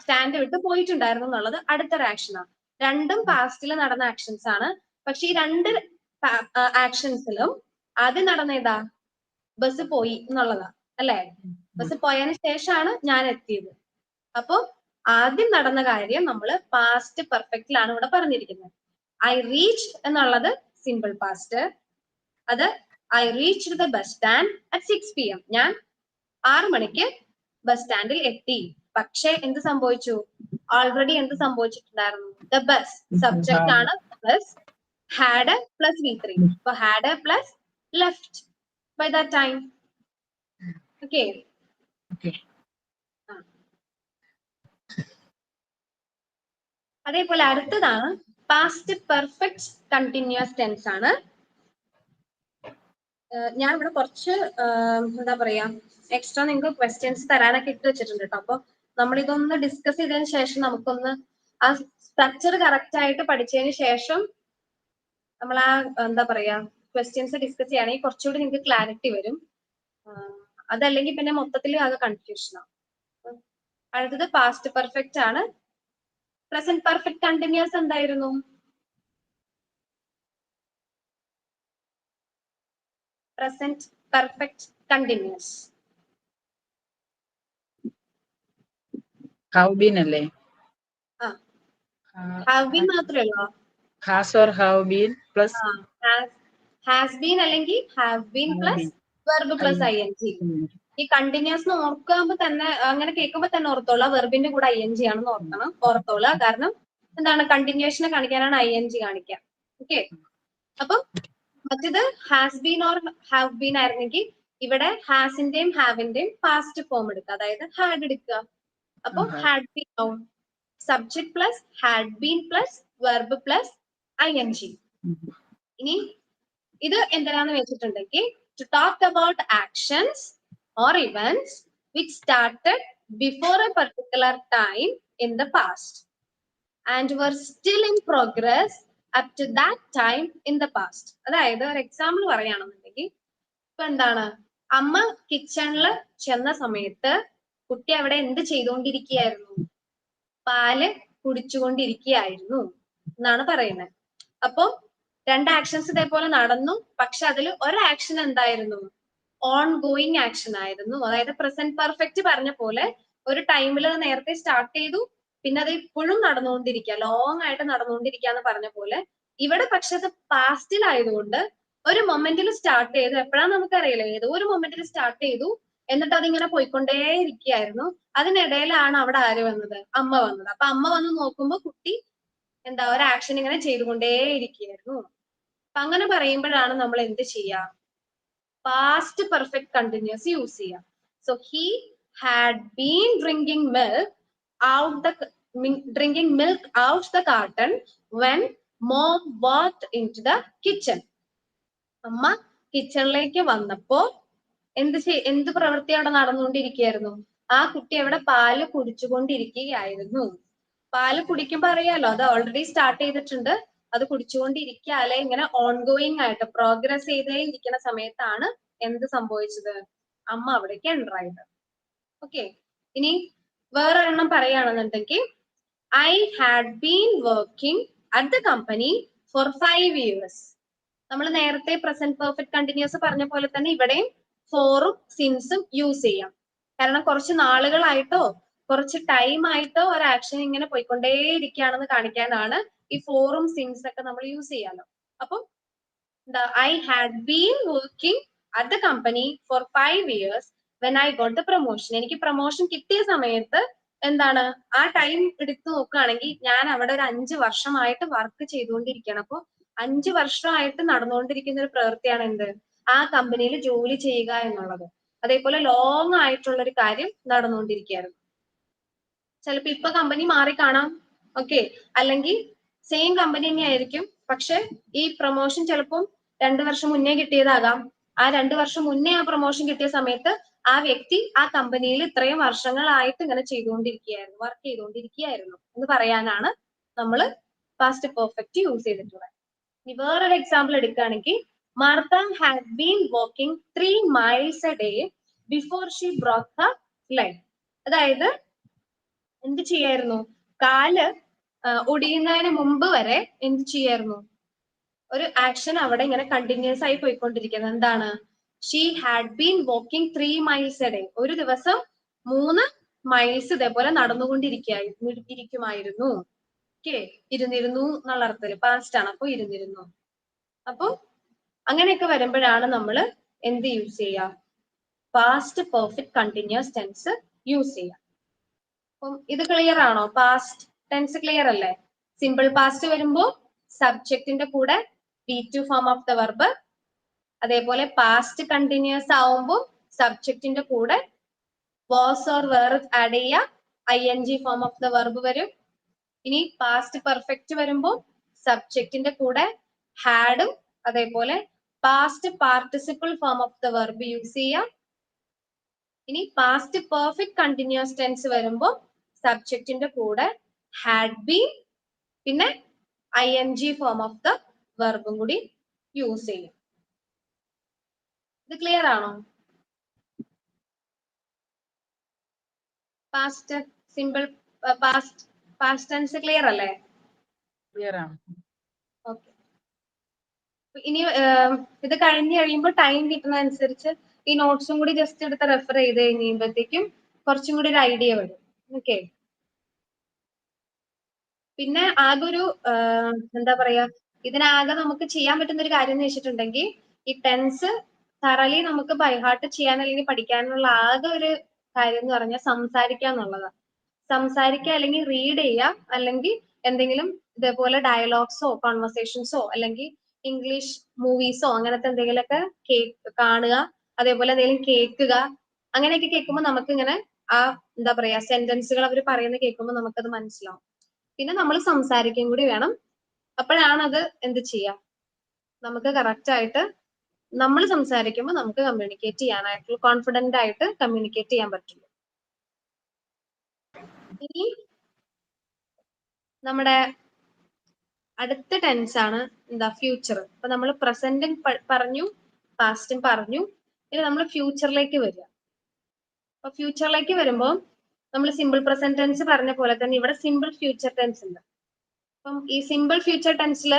സ്റ്റാൻഡ് വിട്ട് പോയിട്ടുണ്ടായിരുന്നു എന്നുള്ളത് അടുത്തൊരു ആക്ഷനാണ്. രണ്ടും പാസ്റ്റിൽ നടന്ന ആക്ഷൻസ് ആണ്. പക്ഷെ ഈ 2 ആക്ഷൻസിലും ആദ്യം നടന്ന ഏതാ, ബസ് പോയി എന്നുള്ളതാ അല്ലെ. ബസ് പോയതിനു ശേഷമാണ് ഞാൻ എത്തിയത്. അപ്പൊ ആദ്യം നടന്ന കാര്യം നമ്മൾ പാസ്റ്റ് പെർഫെക്റ്റിലാണ് ഇവിടെ പറഞ്ഞിരിക്കുന്നത്. ഐ റീച്ച് എന്നുള്ളത് സിമ്പിൾ പാസ്റ്റ്, അത് I reached the bus stand at 6 PM. ഞാൻ 6 മണിക്ക് ബസ് സ്റ്റാൻഡിൽ എത്തി. പക്ഷെ എന്ത് സംഭവിച്ചു, ഓൾറെഡി എന്ത് സംഭവിച്ചിട്ടുണ്ടായിരുന്നു, ദ ബസ് സബ്ജക്റ്റ് ആണ് പ്ലസ് ഹാഡ് പ്ലസ് V3. അപ്പൊ had plus left by that time. Okay. അതേപോലെ അടുത്തതാണ് പാസ്റ്റ് പെർഫെക്റ്റ് കണ്ടിന്യൂസ് ടെൻസ് ആണ്. ഞാൻ ഇവിടെ കുറച്ച് എന്താ പറയാ എക്സ്ട്രാ നിങ്ങൾക്ക് ക്വസ്റ്റ്യൻസ് തരാനൊക്കെ ഇട്ട് വെച്ചിട്ടുണ്ട് കേട്ടോ. അപ്പൊ നമ്മൾ ഇതൊന്ന് ഡിസ്കസ് ചെയ്തതിന് ശേഷം നമുക്കൊന്ന് ആ സ്ട്രക്ചർ കറക്റ്റ് ആയിട്ട് പഠിച്ചതിന് ശേഷം നമ്മൾ ആ എന്താ പറയാ ക്വസ്റ്റ്യൻസ് ഡിസ്കസ് ചെയ്യുകയാണെങ്കിൽ കുറച്ചുകൂടി നിങ്ങൾക്ക് ക്ലാരിറ്റി വരും. അതല്ലെങ്കിൽ പിന്നെ മൊത്തത്തിൽ ആകെ കൺഫ്യൂഷൻ ആവും. അടുത്തത് പാസ്റ്റ് പെർഫെക്റ്റ് ആണ്. പ്രസന്റ് പെർഫെക്റ്റ് കണ്ടിന്യൂസ് എന്തായിരുന്നു, present perfect continuous have been അല്ലേ, ഹാവ് ബീൻ മാത്രമേ ഉള്ളൂ. Has or have been plus has been അല്ലെങ്കിൽ have been plus verb plus ING. ഈ കണ്ടിന്യൂസ് ഓർക്കുമ്പോ തന്നെ അങ്ങനെ കേൾക്കുമ്പോ തന്നെ ഓർത്തോളാം, വെർബിന്റെ കൂടെ ING ആണെന്ന് ഓർത്തോളാ. കാരണം എന്താണ്, കണ്ടിന്യൂഷനെ കാണിക്കാനാണ് ING കാണിക്കുക. ഓക്കെ. അപ്പം മറ്റേത് has been or have been ആയിരുന്നെങ്കിൽ ഇവിടെ ഹാസിന്റെയും ഹാവിന്റെയും പാസ്റ്റ് ഫോം എടുക്കുക, അതായത് ഹാഡ് എടുക്കുക. അപ്പൊ ഹാഡ് ബീൻ ആവും, subject plus had been plus verb plus ING. ഇനി ഇത് എന്തിനാന്ന് വെച്ചിട്ടുണ്ടെങ്കിൽ to talk about actions or events which started before a particular time in the past and were still in progress up to that time in the past. അതായത് ഒരു എക്സാമ്പിൾ പറയുകയാണെന്നുണ്ടെങ്കിൽ ഇപ്പൊ എന്താണ്, അമ്മ കിച്ചണില് ചെന്ന സമയത്ത് കുട്ടി അവിടെ എന്ത് ചെയ്തുകൊണ്ടിരിക്കുകയായിരുന്നു, പാല് കുടിച്ചുകൊണ്ടിരിക്കുകയായിരുന്നു എന്നാണ് പറയുന്നത്. അപ്പൊ 2 ആക്ഷൻസ് ഇതേപോലെ നടന്നു, പക്ഷെ അതിൽ ഒരു ആക്ഷൻ എന്തായിരുന്നു, ഓൺ ഗോയിങ് ആക്ഷൻ ആയിരുന്നു. അതായത് പ്രസന്റ് പെർഫെക്റ്റ് പറഞ്ഞ പോലെ ഒരു ടൈമിൽ നേരത്തെ സ്റ്റാർട്ട് ചെയ്തു, പിന്നെ അത് ഇപ്പോഴും നടന്നുകൊണ്ടിരിക്കുക, ലോങ് ആയിട്ട് നടന്നുകൊണ്ടിരിക്കുക എന്ന് പറഞ്ഞ പോലെ ഇവിടെ പക്ഷെ അത് പാസ്റ്റിലായതുകൊണ്ട് ഒരു മൊമെന്റിൽ സ്റ്റാർട്ട് ചെയ്തു. എപ്പോഴാന്ന് നമുക്കറിയില്ല, ഏതോ ഒരു മൊമെന്റിൽ സ്റ്റാർട്ട് ചെയ്തു, എന്നിട്ട് അതിങ്ങനെ പോയിക്കൊണ്ടേ ഇരിക്കുകയായിരുന്നു. അതിനിടയിലാണ് അവിടെ ആര് വന്നത്, അമ്മ വന്നത്. അപ്പൊ അമ്മ വന്ന് നോക്കുമ്പോ കുട്ടി എന്താ ഒരു ആക്ഷൻ ഇങ്ങനെ ചെയ്തുകൊണ്ടേ ഇരിക്കുകയായിരുന്നു. അപ്പൊ അങ്ങനെ പറയുമ്പോഴാണ് നമ്മൾ എന്ത് ചെയ്യുക, പാസ്റ്റ് പെർഫെക്റ്റ് കണ്ടിന്യൂസ് യൂസ് ചെയ്യുക. So he had been drinking milk drinking milk out the carton when mom walked into the kitchen. അമ്മ കിച്ചണിലേക്ക് വന്നപ്പോ എന്ത് പ്രവൃത്തി അവിടെ നടന്നുകൊണ്ടിരിക്കുകയായിരുന്നു? ആ കുട്ടി അവിടെ പാല് കുടിച്ചുകൊണ്ടിരിക്കുകയായിരുന്നു. പാല് കുടിക്കുമ്പോ അറിയാലോ, അത് ഓൾറെഡി സ്റ്റാർട്ട് ചെയ്തിട്ടുണ്ട്. അത് കുടിച്ചുകൊണ്ടിരിക്കാതെ ഇങ്ങനെ ഓൺഗോയിങ് ആയിട്ട് പ്രോഗ്രസ് ചെയ്തേ ഇരിക്കുന്ന സമയത്താണ് എന്ത് സംഭവിച്ചത്? അമ്മ അവിടേക്ക് എൻ്റർ ആയത്. ഓക്കെ, ഇനി വേറൊരെണ്ണം പറയുകയാണെന്നുണ്ടെങ്കിൽ I had been working at the company for 5 years. നമ്മൾ നേരത്തെ പ്രസന്റ് പെർഫെക്റ്റ് കണ്ടിന്യൂസ് പറഞ്ഞ പോലെ തന്നെ ഇവിടെയും ഫോറും സിൻസും യൂസ് ചെയ്യാം. കാരണം കുറച്ച് നാളുകളായിട്ടോ കുറച്ച് ടൈം ആയിട്ടോ ഒരു ആക്ഷൻ ഇങ്ങനെ പോയിക്കൊണ്ടേയിരിക്കുകയാണെന്ന് കാണിക്കാനാണ് ഈ ഫോറും സിൻസ് ഒക്കെ നമ്മൾ യൂസ് ചെയ്യാലോ. അപ്പം I had been working at the company for 5 years when I got the promotion. എനിക്ക് പ്രൊമോഷൻ കിട്ടിയ സമയത്ത് എന്താണ് ആ ടൈം എടുത്തു നോക്കുകയാണെങ്കിൽ ഞാൻ അവിടെ ഒരു 5 വർഷമായിട്ട് വർക്ക് ചെയ്തുകൊണ്ടിരിക്കുകയാണ്. അപ്പൊ 5 വർഷമായിട്ട് നടന്നുകൊണ്ടിരിക്കുന്ന ഒരു പ്രവൃത്തിയാണ് എന്ത്? ആ കമ്പനിയിൽ ജോലി ചെയ്യുക എന്നുള്ളത്. അതേപോലെ ലോങ് ആയിട്ടുള്ള ഒരു കാര്യം നടന്നുകൊണ്ടിരിക്കുകയായിരുന്നു. ചിലപ്പോ ഇപ്പൊ കമ്പനി മാറി കാണാം, ഓക്കെ, അല്ലെങ്കിൽ സെയിം കമ്പനി തന്നെ ആയിരിക്കും. പക്ഷെ ഈ പ്രൊമോഷൻ ചിലപ്പം 2 വർഷം മുന്നേ കിട്ടിയതാകാം. ആ 2 വർഷം മുന്നേ ആ പ്രൊമോഷൻ കിട്ടിയ സമയത്ത് ആ വ്യക്തി ആ കമ്പനിയിൽ ഇത്രയും വർഷങ്ങളായിട്ട് ഇങ്ങനെ ചെയ്തുകൊണ്ടിരിക്കുകയായിരുന്നു, വർക്ക് ചെയ്തുകൊണ്ടിരിക്കുകയായിരുന്നു എന്ന് പറയാനാണ് നമ്മൾ പാസ്റ്റ് പെർഫെക്റ്റ് യൂസ് ചെയ്തിട്ടുള്ളത്. ഇനി വേറൊരു എക്സാമ്പിൾ എടുക്കുകയാണെങ്കിൽ Martha had been walking 3 miles a day before she broke her leg. അതായത് എന്ത് ചെയ്യായിരുന്നു? കാല് ഒടിയുന്നതിന് മുമ്പ് വരെ എന്ത് ചെയ്യായിരുന്നു? ഒരു ആക്ഷൻ അവിടെ ഇങ്ങനെ കണ്ടിന്യൂസ് ആയി പോയിക്കൊണ്ടിരിക്കുന്നത്. എന്താണ്? She had been walking 3 miles a day. ഒരു ദിവസം 3 miles ഇതേപോലെ നടന്നുകൊണ്ടിരിക്കുമായിരുന്നു. ഓക്കെ, ഇരുന്നിരുന്നു എന്നുള്ള അർത്ഥത്തില് പാസ്റ്റ് ആണ്, അപ്പൊ ഇരുന്നിരുന്നു. അപ്പൊ അങ്ങനെയൊക്കെ വരുമ്പോഴാണ് നമ്മൾ എന്ത് യൂസ് ചെയ്യുക? Past perfect continuous tense use ചെയ്യുക. അപ്പം ഇത് ക്ലിയർ ആണോ? പാസ്റ്റ് ടെൻസ് ക്ലിയർ അല്ലേ? സിമ്പിൾ പാസ്റ്റ് വരുമ്പോ സബ്ജക്റ്റിന്റെ കൂടെ V2 form of the verb, അതേപോലെ പാസ്റ്റ് കണ്ടിന്യൂസ് ആവുമ്പോൾ സബ്ജക്റ്റിന്റെ കൂടെ വാസ് ഓർ വേർ ആഡ് ചെയ്യുക, ING form of the verb വരും. ഇനി പാസ്റ്റ് പെർഫെക്റ്റ് വരുമ്പോൾ സബ്ജക്റ്റിന്റെ കൂടെ ഹാഡും അതേപോലെ past participle form of the verb use ചെയ്യാം. ഇനി പാസ്റ്റ് പെർഫെക്റ്റ് കണ്ടിന്യൂസ് ടെൻസ് വരുമ്പോൾ സബ്ജക്റ്റിന്റെ കൂടെ ഹാഡ് ബീൻ പിന്നെ ING ഫോം ഓഫ് ദ വെർബും കൂടി യൂസ് ചെയ്യും. ഇത് ക്ലിയർ ആണോ? Past simple past tense clear അല്ലേ? ക്ലിയർ ആണ്. ഓക്കെ, ഇനി ഇത് കഴിഞ്ഞ് കഴിയുമ്പോൾ ടൈം കിട്ടുന്ന അനുസരിച്ച് ഈ നോട്ട്സും കൂടി ജസ്റ്റ് എടുത്ത് റെഫർ ചെയ്ത് കഴിയുമ്പോഴത്തേക്കും കുറച്ചും കൂടി ഒരു ഐഡിയ വരും. ഓക്കെ, പിന്നെ ആകെ ഒരു എന്താ പറയാ, ഇതിനാകെ നമുക്ക് ചെയ്യാൻ പറ്റുന്ന ഒരു കാര്യം എന്ന് വെച്ചിട്ടുണ്ടെങ്കിൽ ഈ ടെൻസ് തറലി നമുക്ക് ബൈഹാർട്ട് ചെയ്യാൻ അല്ലെങ്കിൽ പഠിക്കാനുള്ള ആകെ ഒരു കാര്യം എന്ന് പറഞ്ഞാൽ സംസാരിക്കുക എന്നുള്ളതാണ്. സംസാരിക്കുക അല്ലെങ്കിൽ റീഡ് ചെയ്യുക, അല്ലെങ്കിൽ എന്തെങ്കിലും ഇതേപോലെ ഡയലോഗ്സോ കോൺവെർസേഷൻസോ അല്ലെങ്കിൽ ഇംഗ്ലീഷ് മൂവീസോ അങ്ങനത്തെ എന്തെങ്കിലുമൊക്കെ കാണുക, അതേപോലെ എന്തെങ്കിലും കേൾക്കുക. അങ്ങനെയൊക്കെ കേൾക്കുമ്പോൾ നമുക്ക് ഇങ്ങനെ ആ എന്താ പറയാ സെന്റൻസുകൾ അവർ പറയുന്നത് കേൾക്കുമ്പോൾ നമുക്കത് മനസ്സിലാവും. പിന്നെ നമ്മൾ സംസാരിക്കുകയും കൂടി വേണം. അപ്പോഴാണ് അത് എന്ത് ചെയ്യാം, നമുക്ക് കറക്റ്റ് ആയിട്ട് നമ്മൾ സംസാരിക്കുമ്പോൾ നമുക്ക് കമ്മ്യൂണിക്കേറ്റ് ചെയ്യാനായിട്ട് കോൺഫിഡന്റ് ആയിട്ട് കമ്മ്യൂണിക്കേറ്റ് ചെയ്യാൻ പറ്റുള്ളൂ. ഇനി നമ്മുടെ അടുത്ത ടെൻസ് ആണ് എന്താ? ഫ്യൂച്ചർ. അപ്പൊ നമ്മൾ പ്രസന്റും പറഞ്ഞു, പാസ്റ്റും പറഞ്ഞു. ഇനി നമ്മൾ ഫ്യൂച്ചറിലേക്ക് വരിക. അപ്പൊ ഫ്യൂച്ചറിലേക്ക് വരുമ്പോൾ നമ്മൾ സിമ്പിൾ പ്രസന്റ് ടെൻസ് പറഞ്ഞ പോലെ തന്നെ ഇവിടെ സിമ്പിൾ ഫ്യൂച്ചർ ടെൻസ് ഉണ്ട്. അപ്പം ഈ സിമ്പിൾ ഫ്യൂച്ചർ ടെൻസിൽ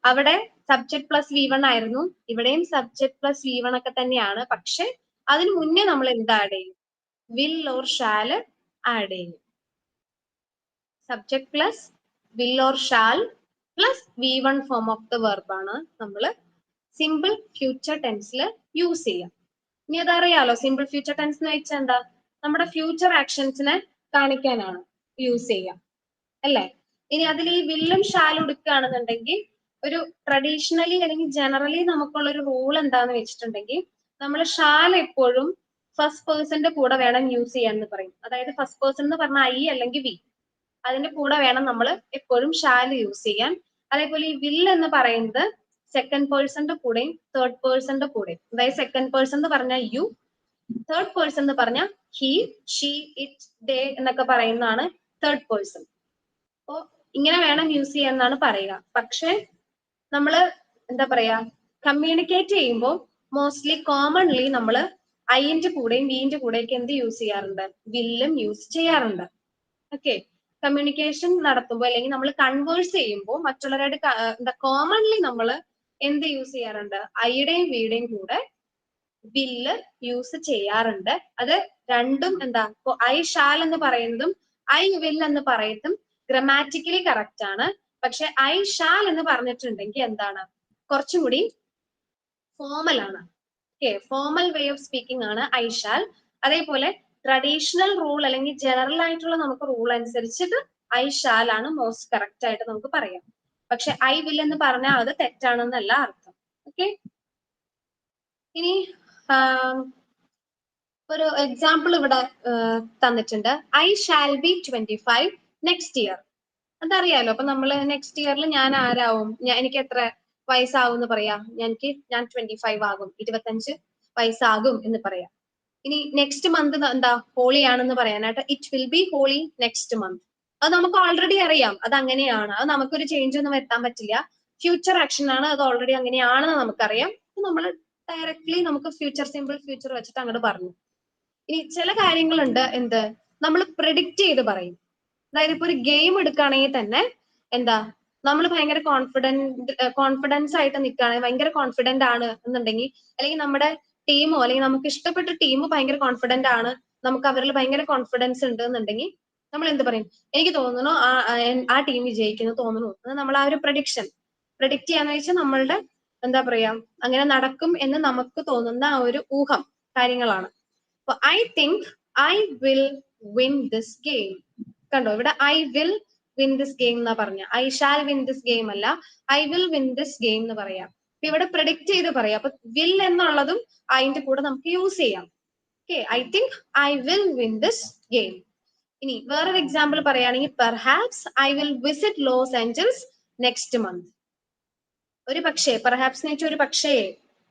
അവിടെ സബ്ജക്ട് പ്ലസ് V1 ആയിരുന്നു, ഇവിടെയും സബ്ജക്ട് പ്ലസ് V1 ഒക്കെ തന്നെയാണ്. പക്ഷെ അതിന് മുന്നേ നമ്മൾ എന്ത് ആഡ് ചെയ്യും? വിൽ ഓർ ഷാൽ ആഡ് ചെയ്യും. Subject plus will or shall plus V1 form of the verb ആണ് നമ്മൾ സിമ്പിൾ ഫ്യൂച്ചർ ടെൻസിൽ യൂസ് ചെയ്യാം. ഇനി അതറിയാലോ, സിമ്പിൾ ഫ്യൂച്ചർ ടെൻസ് എന്ന് വെച്ചാൽ എന്താ? നമ്മുടെ ഫ്യൂച്ചർ ആക്ഷൻസിനെ കാണിക്കാനാണ് യൂസ് ചെയ്യാം അല്ലേ? ഇനി അതിൽ ഈ വില്ലും ഷാലും എടുക്കുകയാണെന്നുണ്ടെങ്കിൽ ഒരു ട്രഡീഷണലി അല്ലെങ്കിൽ ജനറലി നമുക്കുള്ള ഒരു റൂൾ എന്താന്ന് വെച്ചിട്ടുണ്ടെങ്കിൽ നമ്മൾ ഷാൽ എപ്പോഴും ഫസ്റ്റ് പേഴ്സന്റെ കൂടെ വേണം യൂസ് ചെയ്യാൻ എന്ന് പറയും. അതായത് ഫസ്റ്റ് പേഴ്സൺ എന്ന് പറഞ്ഞാൽ ഐ അല്ലെങ്കിൽ വി, അതിന്റെ കൂടെ വേണം നമ്മൾ എപ്പോഴും ഷാൽ യൂസ് ചെയ്യാൻ. അതേപോലെ ഈ വിൽ എന്ന് പറയുന്നത് സെക്കൻഡ് പേഴ്സന്റെ കൂടെയും തേർഡ് പേഴ്സന്റെ കൂടെയും, അതായത് സെക്കൻഡ് പേഴ്സൺ എന്ന് പറഞ്ഞാൽ യു, തേർഡ് പേഴ്സൺ എന്ന് പറഞ്ഞാൽ ഹി, ഷീ, ഇറ്റ്, ദേ എന്നൊക്കെ പറയുന്നതാണ് തേർഡ് പേഴ്സൺ. അപ്പോ ഇങ്ങനെ വേണം യൂസ് ചെയ്യാൻ എന്നാണ് പറയുക. പക്ഷെ നമ്മള് എന്താ പറയാ, കമ്മ്യൂണിക്കേറ്റ് ചെയ്യുമ്പോൾ മോസ്റ്റ്ലി കോമൺലി നമ്മൾ ഐന്റെ കൂടെയും വിന്റെ കൂടെയൊക്കെ എന്ത് യൂസ് ചെയ്യാറുണ്ട്, വില്ലും യൂസ് ചെയ്യാറുണ്ട്. ഓക്കെ, കമ്മ്യൂണിക്കേഷൻ നടത്തുമ്പോൾ അല്ലെങ്കിൽ നമ്മൾ കൺവേഴ്സ് ചെയ്യുമ്പോൾ മറ്റുള്ളവരായിട്ട് എന്താ കോമൺലി നമ്മൾ എന്ത് യൂസ് ചെയ്യാറുണ്ട്, ഐയുടെയും വിയുടെയും കൂടെ വില്ല് യൂസ് ചെയ്യാറുണ്ട്. അത് രണ്ടും എന്താ, ഐ ഷാൽ എന്ന് പറയുന്നതും ഐ വിൽ എന്ന് പറയുന്നതും ഗ്രമാറ്റിക്കലി കറക്റ്റ് ആണ്. പക്ഷെ ഐ ഷാൽ എന്ന് പറഞ്ഞിട്ടുണ്ടെങ്കിൽ എന്താണ്, കുറച്ചും കൂടി ഫോമൽ ആണ്. Okay, formal way of speaking ആണ് ഐ ഷാൽ. അതേപോലെ ട്രഡീഷണൽ റൂൾ അല്ലെങ്കിൽ ജനറൽ ആയിട്ടുള്ള നമുക്ക് റൂൾ അനുസരിച്ചിട്ട് ഐ ഷാൽ ആണ് മോസ്റ്റ് കറക്റ്റ് ആയിട്ട് നമുക്ക് പറയാം. പക്ഷെ ഐ വിൽ എന്ന് പറഞ്ഞാൽ അത് തെറ്റാണെന്നല്ല അർത്ഥം. ഓക്കെ, ഇനി ഒരു എക്സാമ്പിൾ ഇവിടെ തന്നിട്ടുണ്ട്. I shall be 25 next year. അതറിയാലോ. അപ്പൊ നമ്മള് നെക്സ്റ്റ് ഇയറിൽ ഞാൻ ആരാവും, എനിക്ക് എത്ര വയസ്സാവും എന്ന് പറയാ, ഞാൻ 25 ആകും, 25 വയസ്സാകും എന്ന് പറയാം. ഇനി നെക്സ്റ്റ് മന്ത് എന്താ, ഹോളി ആണെന്ന് പറയാനായിട്ട് it will be Holi next month. അത് നമുക്ക് ഓൾറെഡി അറിയാം, അത് അങ്ങനെയാണ്, അത് നമുക്കൊരു ചേഞ്ച് ഒന്നും വരുത്താൻ പറ്റില്ല. ഫ്യൂച്ചർ ആക്ഷൻ ആണ്, അത് ഓൾറെഡി അങ്ങനെയാണെന്ന് നമുക്കറിയാം. നമ്മൾ ഡയറക്ട്ലി നമുക്ക് ഫ്യൂച്ചർ സിമ്പിൾ ഫ്യൂച്ചർ വെച്ചിട്ട് അങ്ങോട്ട് പറഞ്ഞു. ഇനി ചില കാര്യങ്ങളുണ്ട് എന്ത്, നമ്മൾ പ്രെഡിക്റ്റ് ചെയ്ത് പറയും. അതായത് ഇപ്പൊ ഒരു ഗെയിം എടുക്കുകയാണെങ്കിൽ തന്നെ എന്താ, നമ്മൾ ഭയങ്കര കോൺഫിഡൻസ് ആയിട്ട് നിൽക്കുകയാണെങ്കിൽ, ഭയങ്കര കോൺഫിഡന്റ് ആണ് എന്നുണ്ടെങ്കിൽ, അല്ലെങ്കിൽ നമ്മുടെ ടീമോ അല്ലെങ്കിൽ നമുക്ക് ഇഷ്ടപ്പെട്ട ടീം ഭയങ്കര കോൺഫിഡന്റ് ആണ്, നമുക്ക് അവരിൽ ഭയങ്കര കോൺഫിഡൻസ് ഉണ്ട് എന്നുണ്ടെങ്കിൽ നമ്മൾ എന്ത് പറയും, എനിക്ക് തോന്നുന്നു ആ ടീം വിജയിക്കുന്നു തോന്നുന്നു. അത് നമ്മൾ ആ ഒരു പ്രഡിക്റ്റ് ചെയ്യാന്ന് വെച്ചാൽ നമ്മളുടെ എന്താ പറയാ, അങ്ങനെ നടക്കും എന്ന് നമുക്ക് തോന്നുന്ന ആ ഒരു ഊഹം കാര്യങ്ങളാണ്. അപ്പൊ I think I will win this game. കണ്ടോ, ഇവിടെ I will win this game എന്നാ പറഞ്ഞ, I shall win this game അല്ല, I will win this game എന്ന് പറയാം. ഇവിടെ പ്രെഡിക്റ്റ് ചെയ്ത് പറയാം. അപ്പൊ വിൽ എന്നുള്ളതും അതിന്റെ കൂടെ നമുക്ക് യൂസ് ചെയ്യാം. Okay, I think I will win this game. ഇനി വേറൊരു എക്സാമ്പിൾ പറയുകയാണെങ്കിൽ, perhaps I will visit Los Angeles next month. ഒരു പക്ഷേ, പെർഹാപ്സ് എന്ന് വെച്ചാൽ ഒരു പക്ഷേ,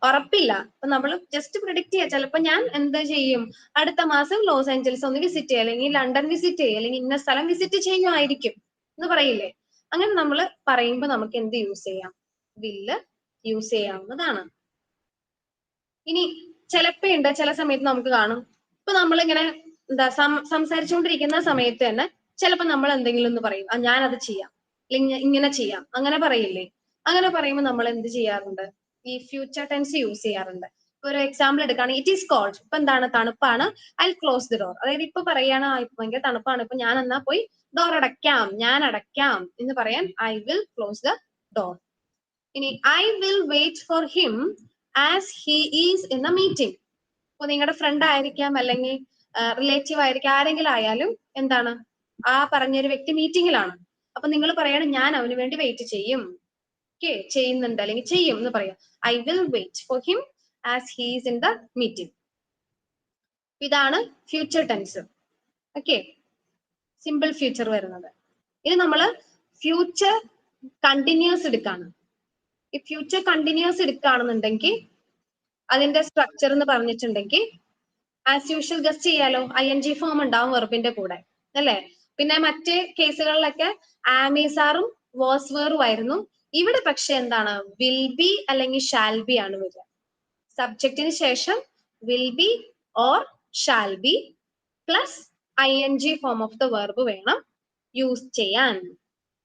ഉറപ്പില്ല. അപ്പൊ നമ്മൾ ജസ്റ്റ് പ്രിഡിക്റ്റ് ചെയ്യാം, ചിലപ്പോൾ ഞാൻ എന്ത് ചെയ്യും, അടുത്ത മാസം ലോസ് ഏഞ്ചൽസ് ഒന്ന് വിസിറ്റ് ചെയ്യുക, അല്ലെങ്കിൽ ലണ്ടൻ വിസിറ്റ് ചെയ്യുക, അല്ലെങ്കിൽ ഇന്ന സ്ഥലം വിസിറ്റ് ചെയ്യുമായിരിക്കും എന്ന് പറയില്ലേ. അങ്ങനെ നമ്മൾ പറയുമ്പോൾ നമുക്ക് എന്ത് യൂസ് ചെയ്യാം, വില്ല് യൂസ് ചെയ്യാവുന്നതാണ്. ഇനി ചിലപ്പോ ഉണ്ട്, ചില സമയത്ത് നമുക്ക് കാണും, ഇപ്പൊ നമ്മളിങ്ങനെ എന്താ സംസാരിച്ചുകൊണ്ടിരിക്കുന്ന സമയത്ത് തന്നെ ചിലപ്പോ നമ്മൾ എന്തെങ്കിലും ഒന്ന് പറയും, ഞാൻ അത് ചെയ്യാം, അല്ലെങ്കിൽ ഇങ്ങനെ ചെയ്യാം, അങ്ങനെ പറയില്ലേ. അങ്ങനെ പറയുമ്പോൾ നമ്മൾ എന്ത് ചെയ്യാറുണ്ട്, ഈ ഫ്യൂച്ചർ ടെൻസ് യൂസ് ചെയ്യാറുണ്ട്. ഇപ്പൊ ഒരു എക്സാമ്പിൾ എടുക്കുകയാണെങ്കിൽ, ഇറ്റ് ഈസ് കോൾഡ്, ഇപ്പൊ എന്താണ്, തണുപ്പാണ്, ഐ ക്ലോസ് ദി ഡോർ. അതായത് ഇപ്പൊ പറയാണ്, ഭയങ്കര തണുപ്പാണ്, ഇപ്പൊ ഞാൻ എന്നാ പോയി ഡോർ അടയ്ക്കാം, ഞാൻ അടയ്ക്കാം എന്ന് പറയാൻ I will close the door. ഇനി I will wait for him as he is in a meeting. ഇപ്പൊ നിങ്ങളുടെ ഫ്രണ്ട് ആയിരിക്കാം, അല്ലെങ്കിൽ റിലേറ്റീവ് ആയിരിക്കാം, ആരെങ്കിലും ആയാലും എന്താണ്, ആ പറഞ്ഞൊരു വ്യക്തി മീറ്റിംഗിലാണ്. അപ്പൊ നിങ്ങൾ പറയാണ്, ഞാൻ അവന് വേണ്ടി വെയിറ്റ് ചെയ്യും, ഓക്കെ, ചെയ്യുന്നുണ്ട് അല്ലെങ്കിൽ ചെയ്യും എന്ന് പറയാം. I will wait for him as he is in the meeting. ഇതാണ് future tense. Okay, simple future വരുന്നത്. ഇനി നമ്മൾ ഫ്യൂച്ചർ കണ്ടിന്യൂസ് എടുക്കാണ്. ഈ ഫ്യൂച്ചർ കണ്ടിന്യൂസ് എടുക്കുകയാണെന്നുണ്ടെങ്കിൽ അതിന്റെ സ്ട്രക്ചർ എന്ന് പറഞ്ഞിട്ടുണ്ടെങ്കിൽ, ആസ് യൂഷ്വൽ ഗസ്റ്റ് ചെയ്യാലോ, ING ഫോം ഉണ്ടാവും വെർബിന്റെ കൂടെ അല്ലെ. പിന്നെ മറ്റ് കേസുകളിലൊക്കെ ആമീസാറും വാസ് വെറും ആയിരുന്നു. ഇവിടെ പക്ഷെ എന്താണ്, വിൽ ബി അല്ലെങ്കിൽ ഷാൽ ബി ആണ് വരിക. സബ്ജക്റ്റിന് ശേഷം will be or shall be plus ING form of the verb വേണം യൂസ് ചെയ്യാൻ.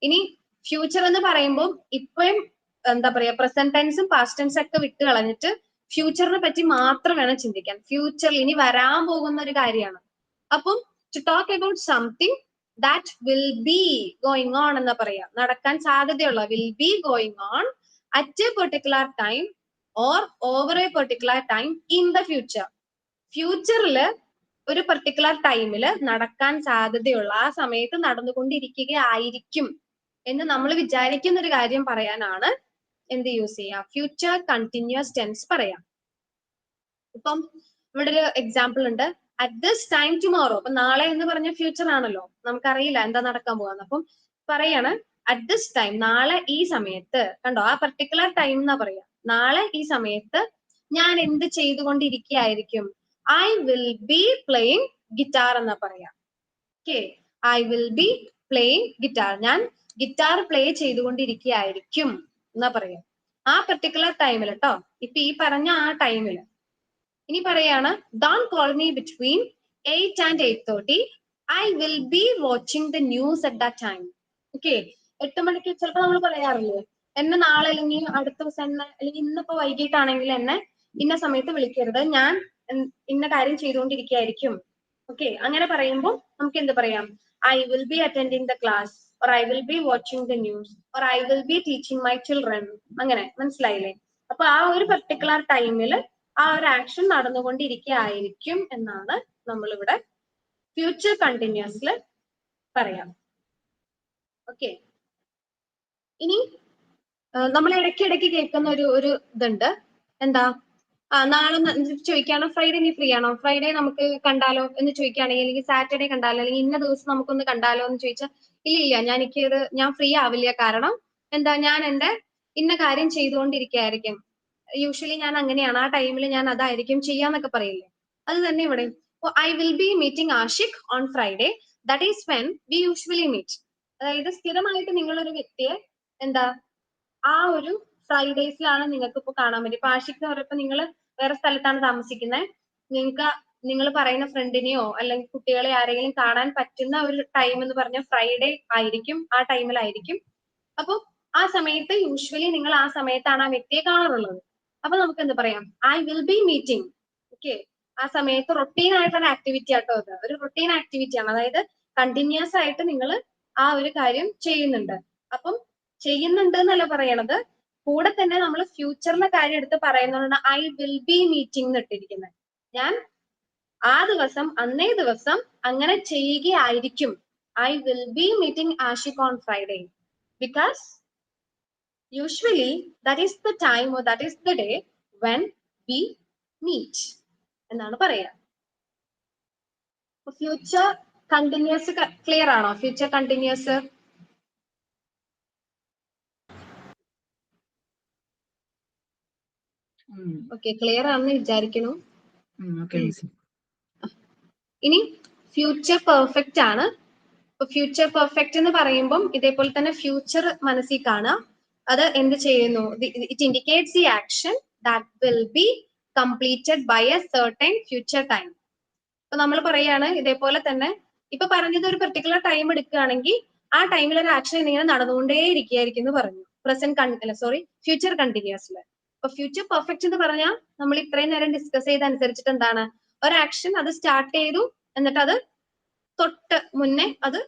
ഇനി ഫ്യൂച്ചർ എന്ന് പറയുമ്പോൾ ഇപ്പോഴും എന്താ പറയാ, പ്രസന്റ് ടെൻസും പാസ്റ്റ് ടെൻസും ഒക്കെ വിട്ട് കളഞ്ഞിട്ട് ഫ്യൂച്ചറിനെ പറ്റി മാത്രം വേണം ചിന്തിക്കാൻ. ഫ്യൂച്ചറിൽ ഇനി വരാൻ പോകുന്ന ഒരു കാര്യമാണ്. അപ്പം to talk about something that will be going on എന്ന് പറയാം, നടക്കാൻ സാധ്യതയുള്ള, will be going on at a particular time or over a particular time in the future. ഫ്യൂച്ചറിൽ ഒരു പെർട്ടിക്കുലർ ടൈമിൽ നടക്കാൻ സാധ്യതയുള്ള, ആ സമയത്ത് നടന്നുകൊണ്ടിരിക്കുകയായിരിക്കും എന്ന് നമ്മൾ വിചാരിക്കുന്ന ഒരു കാര്യം പറയാനാണ് എന്ത് യൂസ് ചെയ്യാം, ഫ്യൂച്ചർ കണ്ടിന്യൂസ് ടെൻസ് പറയാം. ഇപ്പം ഇവിടെ ഒരു എക്സാമ്പിൾ ഉണ്ട്. At this time tomorrow. അപ്പൊ നാളെ എന്ന് പറഞ്ഞ ഫ്യൂച്ചർ ആണല്ലോ, നമുക്കറിയില്ല എന്താ നടക്കാൻ പോകാന്ന്. അപ്പം പറയാണ് അറ്റ് ദിസ് ടൈം, നാളെ ഈ സമയത്ത്. കണ്ടോ, ആ പർട്ടിക്കുലർ ടൈം എന്നാ പറയാ. നാളെ ഈ സമയത്ത് ഞാൻ എന്ത് ചെയ്തുകൊണ്ടിരിക്കുകയായിരിക്കും? I will be playing guitar എന്നാ പറയാ. Okay, I will be playing guitar. ഞാൻ ഗിറ്റാർ പ്ലേ ചെയ്തുകൊണ്ടിരിക്കുകയായിരിക്കും എന്നാ പറയാ. ആ പർട്ടിക്കുലർ ടൈമിൽ കേട്ടോ, ഇപ്പൊ ഈ പറഞ്ഞ ആ ടൈമില്. ഇനി പറയാണ് don't call me between 8 and 8:30. I will B watching the news at that time. Okay, 8 മണിക്ക് ചിലപ്പോൾ നമ്മൾ പറയാറില്ലേ, എന്നെ നാളെ അല്ലെങ്കിൽ അടുത്ത ദിവസം എന്നെ, അല്ലെങ്കിൽ ഇന്നിപ്പോ വൈകിട്ടാണെങ്കിൽ എന്നെ ഇന്ന സമയത്ത് വിളിക്കരുത്, ഞാൻ ഇന്ന കാര്യം ചെയ്തുകൊണ്ടിരിക്കുകയായിരിക്കും. ഓക്കെ, അങ്ങനെ പറയുമ്പോൾ നമുക്ക് എന്ത് പറയാം? I will B attending the class, or I will be watching the news, or I will be teaching my children. അങ്ങനെ മനസ്സിലായില്ലേ? അപ്പൊ ആ ഒരു പർട്ടിക്കുലർ ടൈമിൽ ആ ഒരു ആക്ഷൻ നടന്നുകൊണ്ടിരിക്കുകയായിരിക്കും എന്നാണ് നമ്മളിവിടെ ഫ്യൂച്ചർ കണ്ടിന്യൂസിൽ പറയാം. ഓക്കെ, ഇനി നമ്മൾ ഇടയ്ക്കിടയ്ക്ക് കേൾക്കുന്ന ഒരു ഇതുണ്ട്. എന്താ? നാളെ ചോദിക്കുകയാണോ ഫ്രൈഡേ നീ ഫ്രീ ആണോ, ഫ്രൈഡേ നമുക്ക് കണ്ടാലോ എന്ന് ചോദിക്കുകയാണെങ്കിൽ, അല്ലെങ്കിൽ സാറ്റർഡേ കണ്ടാലോ, അല്ലെങ്കിൽ ഇന്ന ദിവസം നമുക്കൊന്ന് കണ്ടാലോ എന്ന് ചോദിച്ചാൽ ഇല്ല ഞാൻ ഫ്രീ ആവില്ല, കാരണം എന്താ, ഞാൻ എന്റെ ഇന്ന കാര്യം ചെയ്തുകൊണ്ടിരിക്കുകയായിരിക്കും. യൂഷ്വലി ഞാൻ അങ്ങനെയാണ്, ആ ടൈമിൽ ഞാൻ അതായിരിക്കും ചെയ്യാന്നൊക്കെ പറയില്ലേ, അത് തന്നെ ഇവിടെ. I will be meeting Ashiq on Friday, that is when we usually meet. അതായത് സ്ഥിരമായിട്ട് നിങ്ങളൊരു വ്യക്തിയെ എന്താ ആ ഒരു ഫ്രൈഡേസിലാണ് നിങ്ങൾക്ക് ഇപ്പൊ കാണാൻ പറ്റും. ഇപ്പൊ ആഷിഖ് എന്ന് പറയുമ്പോൾ നിങ്ങൾ വേറെ സ്ഥലത്താണ് താമസിക്കുന്നത്, നിങ്ങൾക്ക് നിങ്ങൾ പറയുന്ന ഫ്രണ്ടിനെയോ അല്ലെങ്കിൽ കുട്ടികളെ ആരെങ്കിലും കാണാൻ പറ്റുന്ന ഒരു ടൈം എന്ന് പറഞ്ഞാൽ ഫ്രൈഡേ ആയിരിക്കും, ആ ടൈമിലായിരിക്കും. അപ്പൊ ആ സമയത്ത് യൂഷ്വലി നിങ്ങൾ ആ സമയത്താണ് ആ വ്യക്തിയെ കാണാറുള്ളത്. അപ്പൊ നമുക്ക് എന്ത് പറയാം? I will be meeting. Okay, ആ സമയത്ത് റൊട്ടീൻ ആയിട്ടുള്ള ആക്ടിവിറ്റി ആട്ടോ അത്, ഒരു റൊട്ടീൻ ആക്ടിവിറ്റി ആണ്. അതായത് കണ്ടിന്യൂസ് ആയിട്ട് നിങ്ങൾ ആ ഒരു കാര്യം ചെയ്യുന്നുണ്ട്. അപ്പം ചെയ്യുന്നുണ്ട് എന്നല്ല പറയണത്, കൂടെ തന്നെ നമ്മൾ ഫ്യൂച്ചറിലെ കാര്യം എടുത്ത് പറയുന്നതുകൊണ്ട് ഐ വിൽ ബി മീറ്റിംഗ് ഇട്ടിരിക്കുന്നത്. ഞാൻ ആ ദിവസം, അന്നേ ദിവസം അങ്ങനെ ചെയ്യുകയായിരിക്കും. I will be meeting Ashiq on Friday, because usually that is the time or that is the day when we meet എന്നാണ് പറയാ. ഫ്യൂച്ചർ കണ്ടിന്യൂസ് ക്ലിയർ ആണോ? ഫ്യൂച്ചർ കണ്ടിന്യൂസ് ഓക്കെ, ക്ലിയർ ആണെന്ന് വിചാരിക്കുന്നു. ഇനി ഫ്യൂച്ചർ പെർഫെക്റ്റ് ആണ്. ഫ്യൂച്ചർ പെർഫെക്റ്റ് എന്ന് പറയുമ്പം ഇതേപോലെ തന്നെ ഫ്യൂച്ചർ മനസ്സിൽ കാണുക. അത് എന്ത് ചെയ്യുന്നു? It indicates the action that will be completed by a certain future time. അപ്പൊ നമ്മൾ പറയാണ് ഇതേപോലെ തന്നെ, ഇപ്പൊ പറഞ്ഞത് ഒരു പെർട്ടിക്കുലർ ടൈം എടുക്കുകയാണെങ്കിൽ ആ ടൈമിൽ ഒരു ആക്ഷൻ ഇങ്ങനെ നടന്നുകൊണ്ടേ ഇരിക്കുകയായിരിക്കും എന്ന് പറഞ്ഞു. ഫ്യൂച്ചർ കണ്ടിന്യൂസിൽ. അപ്പൊ ഫ്യൂച്ചർ പെർഫെക്റ്റ് എന്ന് പറഞ്ഞാൽ നമ്മൾ ഇത്രയും നേരം ഡിസ്കസ് ചെയ്ത് അനുസരിച്ചിട്ട് എന്താണ്, ഒരു ആക്ഷൻ അത് സ്റ്റാർട്ട് ചെയ്തു, എന്നിട്ട് അത് തൊട്ട് മുന്നേ അത്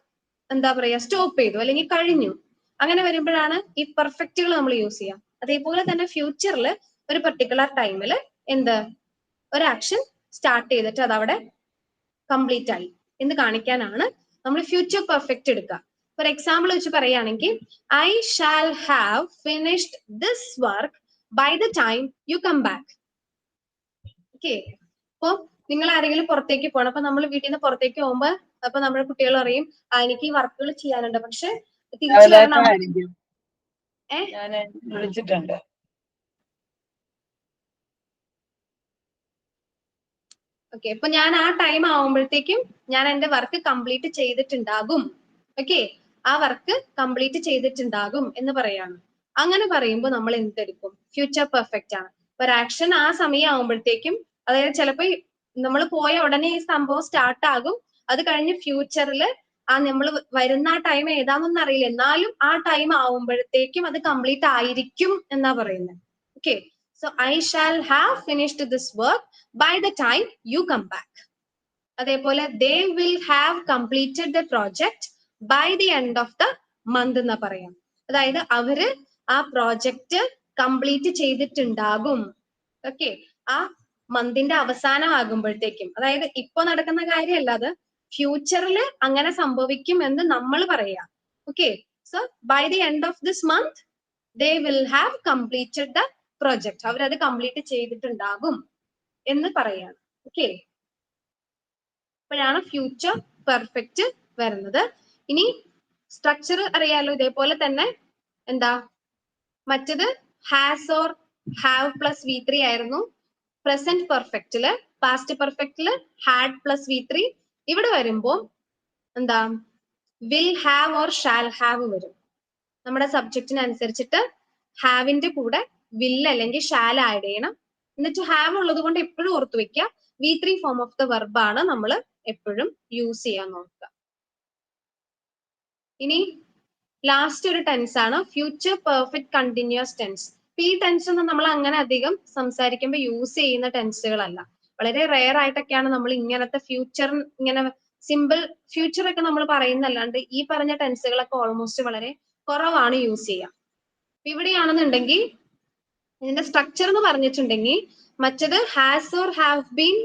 എന്താ പറയാ സ്റ്റോപ്പ് ചെയ്തു അല്ലെങ്കിൽ കഴിഞ്ഞു. അങ്ങനെ വരുമ്പോഴാണ് ഈ പെർഫെക്റ്റുകൾ നമ്മൾ യൂസ് ചെയ്യാം. അതേപോലെ തന്നെ ഫ്യൂച്ചറിൽ ഒരു പെർട്ടിക്കുലർ ടൈമിൽ എന്ത്, ഒരു ആക്ഷൻ സ്റ്റാർട്ട് ചെയ്തിട്ട് അതവിടെ കംപ്ലീറ്റ് ആയി എന്ന് കാണിക്കാനാണ് നമ്മൾ ഫ്യൂച്ചർ പെർഫെക്റ്റ് എടുക്കുക. ഫോർ എക്സാമ്പിൾ വെച്ച് പറയുകയാണെങ്കിൽ, I shall have finished this work by the time you come back. Okay, അപ്പൊ നിങ്ങൾ ആരെങ്കിലും പുറത്തേക്ക് പോകണം, അപ്പൊ നമ്മൾ വീട്ടിൽ നിന്ന് പുറത്തേക്ക് പോകുമ്പോ അപ്പൊ നമ്മുടെ കുട്ടികൾ പറയും എനിക്ക് ഈ വർക്കുകൾ ചെയ്യാനുണ്ട്, പക്ഷെ തിരിച്ചു വരണം. വിളിച്ചിട്ടുണ്ട്. ഓക്കെ, അപ്പൊ ഞാൻ ആ ടൈം ആവുമ്പോഴത്തേക്കും ഞാൻ എന്റെ വർക്ക് കംപ്ലീറ്റ് ചെയ്തിട്ടുണ്ടാകും. ഓക്കെ, ആ വർക്ക് കംപ്ലീറ്റ് ചെയ്തിട്ടുണ്ടാകും എന്ന് പറയാണ്. അങ്ങനെ പറയുമ്പോൾ നമ്മൾ എന്തെടുക്കും? ഫ്യൂച്ചർ പെർഫെക്റ്റ് ആണ്. ഒരു ആക്ഷൻ ആ സമയം ആവുമ്പോഴത്തേക്കും, അതായത് ചിലപ്പോ നമ്മൾ പോയ ഉടനെ ഈ സംഭവം സ്റ്റാർട്ട് ആകും, അത് കഴിഞ്ഞ് ഫ്യൂച്ചറിൽ ആ നമ്മൾ വരുന്ന ആ ടൈം ഏതാണെന്നൊന്നും അറിയില്ല, എന്നാലും ആ ടൈം ആവുമ്പോഴത്തേക്കും അത് കംപ്ലീറ്റ് ആയിരിക്കും എന്നാ പറയുന്നത്. Okay, so I shall have finished this work by the time you come back. അതേപോലെ they will have completed the project by the end of the month എന്നാ പറയാം. അതായത് അവര് ആ പ്രോജക്റ്റ് കംപ്ലീറ്റ് ചെയ്തിട്ടുണ്ടാകും. ഓക്കെ, ആ മന്തിന്റെ അവസാനം ആകുമ്പോഴത്തേക്കും, അതായത് ഇപ്പൊ നടക്കുന്ന കാര്യമല്ല, അത് ഫ്യൂച്ചറിൽ അങ്ങനെ സംഭവിക്കും എന്ന് നമ്മൾ പറയാം. Okay, so by the end of this month they will have completed the project. അവരത് കംപ്ലീറ്റ് ചെയ്തിട്ടുണ്ടാകും എന്ന് പറയാണ്. ഓക്കെ, അപ്പോഴാണ് ഫ്യൂച്ചർ പെർഫെക്റ്റ് വരുന്നത്. ഇനി സ്ട്രക്ചർ അറിയാലോ, ഇതേപോലെ തന്നെ എന്താ മറ്റത് has or have plus V3 ആയിരുന്നു പ്രസന്റ് പെർഫെക്റ്റില്. പാസ്റ്റ് പെർഫെക്റ്റില് ഹാഡ് പ്ലസ് V3. ഇവിടെ വരുമ്പോ എന്താ will have or shall have വരും. നമ്മുടെ സബ്ജക്റ്റിനനുസരിച്ചിട്ട് ഹാവിന്റെ കൂടെ വിൽ അല്ലെങ്കിൽ ഷാൽ ആഡ് ചെയ്യണം. എന്നിട്ട് ഹാവ് ഉള്ളത് കൊണ്ട് എപ്പോഴും ഓർത്ത് വെക്കുക V3 form of the verb ആണ് നമ്മൾ എപ്പോഴും യൂസ് ചെയ്യാൻ നോക്കുക. ഇനി ലാസ്റ്റ് ഒരു ടെൻസ് ആണ് ഫ്യൂച്ചർ പെർഫെക്റ്റ് കണ്ടിന്യൂസ് ടെൻസ്. ഈ ടെൻസ് ഒന്നും നമ്മൾ അങ്ങനെ അധികം സംസാരിക്കുമ്പോൾ യൂസ് ചെയ്യുന്ന ടെൻസുകളല്ല. വളരെ റെയർ ആയിട്ടൊക്കെയാണ് നമ്മൾ ഇങ്ങനത്തെ ഫ്യൂച്ചർ, ഇങ്ങനെ സിമ്പിൾ ഫ്യൂച്ചർ ഒക്കെ നമ്മൾ പറയുന്നല്ലാണ്ട് ഈ പറഞ്ഞ ടെൻസുകളൊക്കെ ഓൾമോസ്റ്റ് വളരെ കുറവാണ് യൂസ് ചെയ്യുക. ഇവിടെയാണെന്നുണ്ടെങ്കിൽ ഇതിന്റെ സ്ട്രക്ചർ എന്ന് പറഞ്ഞിട്ടുണ്ടെങ്കിൽ മറ്റത് has or have been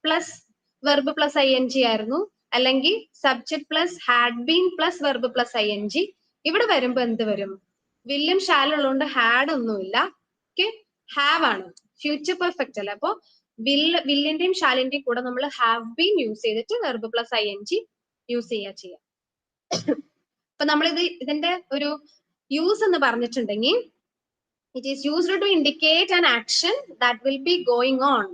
plus verb plus ING ആയിരുന്നു, അല്ലെങ്കിൽ subject plus had been plus verb plus ING. ഇവിടെ വരുമ്പോ എന്ത് വരും? വില്ലും ഷാൽ ഉള്ളതുകൊണ്ട് ഹാഡ് ഒന്നുമില്ല. ഓക്കെ, ഹാവ് ആണ്. ഫ്യൂച്ചർ പെർഫെക്റ്റ് അല്ല. അപ്പോ വില്ലിന്റെയും ഷാലിന്റെയും കൂടെ നമ്മൾ ഹാവ് ബീൻ യൂസ് ചെയ്തിട്ട് വെർബ് പ്ലസ് ING യൂസ് ചെയ്യാം. അപ്പൊ നമ്മൾ ഇതിന്റെ ഒരു യൂസ് എന്ന് പറഞ്ഞിട്ടുണ്ടെങ്കിൽ it is used to indicate an action that will be going on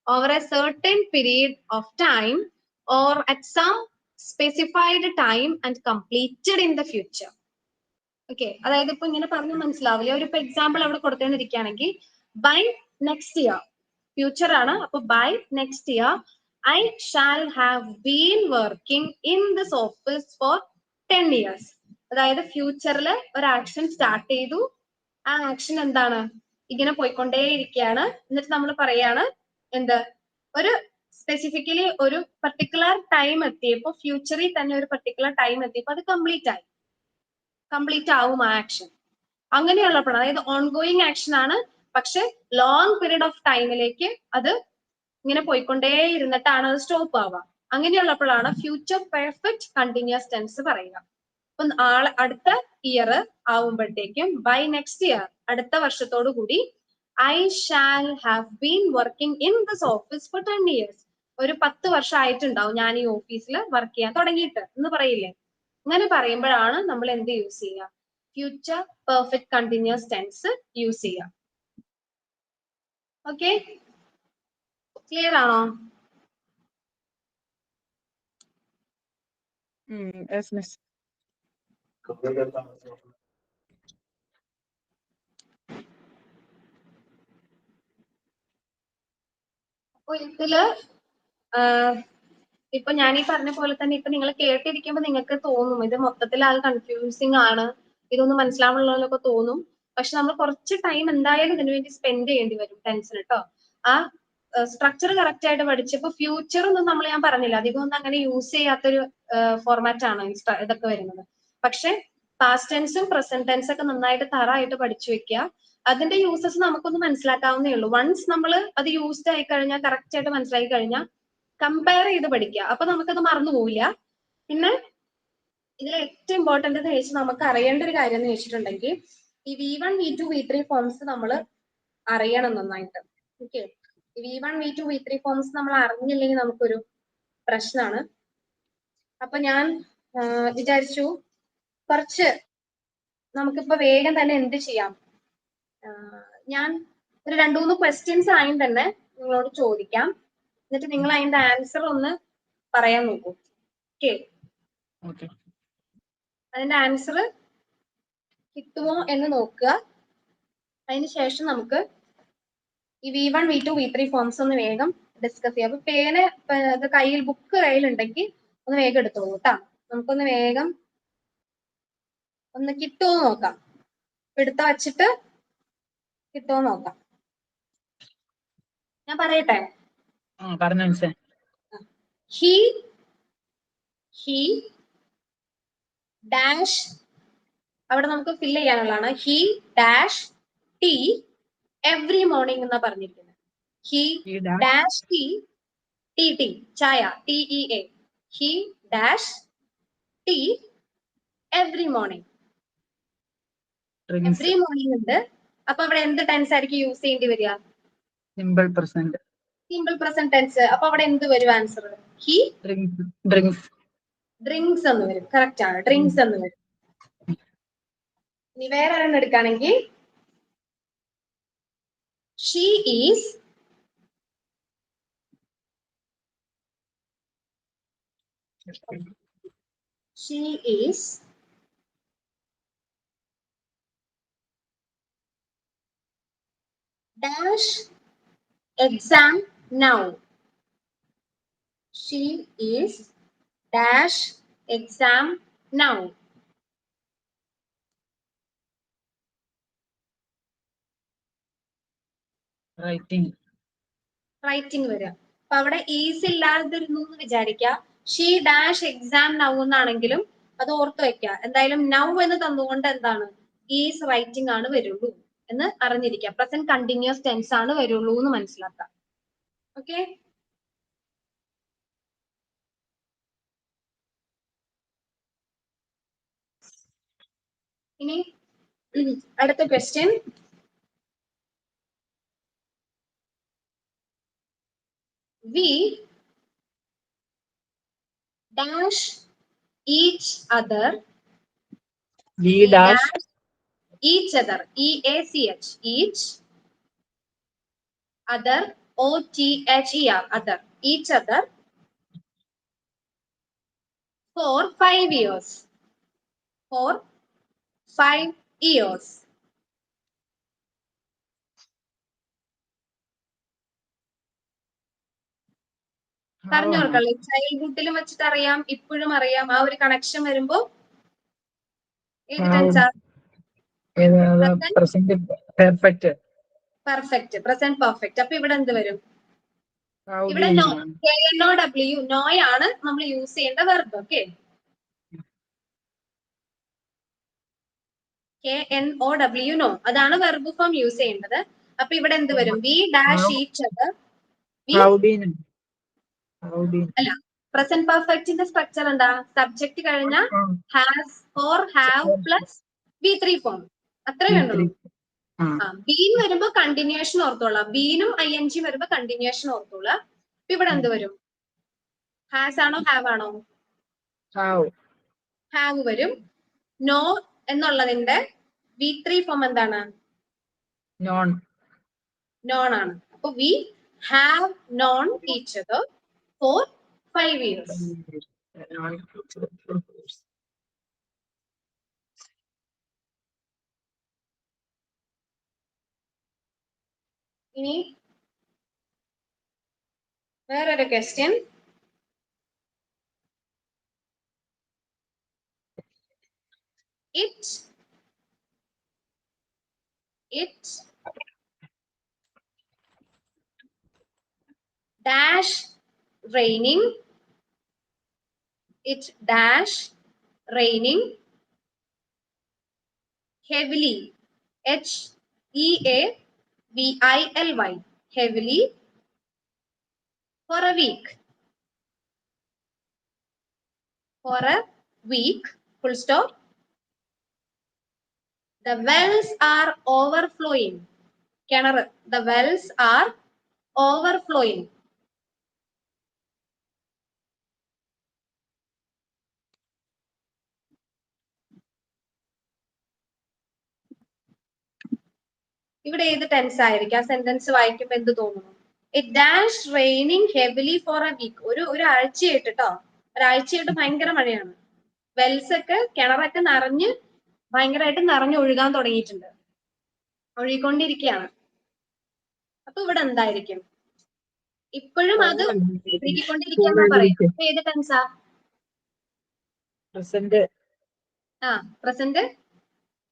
over a certain period of time or at some specified time and completed in the future. Okay, അതായത് ഇപ്പൊ ഇങ്ങനെ പറഞ്ഞാൽ മനസ്സിലാവില്ല. ഒരു എക്സാമ്പിൾ അവിടെ കൊടുത്തേണ്ടിരിക്കുകയാണെങ്കിൽ ബൈ നെക്സ്റ്റ് ഇയർ, ഫ്യൂച്ചർ ആണ്. അപ്പൊ by next year I shall have been working in this office for 10 years. അതായത് ഫ്യൂച്ചറിൽ ഒരു ആക്ഷൻ സ്റ്റാർട്ട് ചെയ്തു, ആ ആക്ഷൻ എന്താണ് ഇങ്ങനെ പോയിക്കൊണ്ടേയിരിക്കുകയാണ്. എന്നിട്ട് നമ്മൾ പറയാണ് എന്ത്, ഒരു സ്പെസിഫിക്കലി ഒരു പർട്ടിക്കുലർ ടൈം എത്തിയപ്പോ, ഫ്യൂച്ചറിൽ തന്നെ ഒരു പർട്ടിക്കുലർ ടൈം എത്തിയപ്പോ അത് കംപ്ലീറ്റ് ആവും ആ ആക്ഷൻ. അങ്ങനെയുള്ളപ്പോഴാണ്, അതായത് ഓൺഗോയിങ് ആക്ഷൻ ആണ്, പക്ഷെ ലോങ് പീരീഡ് ഓഫ് ടൈമിലേക്ക് അത് ഇങ്ങനെ പോയിക്കൊണ്ടേ ഇരുന്നിട്ടാണ് അത് സ്റ്റോപ്പ് ആവുക. അങ്ങനെയുള്ളപ്പോഴാണ് ഫ്യൂച്ചർ പെർഫെക്റ്റ് കണ്ടിന്യൂസ് ടെൻസ് പറയുക. അപ്പൊ അടുത്ത ഇയർ ആവുമ്പോഴത്തേക്കും ബൈ നെക്സ്റ്റ് ഇയർ, അടുത്ത വർഷത്തോടു കൂടി I shall have been working in this office for 10 years. ഒരു 10 വർഷം ആയിട്ടുണ്ടാവും ഞാൻ ഈ ഓഫീസിൽ വർക്ക് ചെയ്യാൻ തുടങ്ങിയിട്ട് എന്ന് പറയില്ലേ. അങ്ങനെ പറയുമ്പോഴാണ് നമ്മൾ എന്ത് യൂസ് ചെയ്യുക? Future perfect continuous tense use ചെയ്യുക. ഓക്കെ, ക്ലിയർ ആണോ? Yes, miss. അപ്പൊ ഇതില് ഇപ്പൊ ഞാൻ ഈ പറഞ്ഞ പോലെ തന്നെ ഇപ്പൊ നിങ്ങൾ കേട്ടിരിക്കുമ്പോൾ നിങ്ങൾക്ക് തോന്നും ഇത് മൊത്തത്തിൽ അത് കൺഫ്യൂസിങ് ആണ്, ഇതൊന്നും മനസ്സിലാവുള്ളതൊക്കെ തോന്നും. പക്ഷെ നമ്മൾ കുറച്ച് ടൈം എന്തായാലും ഇതിനു വേണ്ടി സ്പെൻഡ് ചെയ്യേണ്ടി വരും ടെൻസിന് കേട്ടോ. ആ സ്ട്രക്ചർ കറക്റ്റ് ആയിട്ട് പഠിച്ചപ്പോ ഫ്യൂച്ചർ ഒന്നും ഞാൻ പറഞ്ഞില്ല, അധികം ഒന്നും അങ്ങനെ യൂസ് ചെയ്യാത്തൊരു ഫോർമാറ്റ് ആണ് ഇതൊക്കെ വരുന്നത്. പക്ഷെ പാസ്റ്റ് ടെൻസും പ്രസന്റ് ടെൻസ് ഒക്കെ നന്നായിട്ട് തറായിട്ട് പഠിച്ചു വെക്കുക. അതിന്റെ യൂസസ് നമുക്കൊന്ന് മനസ്സിലാക്കാവുന്നേ ഉള്ളൂ. വൺസ് നമ്മൾ അത് യൂസ്ഡ് ആയി കഴിഞ്ഞാൽ, കറക്റ്റ് ആയിട്ട് മനസ്സിലാക്കി കഴിഞ്ഞാൽ കമ്പയർ ചെയ്ത് പഠിക്കുക. അപ്പൊ നമുക്കത് മറന്നു പോവില്ല. പിന്നെ ഇതിൽ ഏറ്റവും ഇമ്പോർട്ടന്റ് എന്ന് വെച്ചാൽ നമുക്ക് അറിയേണ്ട ഒരു കാര്യം എന്ന് വെച്ചിട്ടുണ്ടെങ്കിൽ ഈ V1, V2, V3 ഫോംസ് നമ്മൾ അറിയണം നന്നായിട്ട്. Okay, V1, V2, V3 forms നമ്മൾ അറിഞ്ഞില്ലെങ്കിൽ നമുക്കൊരു പ്രശ്നമാണ്. അപ്പൊ ഞാൻ വിചാരിച്ചു കുറച്ച് നമുക്കിപ്പോ വേഗം തന്നെ എന്ത് ചെയ്യാം, ഞാൻ ഒരു 2-3 ക്വസ്റ്റ്യൻസ് ആയും തന്നെ നിങ്ങളോട് ചോദിക്കാം. എന്നിട്ട് നിങ്ങൾ അതിന്റെ ആൻസർ ഒന്ന് പറയാൻ നോക്കൂ. ഓക്കെ, അതിന്റെ ആൻസർ കിട്ടുമോ എന്ന് നോക്കുക. അതിനുശേഷം നമുക്ക് ഈ V1, V2, V3 ഫോംസ് ഒന്ന് വേഗം ഡിസ്കസ് ചെയ്യാം. അപ്പൊ പേന കയ്യിൽ, ബുക്ക് കയ്യിലുണ്ടെങ്കിൽ ഒന്ന് വേഗം എടുത്തോളൂ കേട്ടാ. നമുക്കൊന്ന് വേഗം ഒന്ന് കിട്ടുമോ നോക്കാം. എടുത്ത വച്ചിട്ട് കിട്ടുമോ നോക്കാം. ഞാൻ പറയട്ടെ? ഹി ഡാഷ്, അവിടെ നമുക്ക് ഫില്ല് ചെയ്യാനുള്ളതാണ്. He dash tea every morning എന്നാ പറഞ്ഞിരിക്കുന്നത്. ഹി ഡാഷ് ടീ, ടി ചായ, TEA. He dash tea every morning. Every morning ഉണ്ട്. അപ്പൊ അവിടെ എന്ത് ടെൻസ് ആയിരിക്കും യൂസ് ചെയ്യേണ്ടി വരിക? Simple present. Simple present tense. അപ്പൊ അവിടെ എന്ത് വരും ആൻസർ? ഹി ഡ്രിങ്ക്സ് എന്ന് വരും. കറക്റ്റ് ആണ്, ഡ്രിങ്ക്സ് എന്ന് വരും. ഇനി വേറെ ഒരെണ്ണം എടുക്കുകയാണെങ്കിൽ she is dash exam now. She is dash exam now. Writing വരിക. അപ്പൊ അവിടെ ഈസ് ഇല്ലാതിരുന്നു എന്ന് വിചാരിക്കുക. ഷീ ഡാഷ് എക്സാം നൗ എന്നാണെങ്കിലും അത് ഓർത്ത് വെക്കുക. എന്തായാലും നൗ എന്ന് തന്നുകൊണ്ട് എന്താണ് ഈസ് റൈറ്റിംഗ് ആണ് വരുള്ളൂ എന്ന് അറിഞ്ഞിരിക്കുക. പ്രസന്റ് കണ്ടിന്യൂസ് ടെൻസ് ആണ് വരുള്ളൂ എന്ന് മനസ്സിലാക്കാം. ഓക്കെ, ഇനി അടുത്ത question. We dash each other. We dash each other. EACH. Each other. OTHER. Other. Each other. For 5 years. For 5 years. പറഞ്ഞോർക്കല്ലേ, ചൈൽഡ്ഹുഡിലും വെച്ചിട്ട് അറിയാം, ഇപ്പോഴും അറിയാം. ആ ഒരു കണക്ഷൻ വരുമ്പോ ഏത് ടെൻസാ? പെർഫെക്റ്റ്. Present perfect. അപ്പൊ ഇവിടെ എന്ത് വരും? ഇവിടെ നോ, KNOW, നോയാണ് നമ്മൾ യൂസ് ചെയ്യേണ്ട വെർബ്. ഓക്കെ, KNOW, നോ, അതാണ് വെർബ് ഫോം യൂസ് ചെയ്യേണ്ടത്. അപ്പൊ ഇവിടെ എന്ത് വരും? We dash each other. അല്ല, പ്രസന്റ് പെർഫെക്റ്റിന്റെ സ്ട്രക്ചർ എന്താ? സബ്ജക്ട് കഴിഞ്ഞ has or have plus V3 form. അത്രേ വേണ്ടുള്ളൂ. ബീൻ വരുമ്പോ കണ്ടിന്യൂഷൻ ഓർത്തോളാം. ബീനും ING വരുമ്പോ കണ്ടിന്യൂഷൻ ഓർത്തോളാം. അപ്പൊ ഇവിടെ എന്ത് വരും? ഹാസ് ആണോ ഹാവ് ആണോ? ഹാവ് വരും. നോ എന്നുള്ളതിന്റെ V3 ഫോം എന്താണ്? നോൺ ആണ്. അപ്പൊ we have known each other for 5 years. ഇനി വേറൊരു question. It dash raining. It dash raining heavily. HEAVILY. Heavily for a week. For a week. Full stop. The wells are overflowing. കിണർ. The wells are overflowing. ഇവിടെ ഏത് ടെൻസ് ആയിരിക്കും? ആ സെന്റൻസ് വായിക്കുമ്പോൾ എന്ത് തോന്നുന്നു? It dash raining heavily for a week. ഒരാഴ്ചയായിട്ട് കേട്ടോ, ഒരാഴ്ചയായിട്ട് ഭയങ്കര മഴയാണ്. വെൽസ് ഒക്കെ, കിണറൊക്കെ നിറഞ്ഞ് ഭയങ്കരമായിട്ട് നിറഞ്ഞൊഴുകാൻ തുടങ്ങിയിട്ടുണ്ട്, ഒഴുകിക്കൊണ്ടിരിക്കുകയാണ്. അപ്പൊ ഇവിടെ എന്തായിരിക്കും? ഇപ്പോഴും അത് ഒഴുകിക്കൊണ്ടിരിക്കാന്നാ പറയാം. അപ്പൊ ഏത് ടെൻസാ? Present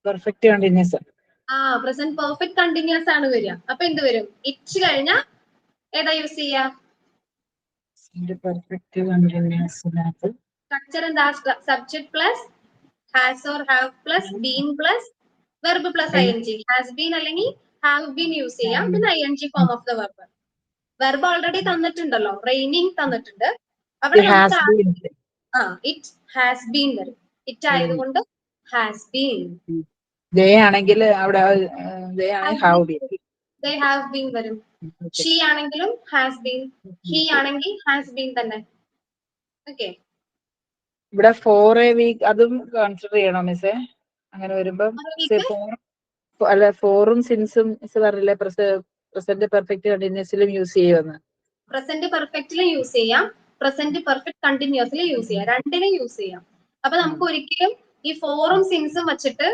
perfect continuous. Present perfect continuous ആണ് വരിക. അപ്പൊ എന്ത് വരും? ഇറ്റ് കഴിഞ്ഞ ഏതാ യൂസ് ചെയ്യാ? സ്ട്രക്ചർ എന്താ? Subject plus has or have plus been plus verb plus ING. Has been അല്ലെങ്കിൽ ഹാവ് ബീൻ യൂസ് ചെയ്യാം. പിന്നെ ING form of the verb. Verb already തന്നിട്ടുണ്ടല്ലോ, റെയിനിങ് തന്നിട്ടുണ്ട്. അവിടെ ഇറ്റ് ഹാസ് ബീൻ വരും. ഇറ്റ് ആയതുകൊണ്ട് ഹാസ് ബീൻ. ആണെങ്കിൽ അവിടെ they have been വരും. ഷീ ആണെങ്കിലും ഹാസ് ബീൻ, ഹി ആണെങ്കിൽ ഹാസ് ബീൻ തന്നെ. ഓക്കെ, ഇവിടെ 4 a week അതും കൺസിഡർ ചെയ്യണോ മിസ്സേ? അങ്ങനെ വരുമ്പം അല്ല 4ഉം 6ഉം മിസ് പറഞ്ഞില്ലേ പ്രസന്റ് പെർഫെക്റ്റ് കണ്ടിന്യൂസിലും യൂസ് ചെയ്യുമെന്ന്. പ്രസന്റ് പെർഫെക്റ്റിലും യൂസ് ചെയ്യാം, പ്രസന്റ് പെർഫെക്റ്റ് കണ്ടിന്യൂസിലും യൂസ് ചെയ്യാം, രണ്ടിനും യൂസ് ചെയ്യാം. അപ്പൊ നമുക്ക് ഒരിക്കലും ഈ 4ഉം 6ഉം വെച്ചിട്ട്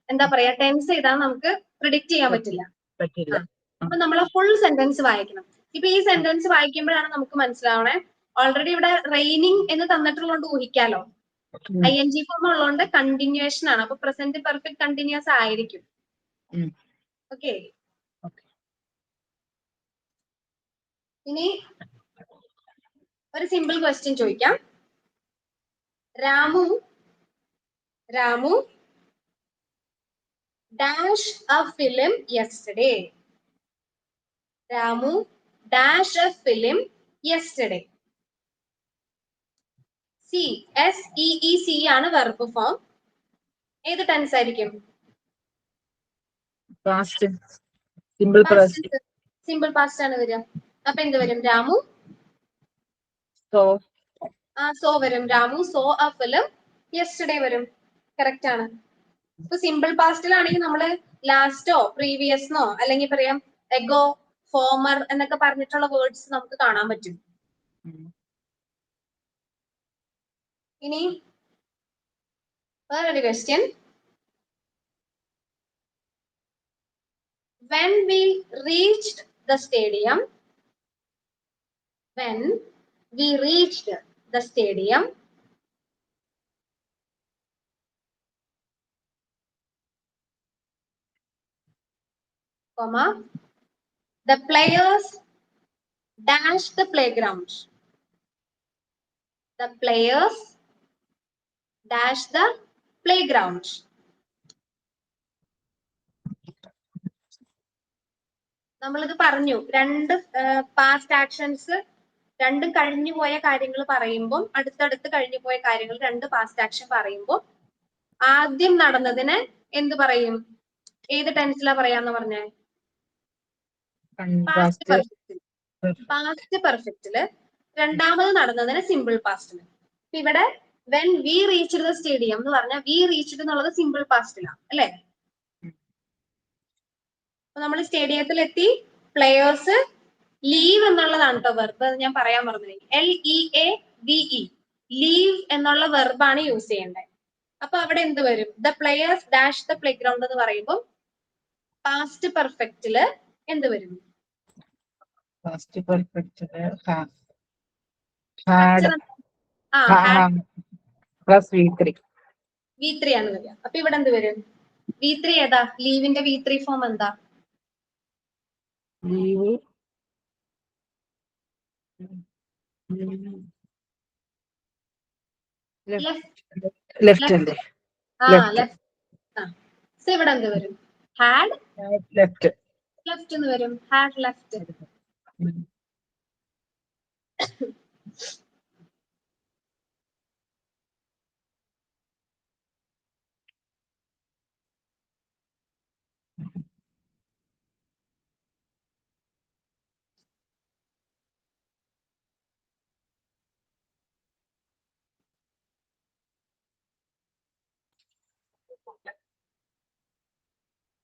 എന്താ പറയാ ടെൻസ് എഴുതാൻ നമുക്ക് പ്രിഡിക്റ്റ് ചെയ്യാൻ പറ്റില്ല. അപ്പൊ നമ്മൾ ഫുൾ സെന്റൻസ് വായിക്കണം. ഇപ്പൊ ഈ സെന്റൻസ് വായിക്കുമ്പോഴാണ് നമുക്ക് മനസ്സിലാവണേ ഓൾറെഡി ഇവിടെ റെയിനിങ് എന്ന് തന്നിട്ടുള്ളതുകൊണ്ട് ഊഹിക്കാലോ, ING ഫോം ഉള്ളതുകൊണ്ട് കണ്ടിന്യൂഷൻ ആണ്. അപ്പൊ പ്രസന്റ് പെർഫെക്റ്റ് കണ്ടിന്യൂസ് ആയിരിക്കും. ഓക്കെ, ഇനി ഒരു സിമ്പിൾ ക്വസ്റ്റ്യൻ ചോദിക്കാം. Ramu dash a film yesterday. Ramu dash a film yesterday. SEEC ആണ് വെർബ് ഫോം. ഏത് ടെൻസ് ആയിരിക്കും? സിമ്പിൾ പാസ്റ്റ് ആണ് വരിക. അപ്പൊ എന്ത് വരും? രാമു സോ വരും. Ramu so a film yesterday വരും. കറക്റ്റ് ആണ്. ഇപ്പൊ സിമ്പിൾ പാസ്റ്റിലാണെങ്കിൽ നമ്മള് ലാസ്റ്റോ പ്രീവിയസ്നോ അല്ലെങ്കിൽ പറയാം എഗോ, ഫോമർ എന്നൊക്കെ പറഞ്ഞിട്ടുള്ള വേർഡ്സ് നമുക്ക് കാണാൻ പറ്റും. ഇനി വേറൊരു question. When we reached the stadium, the players dash the playground. The players dash the playground. നമ്മളിത് പറഞ്ഞു, രണ്ട് പാസ്റ്റ് ആക്ഷൻസ്, രണ്ടും കഴിഞ്ഞു പോയ കാര്യങ്ങൾ പറയുമ്പോൾ, അടുത്തടുത്ത് കഴിഞ്ഞു പോയ കാര്യങ്ങൾ രണ്ട് പാസ്റ്റ് ആക്ഷൻ പറയുമ്പോൾ ആദ്യം നടന്നതിന് എന്ത് പറയും? ഏത് ടെൻസിലാ പറയാന്ന് പറഞ്ഞേ? പാസ്റ്റ് പെർഫെക്റ്റില്. രണ്ടാമത് നടന്നതിന് സിമ്പിൾ പാസ്റ്റില്. ഇവിടെ when we reached the stadium എന്ന് പറഞ്ഞാൽ വി റീച്ച്ഡ് എന്നുള്ളത് സിമ്പിൾ പാസ്റ്റിലാണ് അല്ലെ? അപ്പൊ നമ്മൾ സ്റ്റേഡിയത്തിൽ എത്തി. പ്ലെയേഴ്സ് ലീവ് എന്നുള്ളതാണ് കേട്ടോ വെർബ്, ഞാൻ പറയാൻ മറന്നു. LEAVE ലീവ് എന്നുള്ള വെർബാണ് യൂസ് ചെയ്യേണ്ടത്. അപ്പൊ അവിടെ എന്ത് വരും? The players dash the play ground എന്ന് പറയുമ്പോൾ പാസ്റ്റ് പെർഫെക്റ്റില് എന്ത് വരും? പാസ്റ്റ് പെർഫെക്റ്റില് V3 ആണ് വരിക. അപ്പൊ ഇവിടെ എന്ത് വരും? V3 ഏതാ? ലീവിന്റെ V3 ഫോം എന്താ? ലീവ് ലെഫ്റ്റ് അല്ലേ? ഇവിടെ എന്ത് വരും? ഹാഡ് ലെഫ്റ്റ് എന്ന് വരും. Had left.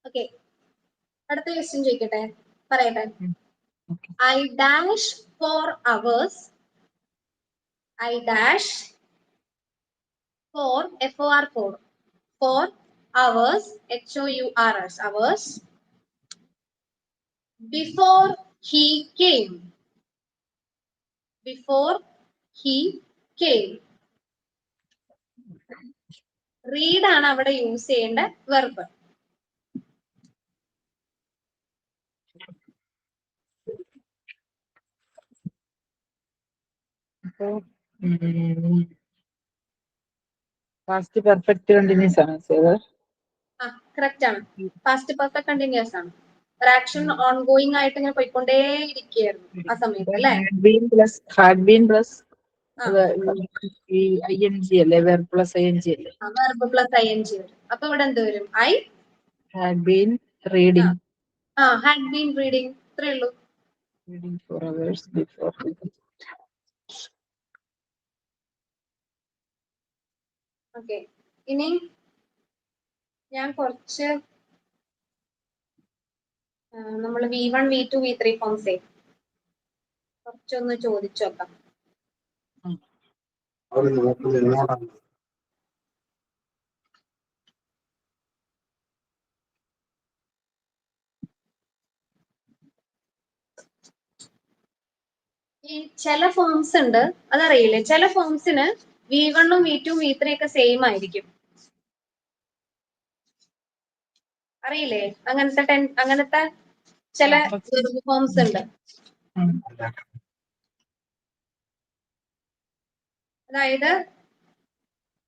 ഓക്കെ, അടുത്ത ക്വസ്റ്റ്യൻ ചോദിക്കട്ടെ, പറയട്ടെ. I dash for hours. I dash for FOR for hours HOURS hours before he came. Read ആണ് അവിടെ യൂസ് ചെയ്യേണ്ട വെർബ്. പാസ്റ്റ് പെർഫെക്റ്റ് കണ്ടിന്യൂസ് ആണ്. കറക്റ്റ് ആണ്. പാസ്റ്റ് പെർഫെക്റ്റ് കണ്ടിന്യൂസ് ആണ്. ഒരു ആക്ഷൻ ഓൺ ഗോയിങ് ആയിട്ട് ഇങ്ങനെ പോയിക്കൊണ്ടേയിരിക്കുകയായിരുന്നു ആ സമയത്ത് അല്ലേ? ഹാഡ് ബീൻ പ്ലസ് ING അല്ലേ? വെർബ് പ്ലസ് ING അല്ലേ? വെർബ് പ്ലസ് ING വരും. അപ്പൊ ഇവിടെ എന്ത് വരും? I had been reading. had been reading. ഇത്രേ ഉള്ളൂ. Reading 4 hours before. ഓക്കെ, ഇനി ഞാൻ കുറച്ച് നമ്മൾ V1 V2 V3 ഫോംസേ കുറച്ചൊന്ന് ചോദിച്ചു നോക്കാം. ഈ ചില ഫോംസ് ഉണ്ട്, അതറിയില്ലേ, ചില ഫോംസിന് V1 V2 V3 ഒക്കെ സെയിം ആയിരിക്കും. അറിയില്ലേ, അങ്ങനത്തെ ചില ഫോംസ് ഉണ്ട്. അതായത്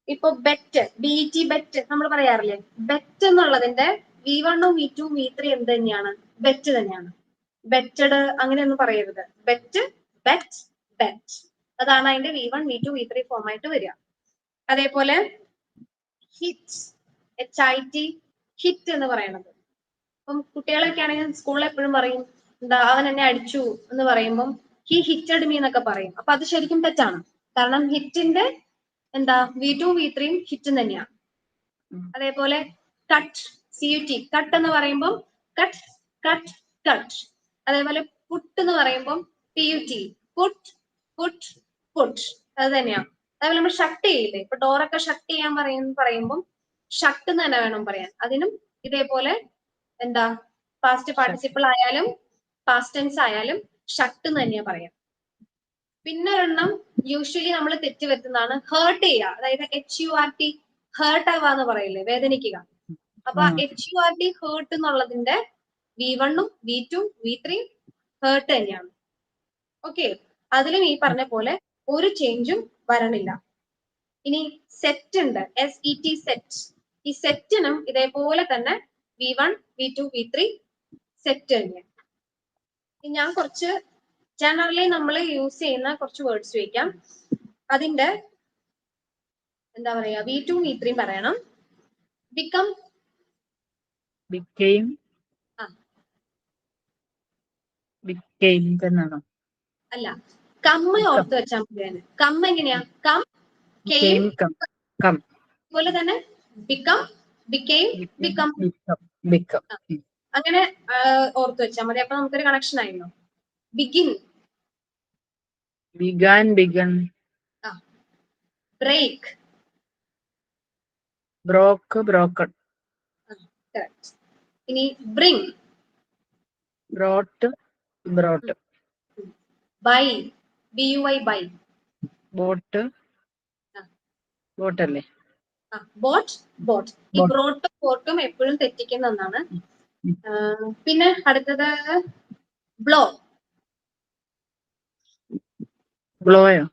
ഇപ്പൊ ബെറ്റ്, BT ബെറ്റ് നമ്മൾ പറയാറില്ലേ, ബെറ്റ് എന്നുള്ളതിന്റെ V1 V2 V3 എന്ത് തന്നെയാണ്? ബെറ്റ് തന്നെയാണ്. ബെറ്റഡ് അങ്ങനെയൊന്നും പറയരുത്. ബെറ്റ്, ബെറ്റ്, ബെറ്റ്, അതാണ് അതിന്റെ V1 V2 V3 ഫോം ആയിട്ട് വരിക. അതേപോലെ ഹിറ്റ്, HIT, ഹിറ്റ് എന്ന് പറയുന്നത്. അപ്പം കുട്ടികളൊക്കെ ആണെങ്കിൽ സ്കൂളിൽ എപ്പോഴും പറയും, എന്താ അവൻ എന്നെ അടിച്ചു എന്ന് പറയുമ്പം ഹി ഹിറ്റഡ് മീ എന്നൊക്കെ പറയും. അപ്പൊ അത് ശരിക്കും തെറ്റാണ്. കാരണം ഹിറ്റിന്റെ എന്താ V2 V3 ഹിറ്റും തന്നെയാണ്. അതേപോലെ കട്ട്, CUT, കട്ട് എന്ന് പറയുമ്പോൾ കട്ട്, കട്ട്, കട്ട്. അതേപോലെ പുട്ട് എന്ന് പറയുമ്പോൾ PUT, പുട്ട്, പുട്ട്, പുട്ട്, അത് തന്നെയാണ്. അതേപോലെ നമ്മൾ ഷട്ട് ചെയ്യില്ലേ, ഇപ്പൊ ഡോറൊക്കെ ഷട്ട് ചെയ്യാൻ പറയുമ്പോൾ ഷട്ട് എന്ന് തന്നെ വേണം പറയാൻ. അതിനും ഇതേപോലെ എന്താ പാസ്റ്റ് പാർട്ടിസിപ്പിൾ ആയാലും പാസ്റ്റ് ടെൻസ് ആയാലും ഷട്ട് എന്ന് തന്നെയാ പറയാം. പിന്നെ ഒരെണ്ണം യൂഷ്വലി നമ്മൾ തെറ്റുവരുത്തുന്നതാണ് ഹേർട്ട് ചെയ്യുക. അതായത് HURT, ഹേർട്ട് ആവാന്ന് പറയില്ലേ, വേദനിക്കുക. അപ്പൊ HURT, ഹേർട്ട് എന്നുള്ളതിന്റെ V1 V2 V3 ഹേർട്ട് തന്നെയാണ്. ഓക്കെ, അതിലും ഈ പറഞ്ഞ പോലെ ഒരു ചേഞ്ചും വരണില്ല. ഇനി സെറ്റ് ഉണ്ട്, SET, സെറ്റ്. ഈ സെറ്റിനും ഇതേപോലെ തന്നെ V1 V2 V3 സെറ്റ് തന്നെയാണ്. ഞാൻ കുറച്ച് ജനറലി നമ്മൾ യൂസ് ചെയ്യുന്ന കുറച്ച് വേർഡ്സ് ചോദിക്കാം. അതിന്റെ എന്താ പറയാ, V2 V3 പറയണം. ബിക്കം, became, became തന്നെയാണോ? അല്ല, കമ്മ ഓർത്ത് വെച്ചാൽ മതി. കമ്മ എങ്ങനെയാ, കം, came, come. അതുപോലെ തന്നെ ബിക്കം, ബിക്കെയിം, ബിക്കം, become. അങ്ങനെ ഓർത്ത് വെച്ചാൽ മതി. അപ്പൊ നമുക്കൊരു കണക്ഷൻ ആയിരുന്നു. Begin, began, begun. Break, broke, broken. ഇനി bring, brought, brought. Buy, BUY, buy. bought, bought അല്ലേ? Bought, bought. ഈ ബ്രോട്ടും ബോട്ടും എപ്പോഴും തെറ്റിക്കുന്ന ഒന്നാണ്. പിന്നെ അടുത്തത് ബ്ലോ, ബ്ലോയോ?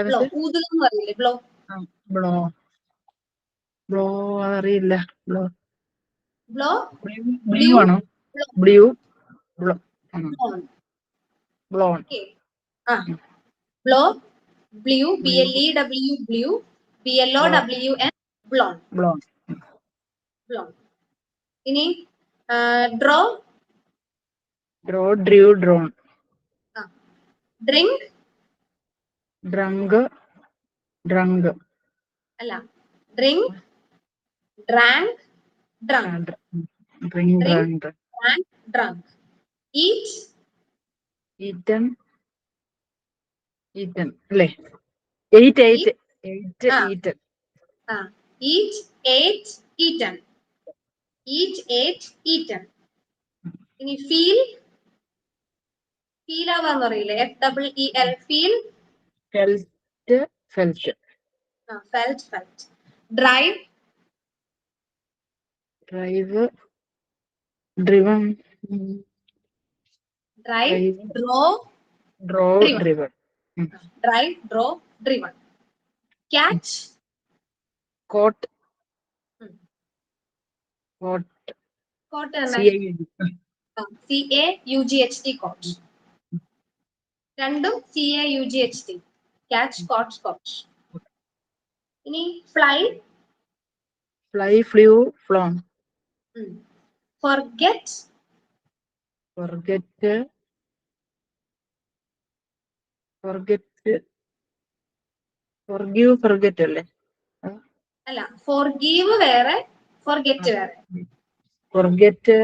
ബ്ലോ, ഊതുന്നു പറയില്ലേ, ബ്ലോ. ബ്ലോ, ബ്ലോ അറിയില്ല. ബ്ലോ, ബ്ലോ, ബ്ലൂ ആണോ? Blew, blow, blown. Blow, blew, BLEW, blew, BLOWN, blown, blown. Blown. ഇനി draw, draw, drew, drawn. Drink, drunk, drunk. അല്ല, drink, drank, drunk. Drink, drunk. Drank, drunk. Eat, eaten, eaten അല്ലേ? Ate, ate, ate, eaten. Eat, ate, eaten. Eat, ate, eaten. ഇനി ഫീൽ, ഫീൽ ആവാന്ന് പറയില്ലേ, FEEL, feel, felt, felt. Felt, felt. Drive, drive, driven. Drive, drove, draw, driven. Drive, drove, driven. Catch, caught, caught. Caught, CAUGHT, caught. രണ്ടും CAUGHT, ക്യാച്ച്, കോട്ട്, കോട്ട്. ഇനി fly, fly, flew, flown. Forget, forget, forgive forget അല്ലേ? അല്ല, ഫോർഗീവ് വേറെ, ഫോർഗെറ്റ് വേറെ. Forget,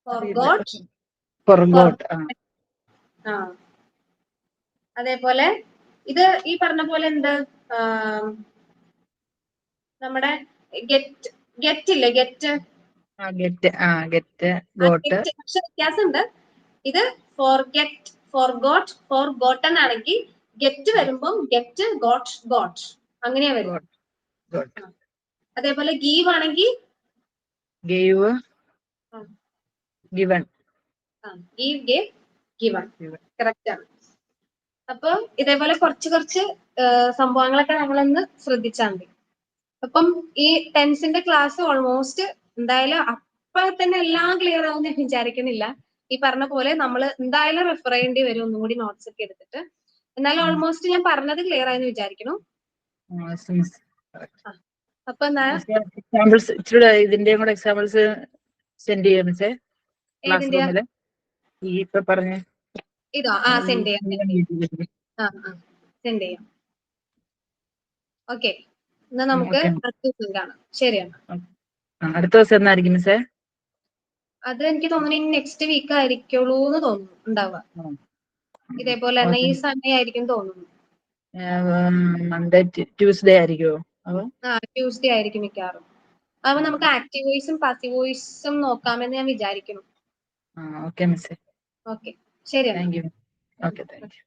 forgot, forgot. ആ അതേപോലെ ഇത് ഈ പറഞ്ഞ പോലെ എന്ത് നമ്മുടെ ഗെറ്റ് ഇല്ലേ, ഗെറ്റ്, ഗോട്ട്. പക്ഷെ വ്യത്യാസമുണ്ട്. ഇത് ഫോർഗെറ്റ്, ഫോർഗോട്ട്, ഫോർഗോട്ടൺ ആണെങ്കിൽ ഗെറ്റ് വരുമ്പം ഗെറ്റ്, ഗോട്ട്, ഗോട്ട് അങ്ങനെയാ വരും. അതേപോലെ ഗീവ് ആണെങ്കിൽ gave, given. Give, gave, given. Correct ആണ്. അപ്പൊ ഇതേപോലെ കുറച്ച് സംഭവങ്ങളൊക്കെ നമ്മളൊന്ന് ശ്രദ്ധിച്ചാൽ മതി. അപ്പം ഈ ടെൻസിന്റെ ക്ലാസ് ഓൾമോസ്റ്റ് എന്തായാലും അപ്പൊ തന്നെ എല്ലാം ക്ലിയർ ആവും ഞാൻ വിചാരിക്കുന്നില്ല. ഈ പറഞ്ഞ പോലെ നമ്മൾ എന്തായാലും റെഫർ ചെയ്യേണ്ടി വരും ഒന്നും കൂടി നോട്ട്സ് ഒക്കെ എടുത്തിട്ട്. എന്നാലും ഓൾമോസ്റ്റ് ഞാൻ പറഞ്ഞത് ക്ലിയർ ആയെന്ന് വിചാരിക്കുന്നു. അപ്പൊ എക്സാമ്പിൾസ് ഇതിന്റെയും കൂടെ എക്സാമ്പിൾസ് സെൻഡ് ചെയ്യാം മിസ്സേ ക്ലാസ് റൂമില്. ഈ ഇപ്പൊ പറഞ്ഞ ഇതോ? സെൻഡ് ചെയ്യാം, സെൻഡ് ചെയ്യാം. ഓക്കെ, എന്നാ നമുക്ക് അടുത്ത ദിവസം കാണാം. ശരിയാണ്. അടുത്ത ദിവസം എന്നായിരിക്കും മിസ്സേ? അത് എനിക്ക് തോന്നുന്നു നെക്സ്റ്റ് വീക്ക് ആയിരിക്കുള്ളൂ എന്ന് തോന്നുന്നു ഉണ്ടാവുക. ഇതേപോലെ തന്നെ ഈ സമയമായിരിക്കും തോന്നുന്നു. മൺഡേ ട്യൂസ്ഡേ ആയിരിക്കുമോ? ട്യൂസ്ഡേ ആയിരിക്കും മിക്കവാറും. അപ്പൊ നമുക്ക് ആക്റ്റീവ് വോയിസും പാസീവ് വോയിസും നോക്കാമെന്ന് ഞാൻ വിചാരിക്കുന്നു. ഓക്കെ മിസ്സേ. ഓക്കെ, ശരി. Thank you. Okay, thank you.